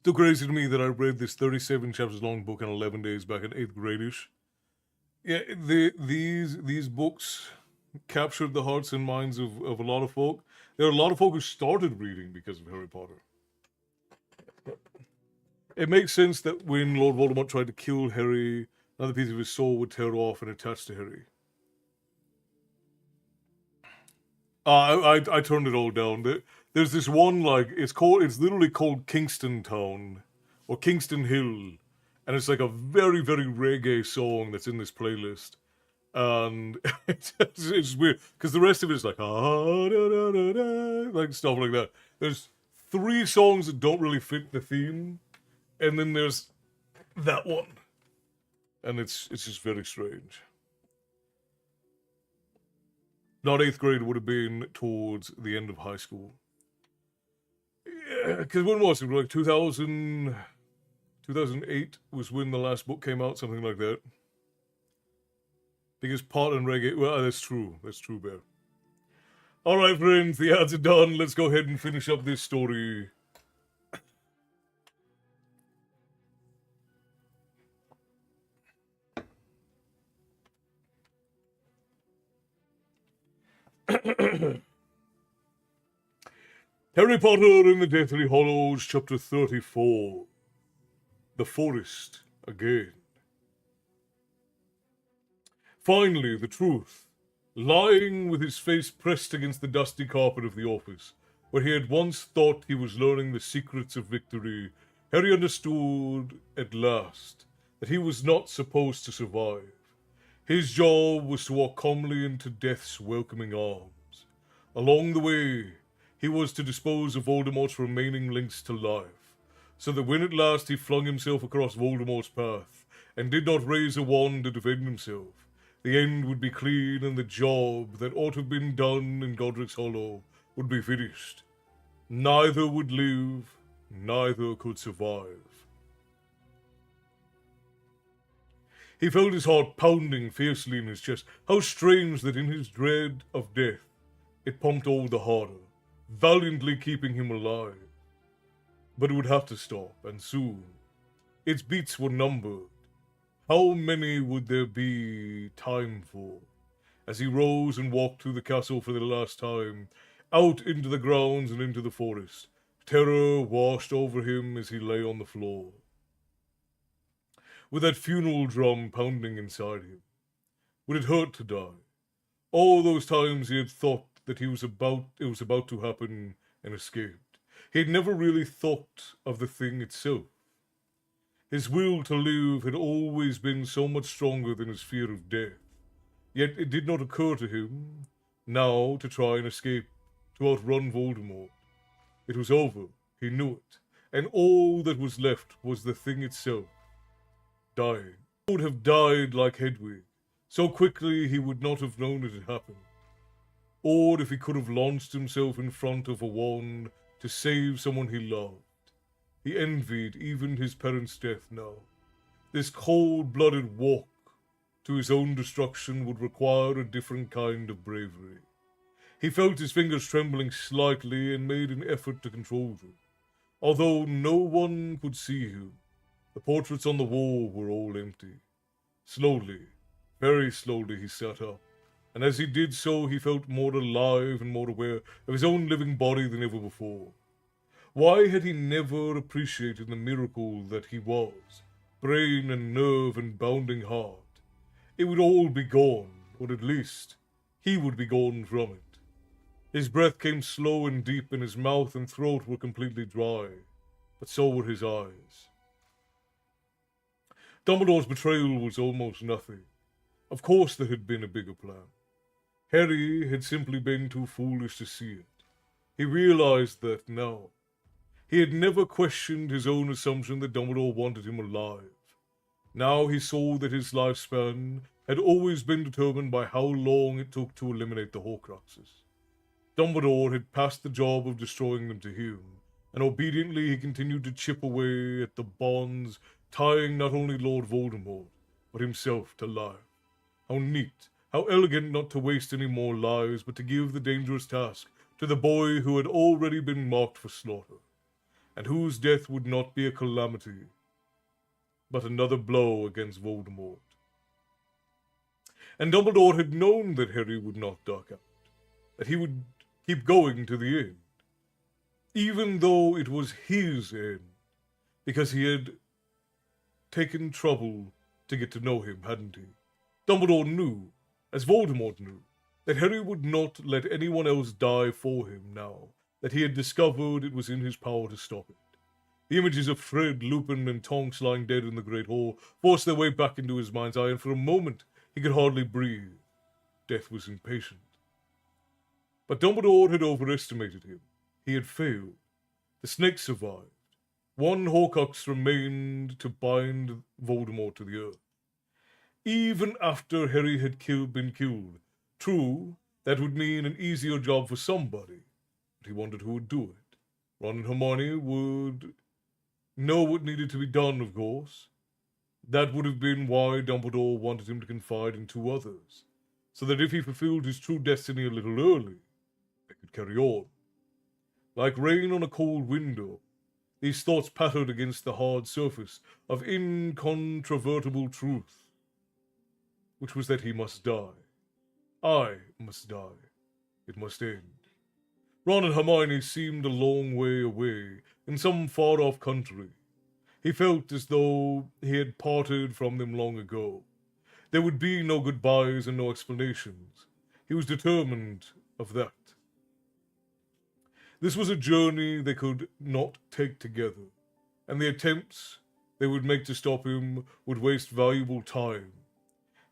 Still crazy to me that I read this 37 chapters long book in 11 days back in 8th grade-ish. Yeah, these books captured the hearts and minds of a lot of folk. There are a lot of folk who started reading because of Harry Potter. It makes sense that when Lord Voldemort tried to kill Harry, another piece of his soul would tear off and attach to Harry. I turned it all down. There's this one like it's literally called Kingston Town or Kingston Hill, and it's like a very reggae song that's in this playlist, and it's weird because the rest of it is like like stuff like that. There's three songs that don't really fit the theme, and then there's that one, and it's just very strange. Not 8th grade, would have been towards the end of high school. Yeah, because when was it? Like 2008 was when the last book came out, something like that. Because pot and reggae, well, that's true. That's true, Bear. All right, friends, the ads are done. Let's go ahead and finish up this story. Harry Potter and the Deathly Hallows, Chapter 34. The Forest Again. Finally, the truth. Lying with his face pressed against the dusty carpet of the office, where he had once thought he was learning the secrets of victory, Harry understood at last that he was not supposed to survive. His job was to walk calmly into death's welcoming arms. Along the way, he was to dispose of Voldemort's remaining links to life, so that when at last he flung himself across Voldemort's path and did not raise a wand to defend himself, the end would be clean and the job that ought to have been done in Godric's Hollow would be finished. Neither would live, neither could survive. He felt his heart pounding fiercely in his chest. How strange that in his dread of death it pumped all the harder, valiantly keeping him alive. But it would have to stop, and soon. Its beats were numbered. How many would there be time for? As he rose and walked through the castle for the last time, out into the grounds and into the forest, terror washed over him as he lay on the floor, with that funeral drum pounding inside him. Would it hurt to die? All those times he had thought that it was about to happen and escaped. He had never really thought of the thing itself. His will to live had always been so much stronger than his fear of death. Yet it did not occur to him now to try and escape, to outrun Voldemort. It was over, he knew it, and all that was left was the thing itself. Dying. He would have died like Hedwig. So quickly he would not have known it had happened. Or if he could have launched himself in front of a wand to save someone he loved. He envied even his parents' death now. This cold-blooded walk to his own destruction would require a different kind of bravery. He felt his fingers trembling slightly and made an effort to control them. Although no one could see him, the portraits on the wall were all empty. Slowly, very slowly, he sat up, and as he did so, he felt more alive and more aware of his own living body than ever before. Why had he never appreciated the miracle that he was, brain and nerve and bounding heart? It would all be gone, or at least, he would be gone from it. His breath came slow and deep, and his mouth and throat were completely dry, but so were his eyes. Dumbledore's betrayal was almost nothing. Of course there had been a bigger plan. Harry had simply been too foolish to see it. He realized that now. He had never questioned his own assumption that Dumbledore wanted him alive. Now he saw that his lifespan had always been determined by how long it took to eliminate the Horcruxes. Dumbledore had passed the job of destroying them to him, and obediently he continued to chip away at the bonds tying not only Lord Voldemort, but himself to life. How neat, how elegant not to waste any more lives, but to give the dangerous task to the boy who had already been marked for slaughter, and whose death would not be a calamity, but another blow against Voldemort. And Dumbledore had known that Harry would not duck out, that he would keep going to the end, even though it was his end, because he had taken trouble to get to know him, hadn't he? Dumbledore knew, as Voldemort knew, that Harry would not let anyone else die for him now that he had discovered it was in his power to stop it. The images of Fred, Lupin, and Tonks lying dead in the Great Hall forced their way back into his mind's eye, and for a moment he could hardly breathe. Death was impatient. But Dumbledore had overestimated him. He had failed. The snake survived. One Horcrux remained to bind Voldemort to the earth. Even after Harry had been killed. True, that would mean an easier job for somebody, but he wondered who would do it. Ron and Hermione would know what needed to be done, of course. That would have been why Dumbledore wanted him to confide in two others, so that if he fulfilled his true destiny a little early, they could carry on. Like rain on a cold window, these thoughts pattered against the hard surface of incontrovertible truth, which was that he must die. I must die. It must end. Ron and Hermione seemed a long way away, in some far-off country. He felt as though he had parted from them long ago. There would be no goodbyes and no explanations. He was determined of that. This was a journey they could not take together, and the attempts they would make to stop him would waste valuable time.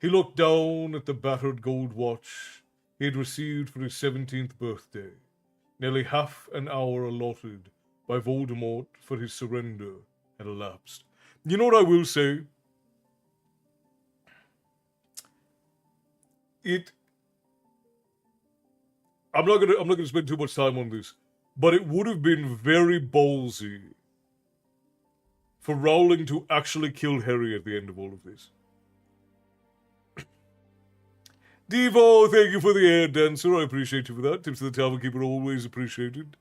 He looked down at the battered gold watch he had received for his 17th birthday, nearly half an hour allotted by Voldemort for his surrender had elapsed. You know what I will say? I'm not gonna spend too much time on this, but it would have been very ballsy for Rowling to actually kill Harry at the end of all of this. Devo, thank you for the air dancer. I appreciate you for that. Tips of the Tavern Keeper always appreciated.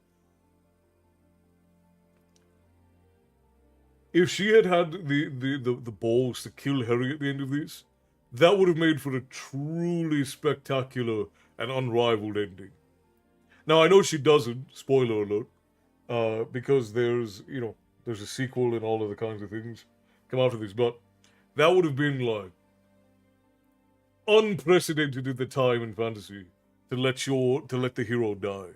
If she had had the balls to kill Harry at the end of this, that would have made for a truly spectacular and unrivaled ending. Now, I know she doesn't, spoiler alert, because there's a sequel and all of the kinds of things come out of this, but that would have been, like, unprecedented at the time in fantasy to let the hero die.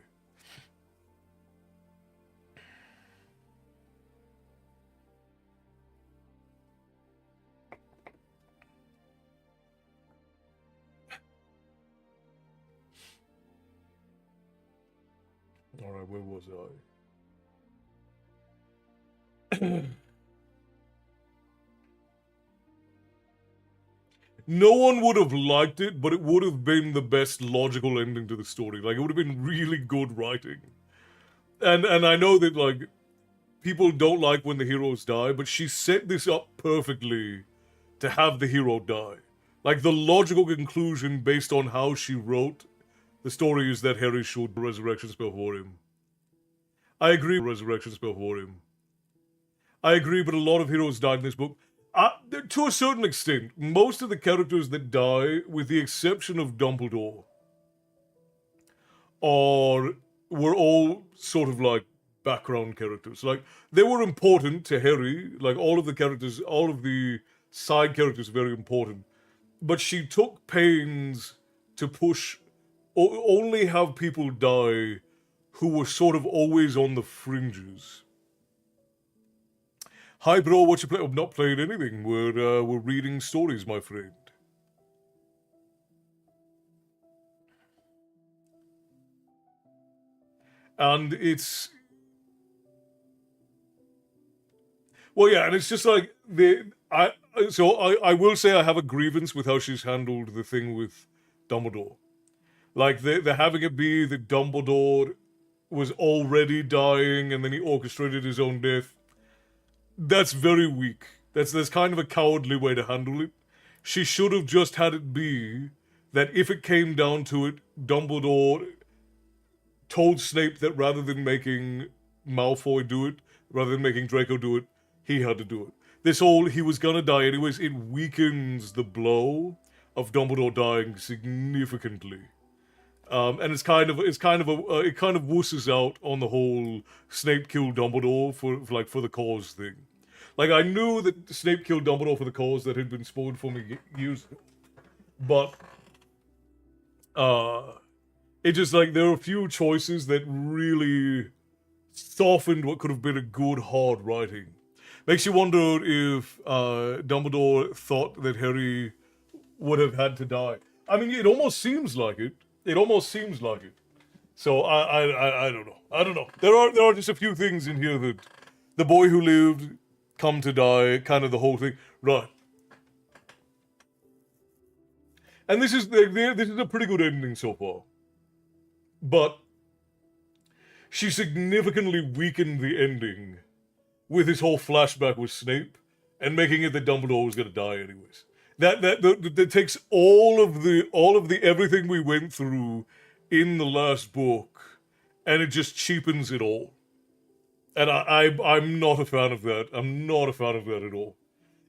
Alright, where was I? No one would have liked it, but it would have been the best logical ending to the story. Like, it would have been really good writing. And I know that, like, people don't like when the heroes die, but she set this up perfectly to have the hero die. Like, the logical conclusion based on how she wrote the story is that Harry should resurrection spell for him. I agree, resurrection spell for him. I agree, but a lot of heroes died in this book. To a certain extent, most of the characters that die, with the exception of Dumbledore, were all sort of like background characters. Like, they were important to Harry. Like, all of the side characters are very important. But she took pains to only have people die who were sort of always on the fringes. Hi, bro, what you play? I'm not playing anything. We're reading stories, my friend. And it's Well, yeah, and it's just like I will say I have a grievance with how she's handled the thing with Dumbledore. Like the having it be that Dumbledore was already dying and then he orchestrated his own death. That's very weak. That's kind of a cowardly way to handle it. She should have just had it be that if it came down to it, Dumbledore told Snape that rather than making Malfoy do it, rather than making Draco do it, he had to do it. This whole he was gonna die anyways, it weakens the blow of Dumbledore dying significantly. And it kind of wusses out on the whole Snape killed Dumbledore for the cause thing. Like I knew that Snape killed Dumbledore for the cause that had been spoiled for me years ago, but it just like there are a few choices that really softened what could have been a good hard writing. Makes you wonder if Dumbledore thought that Harry would have had to die. I mean, it almost seems like it. It almost seems like it. So I don't know. I don't know. There are just a few things in here that the boy who lived, come to die, kind of the whole thing. Right. And this is a pretty good ending so far. But she significantly weakened the ending with his whole flashback with Snape and making it that Dumbledore was going to die anyways. That takes all of the everything we went through in the last book, and it just cheapens it all. And I'm not a fan of that. I'm not a fan of that at all.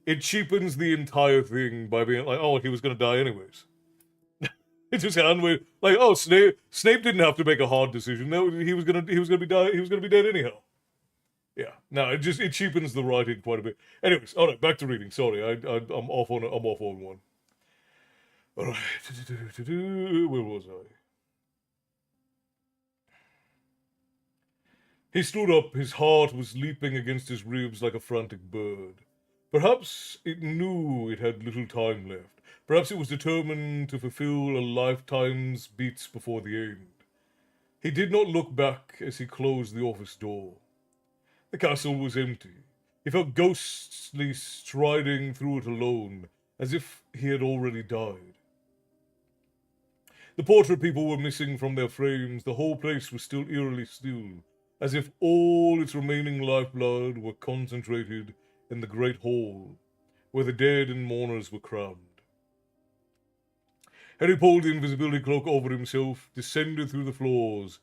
It cheapens the entire thing by being like, oh, he was going to die anyways. It's just like, oh, Snape didn't have to make a hard decision. No, he was gonna be dead anyhow. Yeah, no, it cheapens the writing quite a bit. Anyways, all right, back to reading. Sorry, I'm off on one. All right, where was I? He stood up. His heart was leaping against his ribs like a frantic bird. Perhaps it knew it had little time left. Perhaps it was determined to fulfill a lifetime's beats before the end. He did not look back as he closed the office door. The castle was empty. He felt ghostly striding through it alone, as if he had already died. The portrait people were missing from their frames. The whole place was still eerily still, as if all its remaining lifeblood were concentrated in the great hall, where the dead and mourners were crammed. Harry pulled the invisibility cloak over himself, descended through the floors,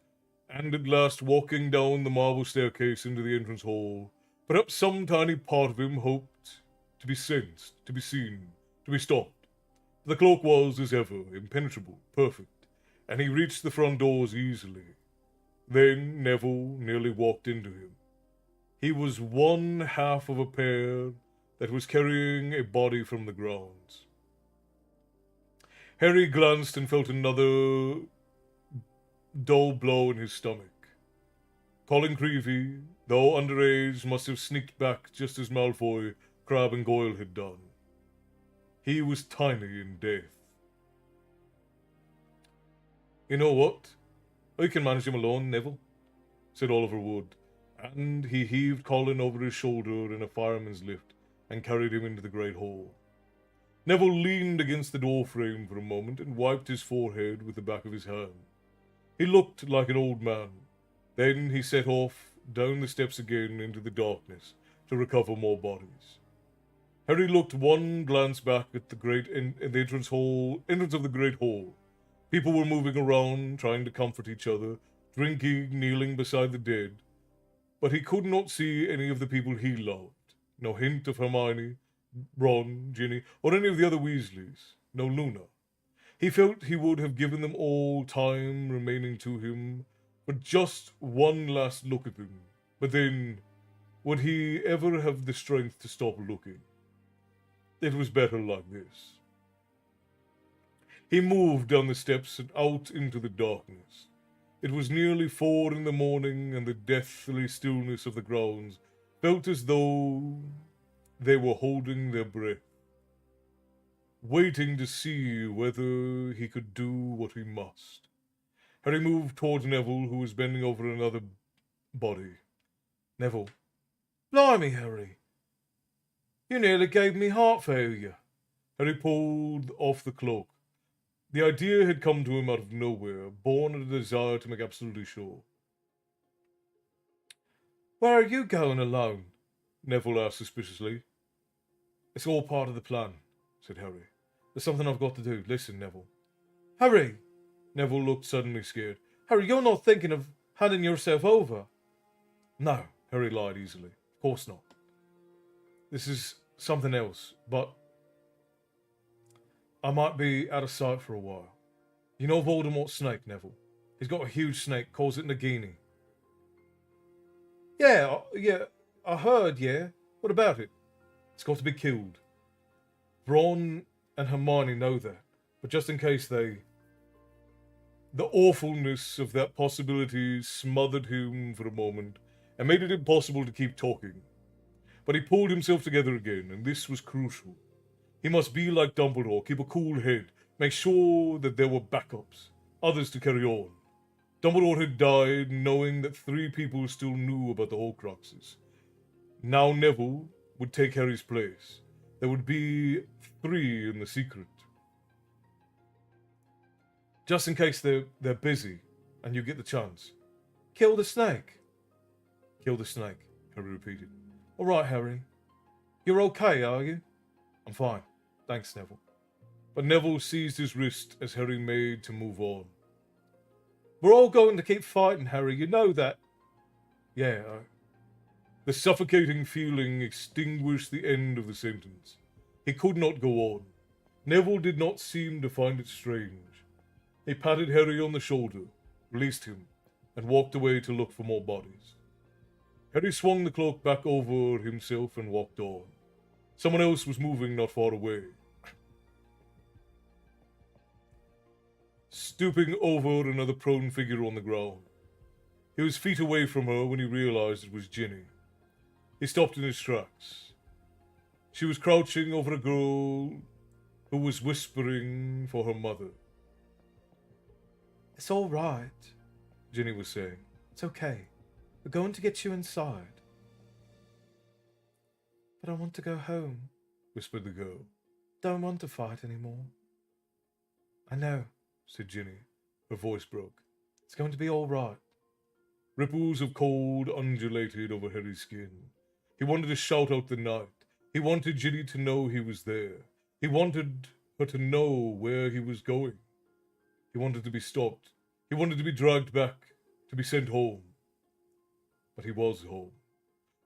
and at last walking down the marble staircase into the entrance hall, perhaps some tiny part of him hoped to be sensed, to be seen, to be stopped. The cloak was, as ever, impenetrable, perfect, and he reached the front doors easily. Then Neville nearly walked into him. He was one half of a pair that was carrying a body from the grounds. Harry glanced and felt another dull blow in his stomach. Colin Creevey, though underage, must have sneaked back just as Malfoy, Crabbe, and Goyle had done. He was tiny in death. You know what? I can manage him alone, Neville, said Oliver Wood, and he heaved Colin over his shoulder in a fireman's lift and carried him into the great hall. Neville leaned against the door frame for a moment and wiped his forehead with the back of his hand. He looked like an old man. Then he set off down the steps again into the darkness to recover more bodies. Harry looked one glance back at the entrance of the great hall. People were moving around, trying to comfort each other, drinking, kneeling beside the dead. But he could not see any of the people he loved. No hint of Hermione, Ron, Ginny, or any of the other Weasleys. No Luna. He felt he would have given them all time remaining to him for just one last look at them. But then, would he ever have the strength to stop looking? It was better like this. He moved down the steps and out into the darkness. It was nearly 4 in the morning, and the deathly stillness of the grounds felt as though they were holding their breath, waiting to see whether he could do what he must. Harry moved towards Neville, who was bending over another body. Neville. Blimey, Harry. You nearly gave me heart failure. Harry pulled off the cloak. The idea had come to him out of nowhere, born of a desire to make absolutely sure. Where are you going alone? Neville asked suspiciously. It's all part of the plan, said Harry. There's something I've got to do. Listen, Neville. Harry! Neville looked suddenly scared. Harry, you're not thinking of handing yourself over. No, Harry lied easily. Of course not. This is something else, but I might be out of sight for a while. You know Voldemort's snake, Neville? He's got a huge snake, calls it Nagini. Yeah, I heard, yeah. What about it? It's got to be killed. Ron and Hermione know that, but just in case they... The awfulness of that possibility smothered him for a moment and made it impossible to keep talking. But he pulled himself together again, and this was crucial. He must be like Dumbledore, keep a cool head, make sure that there were backups, others to carry on. Dumbledore had died knowing that 3 people still knew about the Horcruxes. Now Neville would take Harry's place. There would be 3 in the secret. Just in case they're busy and you get the chance. Kill the snake. Kill the snake, Harry repeated. All right, Harry. You're okay, are you? I'm fine. Thanks, Neville. But Neville seized his wrist as Harry made to move on. We're all going to keep fighting, Harry. You know that. Yeah. The suffocating feeling extinguished the end of the sentence. He could not go on. Neville did not seem to find it strange. He patted Harry on the shoulder, released him, and walked away to look for more bodies. Harry swung the cloak back over himself and walked on. Someone else was moving not far away. Stooping over another prone figure on the ground. He was feet away from her when he realized it was Ginny. He stopped in his tracks. She was crouching over a girl who was whispering for her mother. It's all right, Ginny was saying. It's okay. We're going to get you inside. But I want to go home, whispered the girl. Don't want to fight anymore. I know, said Ginny. Her voice broke. It's going to be all right. Ripples of cold undulated over Harry's skin. He wanted to shout out the night. He wanted Ginny to know he was there. He wanted her to know where he was going. He wanted to be stopped. He wanted to be dragged back, to be sent home. But he was home.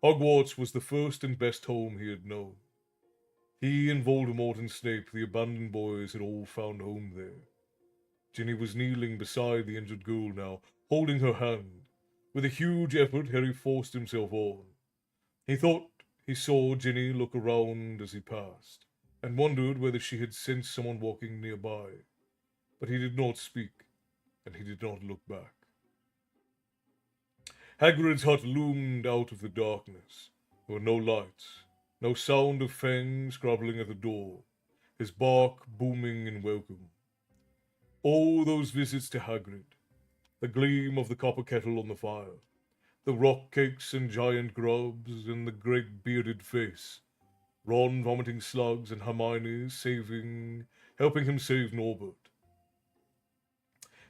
Hogwarts was the first and best home he had known. He and Voldemort and Snape, the abandoned boys, had all found home there. Ginny was kneeling beside the injured girl now, holding her hand. With a huge effort, Harry forced himself on. He thought he saw Ginny look around as he passed, and wondered whether she had sensed someone walking nearby. But he did not speak, and he did not look back. Hagrid's hut loomed out of the darkness. There were no lights, no sound of fangs scrabbling at the door, his bark booming in welcome. All those visits to Hagrid, the gleam of the copper kettle on the fire, the rock cakes and giant grubs, and the great bearded face, Ron vomiting slugs and Hermione helping him save Norbert.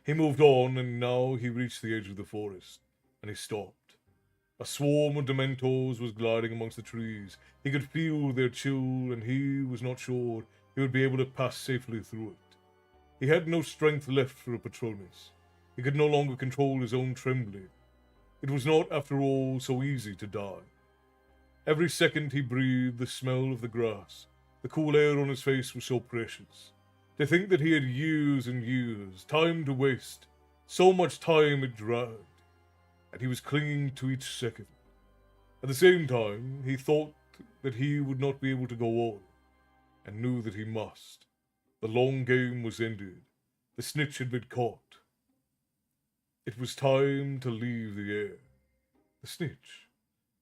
He moved on, and now he reached the edge of the forest, and he stopped. A swarm of Dementors was gliding amongst the trees. He could feel their chill, and he was not sure he would be able to pass safely through it. He had no strength left for a Patronus. He could no longer control his own trembling. It was not, after all, so easy to die. Every second he breathed the smell of the grass. The cool air on his face was so precious. To think that he had years and years, time to waste, so much time it dragged, and he was clinging to each second. At the same time, he thought that he would not be able to go on, and knew that he must. The long game was ended. The snitch had been caught. It was time to leave the air. The snitch.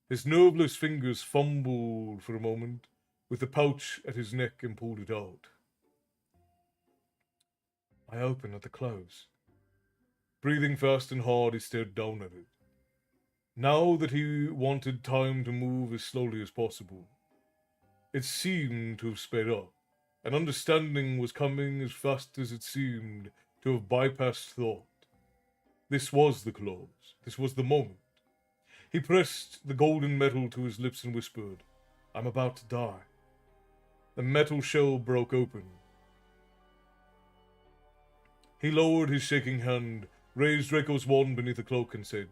His nerveless fingers fumbled for a moment with the pouch at his neck and pulled it out. I open at the close. Breathing fast and hard, he stared down at it. Now that he wanted time to move as slowly as possible. It seemed to have sped up, and understanding was coming as fast as it seemed to have bypassed thought. This was the close. This was the moment. He pressed the golden metal to his lips and whispered, "I'm about to die." The metal shell broke open. He lowered his shaking hand, raised Draco's wand beneath the cloak, and said,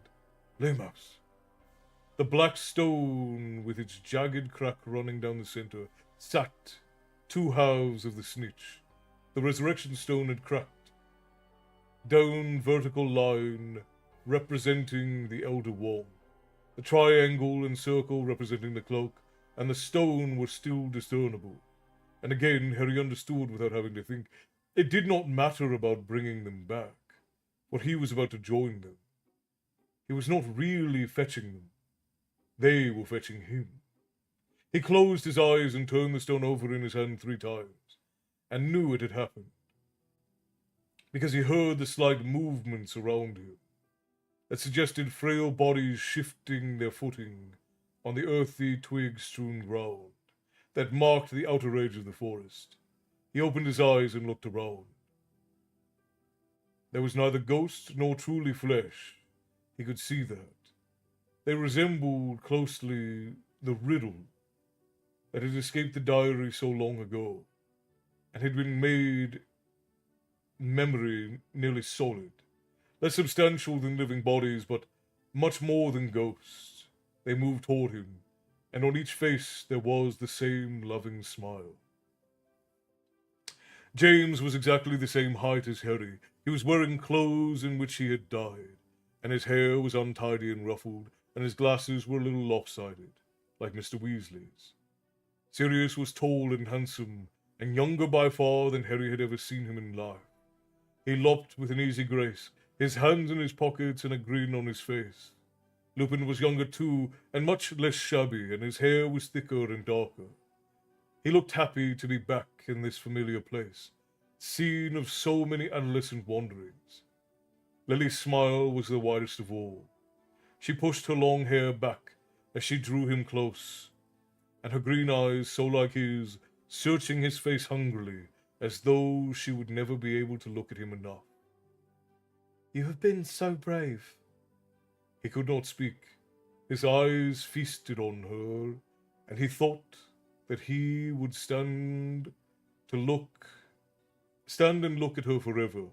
"Lemos." The black stone, with its jagged crack running down the center, sat two halves of the snitch. The resurrection stone had cracked. Down vertical line representing the elder wand. The triangle and circle representing the cloak, and the stone were still discernible. And again, Harry understood without having to think. It did not matter about bringing them back, for he was about to join them. He was not really fetching them. They were fetching him. He closed his eyes and turned the stone over in his hand 3 times, and knew it had happened, because he heard the slight movements around him that suggested frail bodies shifting their footing on the earthy, twig-strewn ground that marked the outer edge of the forest. He opened his eyes and looked around. There was neither ghost nor truly flesh. He could see that. They resembled closely the riddle that had escaped the diary so long ago, and had been made memory nearly solid. Less substantial than living bodies, but much more than ghosts. They moved toward him, and on each face there was the same loving smile. James was exactly the same height as Harry. He was wearing clothes in which he had died, and his hair was untidy and ruffled, and his glasses were a little lopsided, like Mr. Weasley's. Sirius was tall and handsome, and younger by far than Harry had ever seen him in life. He lopped with an easy grace, his hands in his pockets and a grin on his face. Lupin was younger too, and much less shabby, and his hair was thicker and darker. He looked happy to be back in this familiar place, scene of so many adolescent wanderings. Lily's smile was the widest of all. She pushed her long hair back as she drew him close, and her green eyes, so like his, searching his face hungrily, as though she would never be able to look at him enough. "You have been so brave." He could not speak. His eyes feasted on her, and he thought that he would stand and look at her forever,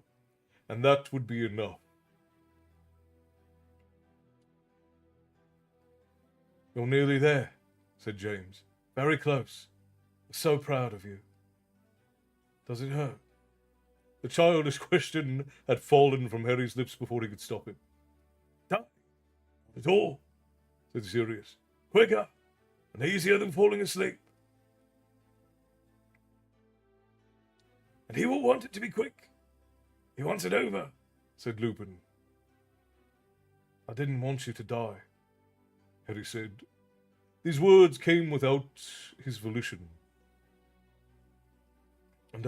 and that would be enough. "You're nearly there," said James. "Very close. I'm so proud of you." "Does it hurt?" The childish question had fallen from Harry's lips before he could stop it. "Not at all," said Sirius. "Quicker and easier than falling asleep." "And he will want it to be quick. He wants it over," said Lupin. "I didn't want you to die," Harry said. These words came without his volition. And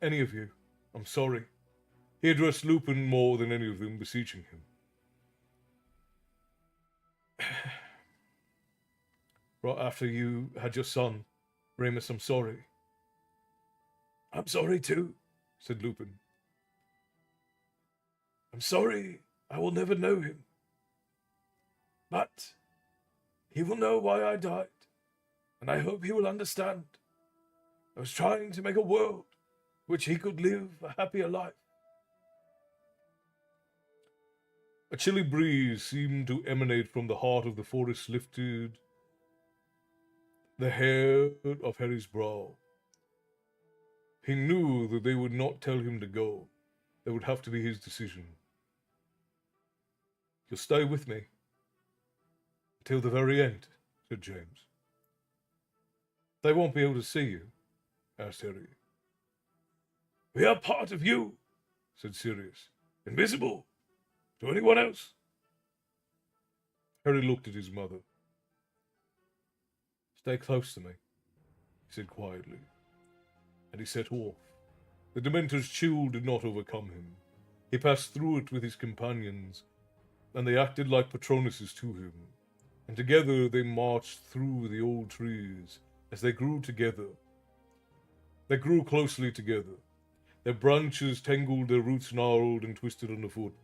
any of you, I'm sorry." He addressed Lupin more than any of them, beseeching him. "Right after you had your son, Remus, I'm sorry." "I'm sorry too," said Lupin. "I'm sorry I will never know him. But he will know why I died, and I hope he will understand. I was trying to make a world which he could live a happier life." A chilly breeze seemed to emanate from the heart of the forest, lifted the hair of Harry's brow. He knew that they would not tell him to go. That would have to be his decision. "You'll stay with me till the very end," said James. "They won't be able to see you?" asked Harry. "We are part of you," said Sirius. "Invisible to anyone else." Harry looked at his mother. "Stay close to me," he said quietly, and he set off. The Dementor's chill did not overcome him. He passed through it with his companions, and they acted like Patronuses to him, and together they marched through the old trees as they grew together. They grew closely together. Their branches tangled, their roots gnarled and twisted underfoot.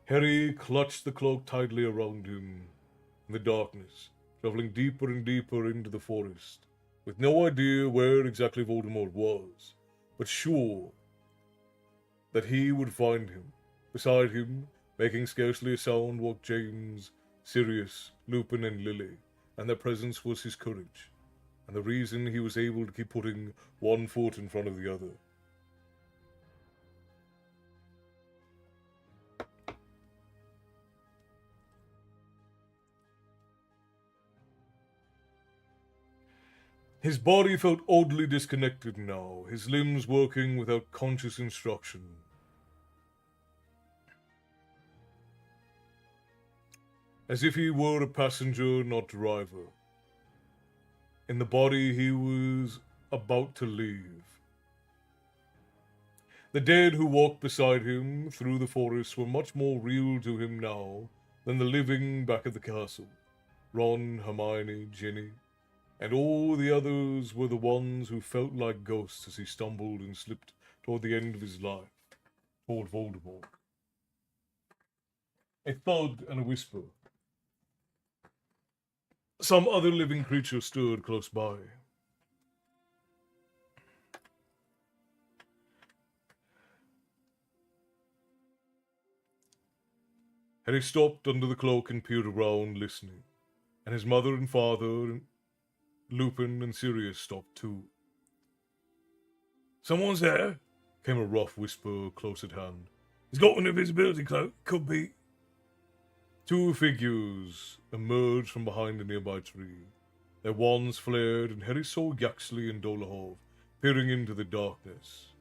Harry clutched the cloak tightly around him in the darkness, traveling deeper and deeper into the forest, with no idea where exactly Voldemort was, but sure that he would find him. Beside him, making scarcely a sound, walked James, Sirius, Lupin, and Lily, and their presence was his courage, and the reason he was able to keep putting one foot in front of the other. His body felt oddly disconnected now, his limbs working without conscious instruction. As if he were a passenger, not driver. In the body he was about to leave. The dead who walked beside him through the forest were much more real to him now than the living back at the castle. Ron, Hermione, Ginny, and all the others were the ones who felt like ghosts as he stumbled and slipped toward the end of his life, toward Voldemort. A thud and a whisper. Some other living creature stood close by. Harry stopped under the cloak and peered around, listening, and his mother and father, Lupin and Sirius stopped too. "Someone's there," came a rough whisper close at hand. "He's got an invisibility cloak. Could be." Two figures emerged from behind a nearby tree. Their wands flared, and Harry saw Yaxley and Dolohov peering into the darkness.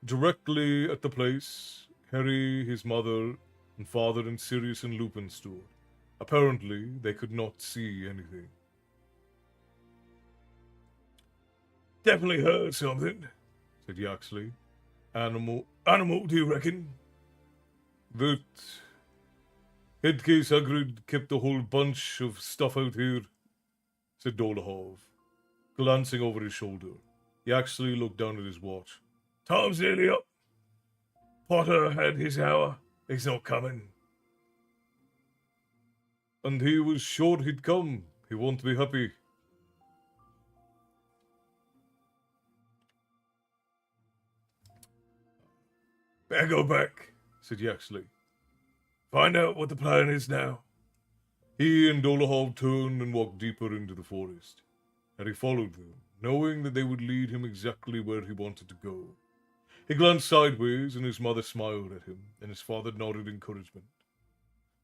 Directly at the place, Harry, his mother, and father, and Sirius and Lupin stood. Apparently, they could not see anything. "Definitely heard something," said Yaxley. Animal, do you reckon?" "That headcase Hagrid kept a whole bunch of stuff out here," said Dolohov, glancing over his shoulder. Yaxley looked down at his watch. "Time's nearly up. Potter had his hour. He's not coming." "And he was sure he'd come. He won't be happy." "Better go back," said Yaxley. "Find out what the plan is now." He and Dolohov turned and walked deeper into the forest. Harry followed them, knowing that they would lead him exactly where he wanted to go. He glanced sideways, and his mother smiled at him, and his father nodded encouragement.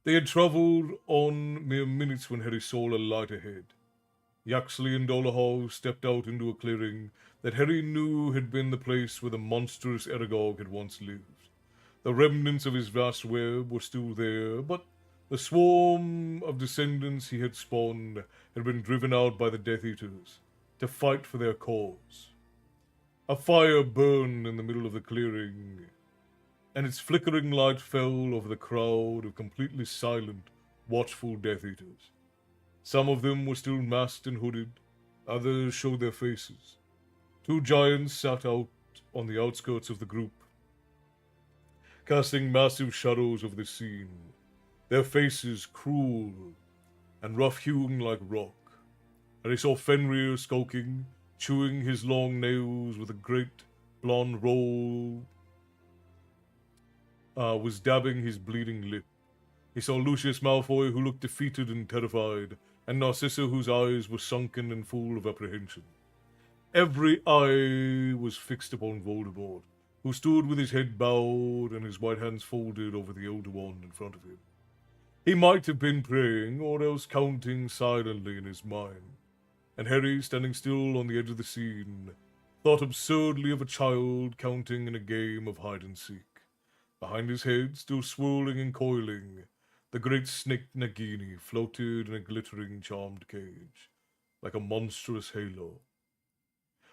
They had travelled on mere minutes when Harry saw a light ahead. Yaxley and Dolohov stepped out into a clearing that Harry knew had been the place where the monstrous Aragog had once lived. The remnants of his vast web were still there, but the swarm of descendants he had spawned had been driven out by the Death Eaters to fight for their cause. A fire burned in the middle of the clearing, and its flickering light fell over the crowd of completely silent, watchful Death Eaters. Some of them were still masked and hooded, others showed their faces. Two giants sat out on the outskirts of the group, casting massive shadows over the scene, their faces cruel and rough-hewn like rock. And he saw Fenrir skulking, chewing his long nails with a great blonde roll, was dabbing his bleeding lip. He saw Lucius Malfoy, who looked defeated and terrified, and Narcissa, whose eyes were sunken and full of apprehension. Every eye was fixed upon Voldemort, who stood with his head bowed and his white hands folded over the Elder Wand in front of him. He might have been praying, or else counting silently in his mind, and Harry, standing still on the edge of the scene, thought absurdly of a child counting in a game of hide-and-seek. Behind his head, still swirling and coiling, the great snake Nagini floated in a glittering charmed cage, like a monstrous halo.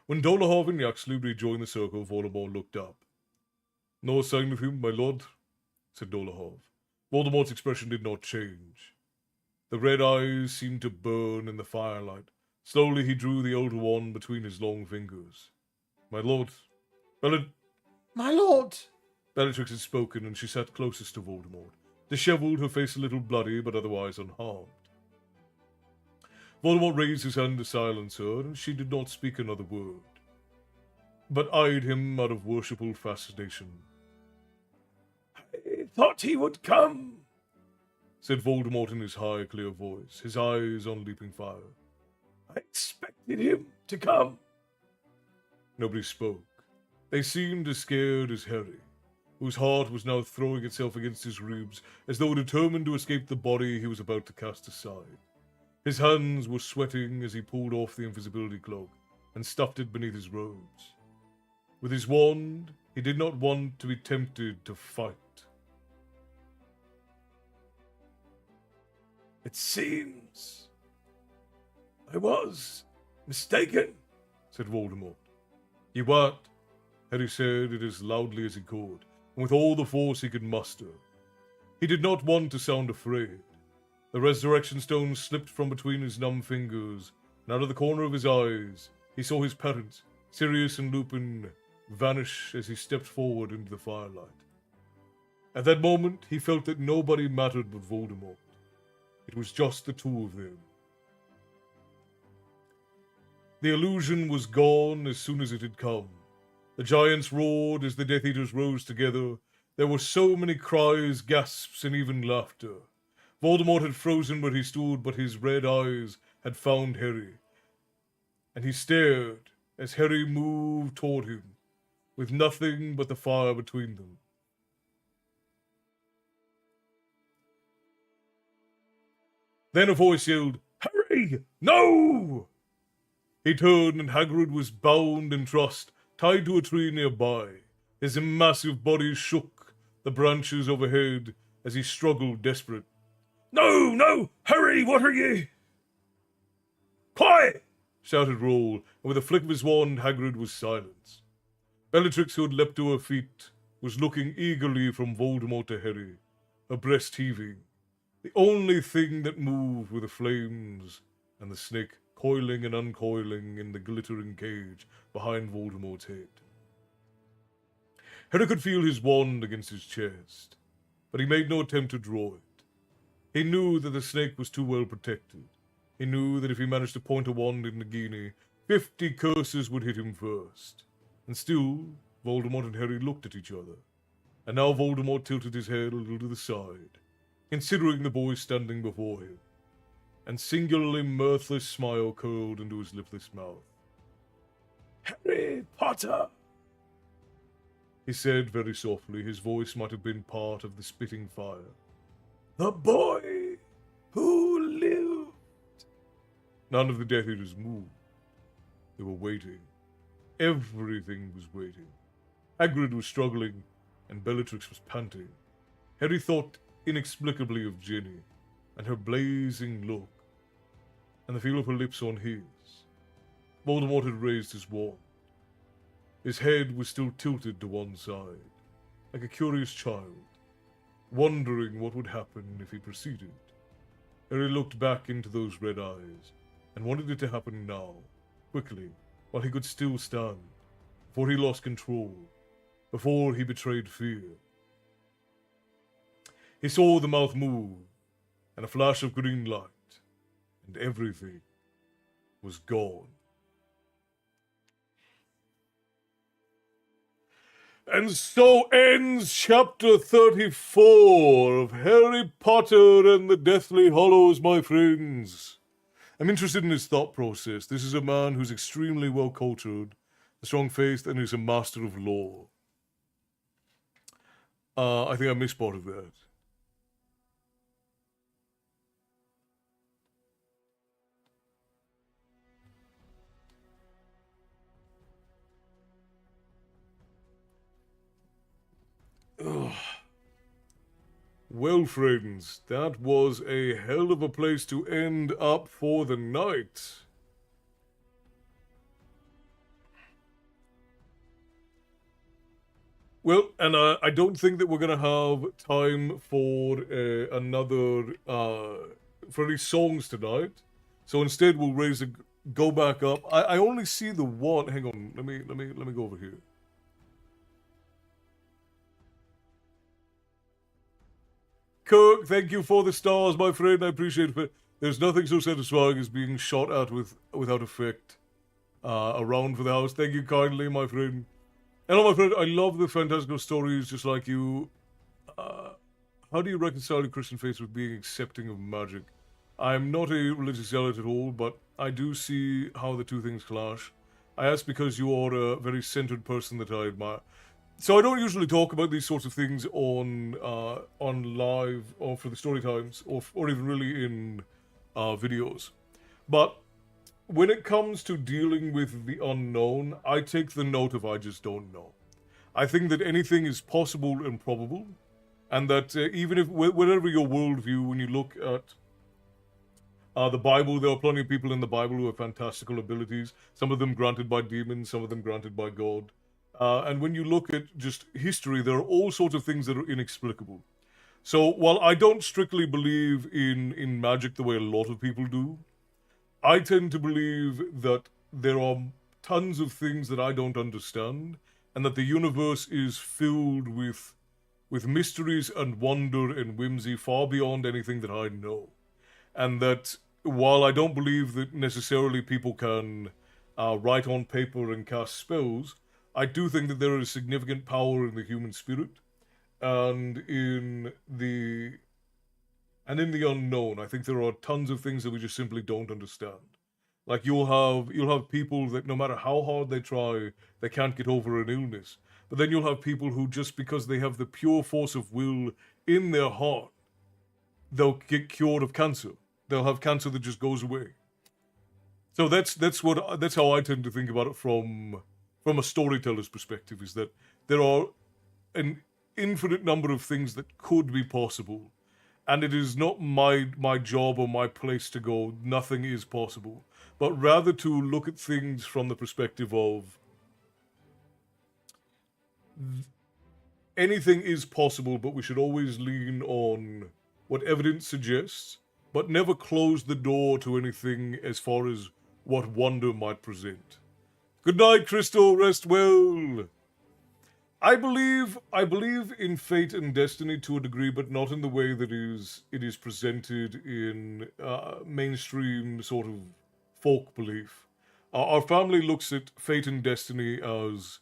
When Dolohov and Yaxley rejoined the circle, Voldemort looked up. "No sign of him, my lord," said Dolohov. Voldemort's expression did not change. The red eyes seemed to burn in the firelight. Slowly he drew the old wand between his long fingers. My lord, My lord! Bellatrix had spoken, and she sat closest to Voldemort, disheveled, her face a little bloody, but otherwise unharmed. Voldemort raised his hand to silence her, and she did not speak another word, but eyed him out of worshipful fascination. I thought he would come, said Voldemort in his high, clear voice, his eyes on leaping fire. I expected him to come. Nobody spoke. They seemed as scared as Harry, whose heart was now throwing itself against his ribs, as though determined to escape the body he was about to cast aside. His hands were sweating as he pulled off the invisibility cloak and stuffed it beneath his robes. With his wand, he did not want to be tempted to fight. It seems I was mistaken, said Voldemort. You weren't, Harry said it as loudly as he could, and with all the force he could muster. He did not want to sound afraid. The resurrection stone slipped from between his numb fingers, and out of the corner of his eyes he saw his parents, Sirius and Lupin, vanish as he stepped forward into the firelight. At that moment he felt that nobody mattered but Voldemort. It was just the two of them. The illusion was gone as soon as it had come. The giants roared as the Death Eaters rose together. There were so many cries, gasps, and even laughter. Voldemort had frozen where he stood, but his red eyes had found Harry. And he stared as Harry moved toward him, with nothing but the fire between them. Then a voice yelled, "Harry, no!" He turned, and Hagrid was bound and trussed, tied to a tree nearby. His massive body shook the branches overhead as he struggled desperate. No, no! Hurry, what are ye? Quiet! Shouted Roll, and with a flick of his wand, Hagrid was silenced. Bellatrix, who had leapt to her feet, was looking eagerly from Voldemort to Harry, her breast heaving. The only thing that moved were the flames and the snake coiling and uncoiling in the glittering cage behind Voldemort's head. Harry could feel his wand against his chest, but he made no attempt to draw it. He knew that the snake was too well protected. He knew that if he managed to point a wand in Nagini, 50 curses would hit him first. And still, Voldemort and Harry looked at each other. And now Voldemort tilted his head a little to the side, considering the boy standing before him. And singularly mirthless smile curled into his lipless mouth. Harry Potter, he said very softly. His voice might have been part of the spitting fire. the boy who lived. None of the Death Eaters moved. They were waiting. Everything was waiting. Hagrid was struggling, and Bellatrix was panting. Harry thought inexplicably of Ginny, and her blazing look, and the feel of her lips on his. Voldemort had raised his wand. His head was still tilted to one side, like a curious child, wondering what would happen if he proceeded. Harry looked back into those red eyes, and wanted it to happen now, quickly, while he could still stand, before he lost control, before he betrayed fear. He saw the mouth move, and a flash of green light, and everything was gone. And so ends chapter 34 of Harry Potter and the Deathly Hallows, my friends. I'm interested in his thought process. This is a man who's extremely well cultured, a strong faith, and is a master of law. I think I missed part of that. Ugh. Well, friends, that was a hell of a place to end up for the night. Well, and I don't think that we're going to have time for another songs tonight. So instead, we'll go back up. I only see the one. Hang on. Let me go over here. Kirk, thank you for the stars, my friend. I appreciate it. There's nothing so satisfying as being shot at without effect. Around for the house. Thank you kindly, my friend. Hello, my friend. I love the fantastical stories, just like you. How do you reconcile your Christian faith with being accepting of magic? I'm not a religious zealot at all, but I do see how the two things clash. I ask because you are a very centered person that I admire. So I don't usually talk about these sorts of things on live or for the story times or even really in videos. But when it comes to dealing with the unknown, I take the note of I just don't know. I think that anything is possible and probable, and that even if whatever your worldview, when you look at the Bible, there are plenty of people in the Bible who have fantastical abilities. Some of them granted by demons, some of them granted by God. And when you look at just history, there are all sorts of things that are inexplicable. So while I don't strictly believe in magic the way a lot of people do, I tend to believe that there are tons of things that I don't understand, and that the universe is filled with mysteries and wonder and whimsy far beyond anything that I know. And that while I don't believe that necessarily people can write on paper and cast spells, I do think that there is significant power in the human spirit and in the unknown. I think there are tons of things that we just simply don't understand. Like you'll have people that no matter how hard they try, they can't get over an illness. But then you'll have people who, just because they have the pure force of will in their heart, they'll get cured of cancer. They'll have cancer that just goes away. So that's how I tend to think about it from a storyteller's perspective, is that there are an infinite number of things that could be possible, and it is not my job or my place to go, nothing is possible, but rather to look at things from the perspective of anything is possible, but we should always lean on what evidence suggests, but never close the door to anything as far as what wonder might present. Good night, Crystal. Rest well. I believe in fate and destiny to a degree, but not in the way that it is presented in mainstream sort of folk belief. Our family looks at fate and destiny as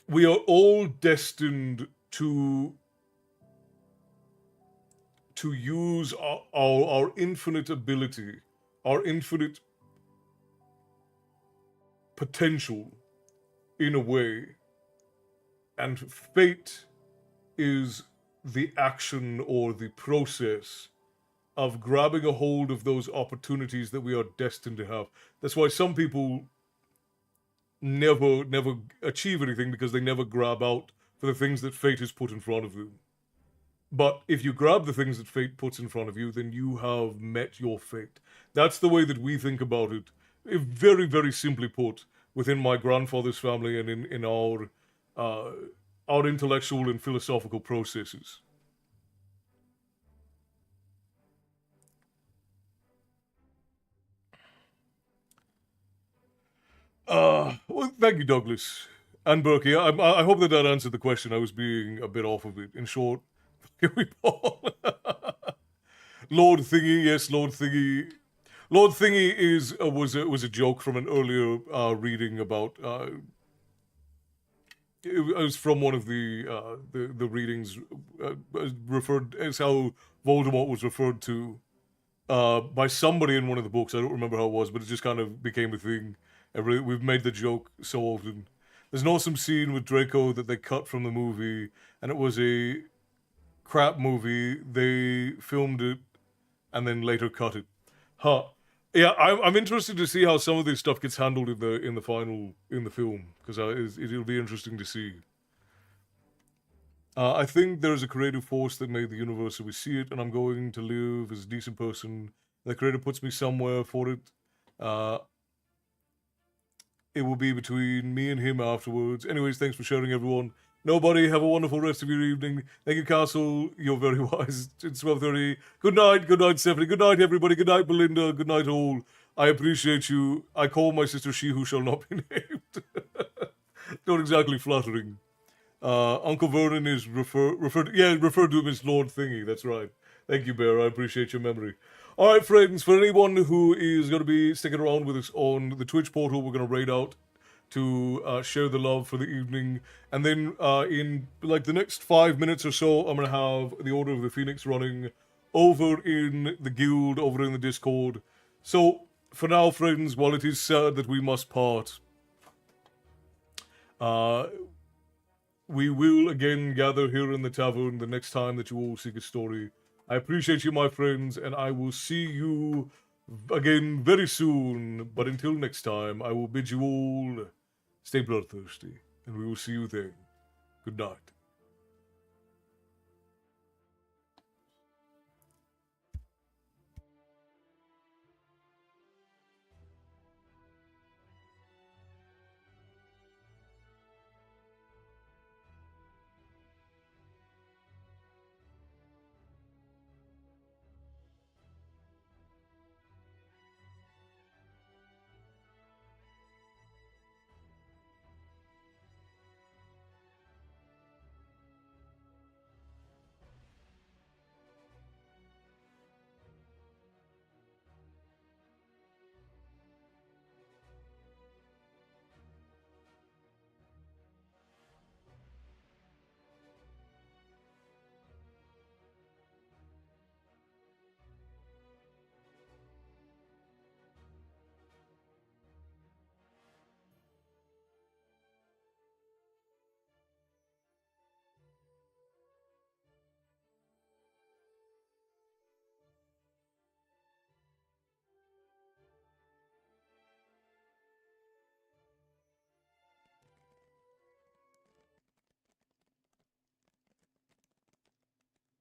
we are all destined to use our infinite ability, our infinite potential in a way, and fate is the action or the process of grabbing a hold of those opportunities that we are destined to have. That's why some people never achieve anything, because they never grab out for the things that fate has put in front of them. But if you grab the things that fate puts in front of you, then you have met your fate. That's the way that we think about it. Very, very simply put, within my grandfather's family and in our intellectual and philosophical processes. Well, thank you, Douglas. And Berkey, I hope that answered the question. I was being a bit off of it. In short, here we go. Lord Thingy, yes, Lord Thingy. Lord Thingy was a joke from an earlier reading about. It was from one of the readings referred as how Voldemort was referred to by somebody in one of the books. I don't remember how it was, but it just kind of became a thing. We've made the joke so often. There's an awesome scene with Draco that they cut from the movie, and it was a crap movie. They filmed it and then later cut it. Huh. Yeah, I'm interested to see how some of this stuff gets handled in the film, because it'll be interesting to see. I think there's a creative force that made the universe as we see it, and I'm going to live as a decent person. The creator puts me somewhere for it. It will be between me and him afterwards. Anyways, thanks for sharing, everyone. Nobody, have a wonderful rest of your evening. Thank you, Castle. You're very wise. It's 12:30. Good night, Stephanie. Good night, everybody. Good night, Belinda. Good night, all. I appreciate you. I call my sister she who shall not be named. Not exactly flattering. Uncle Vernon is referred to him as Lord Thingy. That's right. Thank you, Bear. I appreciate your memory. All right, friends. For anyone who is going to be sticking around with us on the Twitch portal, we're going to raid out to share the love for the evening, and then in like the next 5 minutes or so, I'm going to have the Order of the Phoenix running over in the guild, over in the Discord. So for now, friends, while it is sad that we must part, we will again gather here in the tavern the next time that you all seek a story. I appreciate you, my friends, and I will see you again very soon. But until next time, I will bid you all stay bloodthirsty, and we will see you then. Good night.